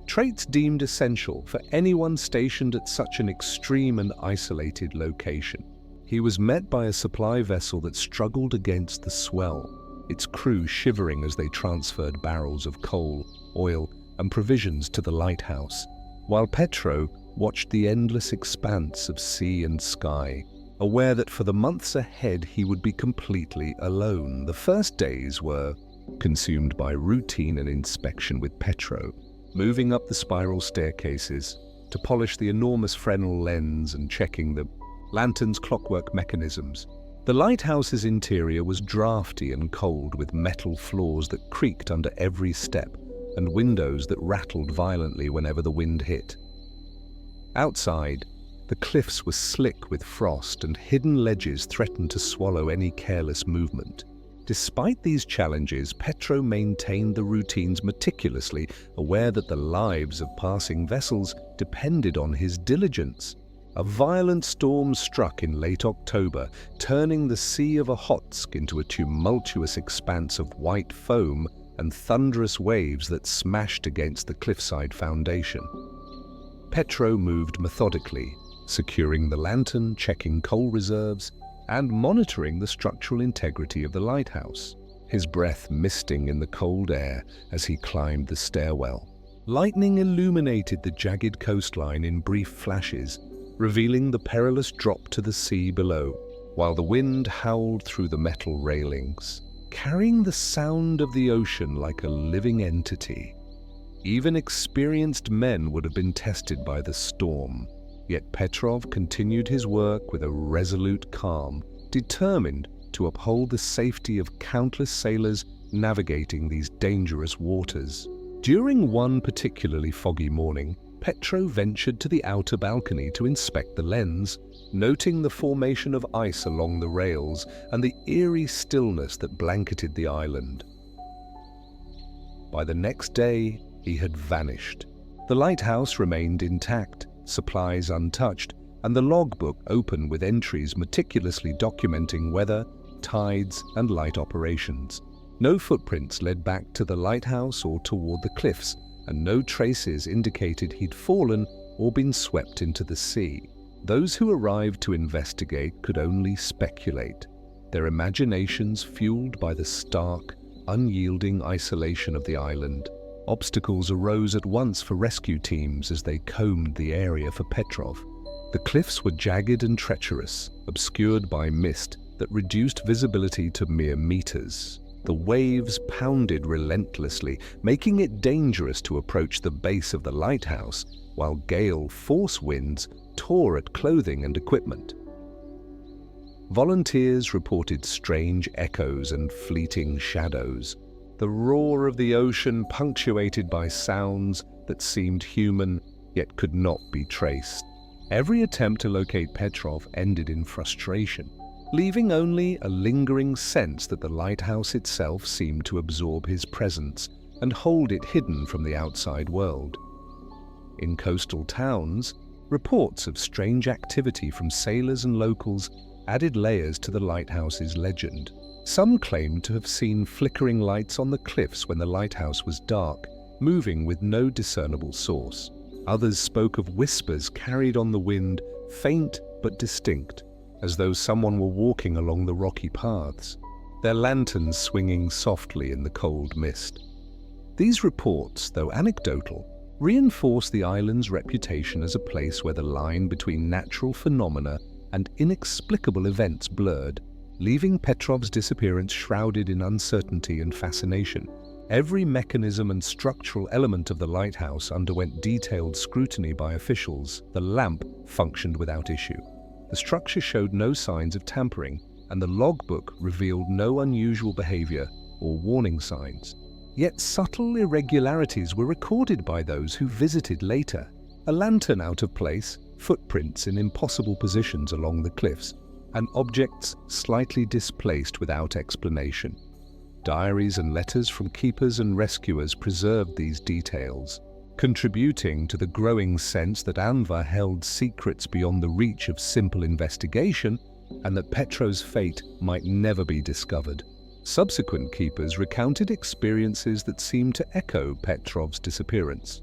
S1: Traits deemed essential for anyone stationed at such an extreme and isolated location. He was met by a supply vessel that struggled against the swell, its crew shivering as they transferred barrels of coal, oil, and provisions to the lighthouse, while Petro watched the endless expanse of sea and sky, aware that for the months ahead he would be completely alone. The first days were consumed by routine and inspection with Petro, moving up the spiral staircases to polish the enormous Fresnel lens and checking the lantern's clockwork mechanisms. The lighthouse's interior was drafty and cold, with metal floors that creaked under every step and windows that rattled violently whenever the wind hit. Outside, the cliffs were slick with frost and hidden ledges threatened to swallow any careless movement. Despite these challenges, Petro maintained the routines meticulously, aware that the lives of passing vessels depended on his diligence. A violent storm struck in late October, turning the Sea of Okhotsk into a tumultuous expanse of white foam and thunderous waves that smashed against the cliffside foundation. Petro moved methodically, securing the lantern, checking coal reserves, and monitoring the structural integrity of the lighthouse, his breath misting in the cold air as he climbed the stairwell. Lightning illuminated the jagged coastline in brief flashes, revealing the perilous drop to the sea below, while the wind howled through the metal railings, carrying the sound of the ocean like a living entity. Even experienced men would have been tested by the storm, yet Petrov continued his work with a resolute calm, determined to uphold the safety of countless sailors navigating these dangerous waters. During one particularly foggy morning, Petro ventured to the outer balcony to inspect the lens, noting the formation of ice along the rails and the eerie stillness that blanketed the island. By the next day, he had vanished. The lighthouse remained intact, supplies untouched, and the logbook open with entries meticulously documenting weather, tides, and light operations. No footprints led back to the lighthouse or toward the cliffs, and no traces indicated he'd fallen or been swept into the sea. Those who arrived to investigate could only speculate, their imaginations fueled by the stark, unyielding isolation of the island. Obstacles arose at once for rescue teams as they combed the area for Petrov. The cliffs were jagged and treacherous, obscured by mist that reduced visibility to mere meters. The waves pounded relentlessly, making it dangerous to approach the base of the lighthouse, while gale force winds tore at clothing and equipment. Volunteers reported strange echoes and fleeting shadows, the roar of the ocean punctuated by sounds that seemed human yet could not be traced. Every attempt to locate Petrov ended in frustration, leaving only a lingering sense that the lighthouse itself seemed to absorb his presence and hold it hidden from the outside world. In coastal towns, reports of strange activity from sailors and locals added layers to the lighthouse's legend. Some claimed to have seen flickering lights on the cliffs when the lighthouse was dark, moving with no discernible source. Others spoke of whispers carried on the wind, faint but distinct, as though someone were walking along the rocky paths, their lanterns swinging softly in the cold mist. These reports, though anecdotal, reinforce the island's reputation as a place where the line between natural phenomena and inexplicable events blurred, leaving Petrov's disappearance shrouded in uncertainty and fascination. Every mechanism and structural element of the lighthouse underwent detailed scrutiny by officials. The lamp functioned without issue. The structure showed no signs of tampering, and the logbook revealed no unusual behavior or warning signs. Yet subtle irregularities were recorded by those who visited later. A lantern out of place, footprints in impossible positions along the cliffs, and objects slightly displaced without explanation. Diaries and letters from keepers and rescuers preserved these details, contributing to the growing sense that Anva held secrets beyond the reach of simple investigation and that Petrov's fate might never be discovered. Subsequent keepers recounted experiences that seemed to echo Petrov's disappearance.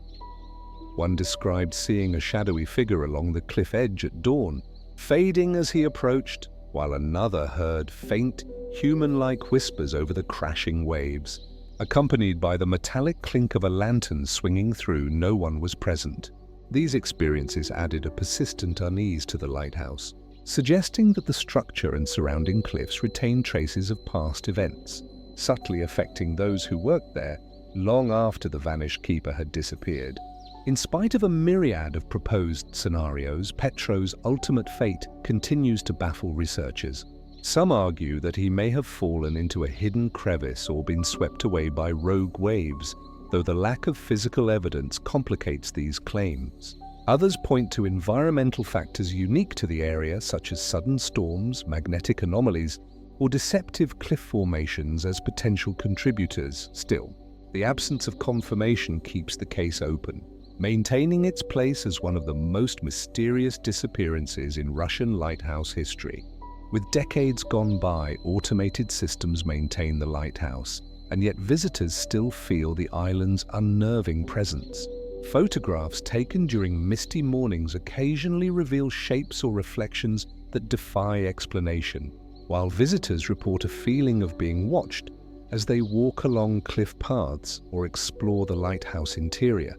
S1: One described seeing a shadowy figure along the cliff edge at dawn, fading as he approached, while another heard faint, human-like whispers over the crashing waves. Accompanied by the metallic clink of a lantern swinging through, no one was present. These experiences added a persistent unease to the lighthouse, suggesting that the structure and surrounding cliffs retained traces of past events, subtly affecting those who worked there long after the vanished keeper had disappeared. In spite of a myriad of proposed scenarios, Petrov's ultimate fate continues to baffle researchers. Some argue that he may have fallen into a hidden crevice or been swept away by rogue waves, though the lack of physical evidence complicates these claims. Others point to environmental factors unique to the area, such as sudden storms, magnetic anomalies, or deceptive cliff formations as potential contributors. Still, the absence of confirmation keeps the case open, maintaining its place as one of the most mysterious disappearances in Russian lighthouse history. With decades gone by, automated systems maintain the lighthouse, and yet visitors still feel the island's unnerving presence. Photographs taken during misty mornings occasionally reveal shapes or reflections that defy explanation, while visitors report a feeling of being watched as they walk along cliff paths or explore the lighthouse interior.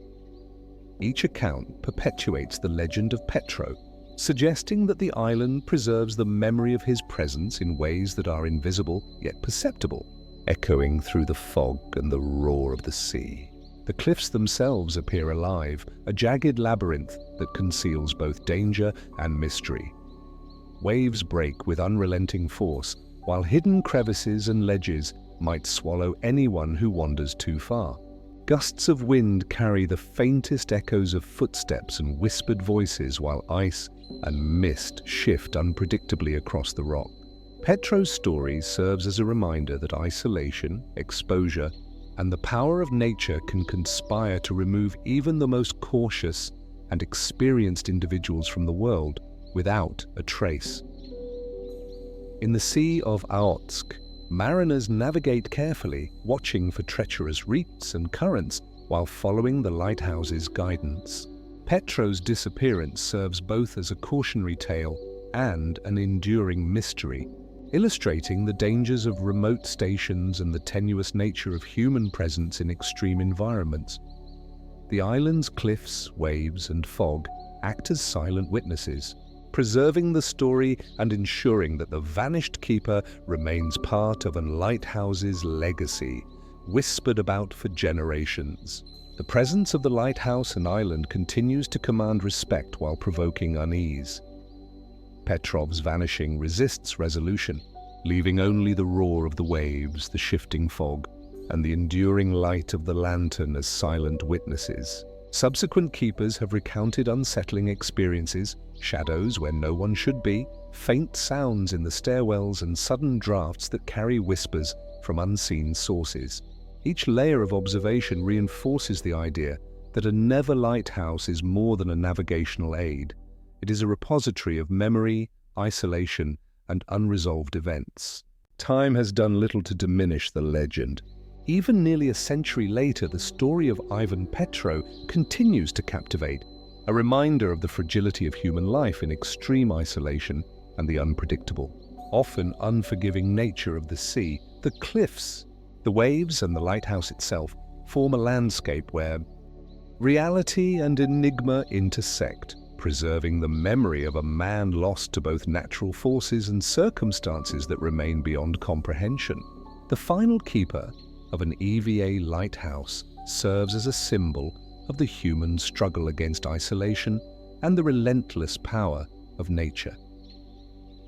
S1: Each account perpetuates the legend of Petrov, suggesting that the island preserves the memory of his presence in ways that are invisible yet perceptible, echoing through the fog and the roar of the sea. The cliffs themselves appear alive, a jagged labyrinth that conceals both danger and mystery. Waves break with unrelenting force, while hidden crevices and ledges might swallow anyone who wanders too far. Gusts of wind carry the faintest echoes of footsteps and whispered voices, while ice and mist shift unpredictably across the rock. Petrov's story serves as a reminder that isolation, exposure, and the power of nature can conspire to remove even the most cautious and experienced individuals from the world without a trace. In the Sea of Okhotsk, mariners navigate carefully, watching for treacherous reefs and currents while following the lighthouse's guidance. Petrov's disappearance serves both as a cautionary tale and an enduring mystery, illustrating the dangers of remote stations and the tenuous nature of human presence in extreme environments. The island's cliffs, waves, and fog act as silent witnesses, preserving the story and ensuring that the vanished keeper remains part of a lighthouse's legacy, whispered about for generations. The presence of the lighthouse and island continues to command respect while provoking unease. Petrov's vanishing resists resolution, leaving only the roar of the waves, the shifting fog, and the enduring light of the lantern as silent witnesses. Subsequent keepers have recounted unsettling experiences, shadows where no one should be, faint sounds in the stairwells, and sudden drafts that carry whispers from unseen sources. Each layer of observation reinforces the idea that a never lighthouse is more than a navigational aid. It is a repository of memory, isolation, and unresolved events. Time has done little to diminish the legend. Even nearly a century later, the story of Ivan Petro continues to captivate, a reminder of the fragility of human life in extreme isolation and the unpredictable, often unforgiving nature of the sea. The cliffs, the waves, and the lighthouse itself form a landscape where reality and enigma intersect, preserving the memory of a man lost to both natural forces and circumstances that remain beyond comprehension. The final keeper of an EVA lighthouse serves as a symbol of the human struggle against isolation and the relentless power of nature.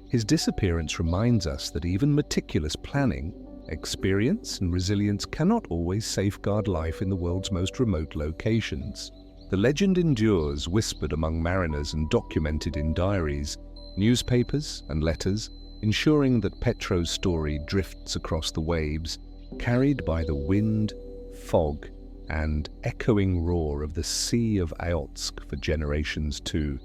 S1: His disappearance reminds us that even meticulous planning, experience, and resilience cannot always safeguard life in the world's most remote locations. The legend endures, whispered among mariners and documented in diaries, newspapers, and letters, ensuring that Petro's story drifts across the waves, carried by the wind, fog, and echoing roar of the Sea of Iotsk for generations to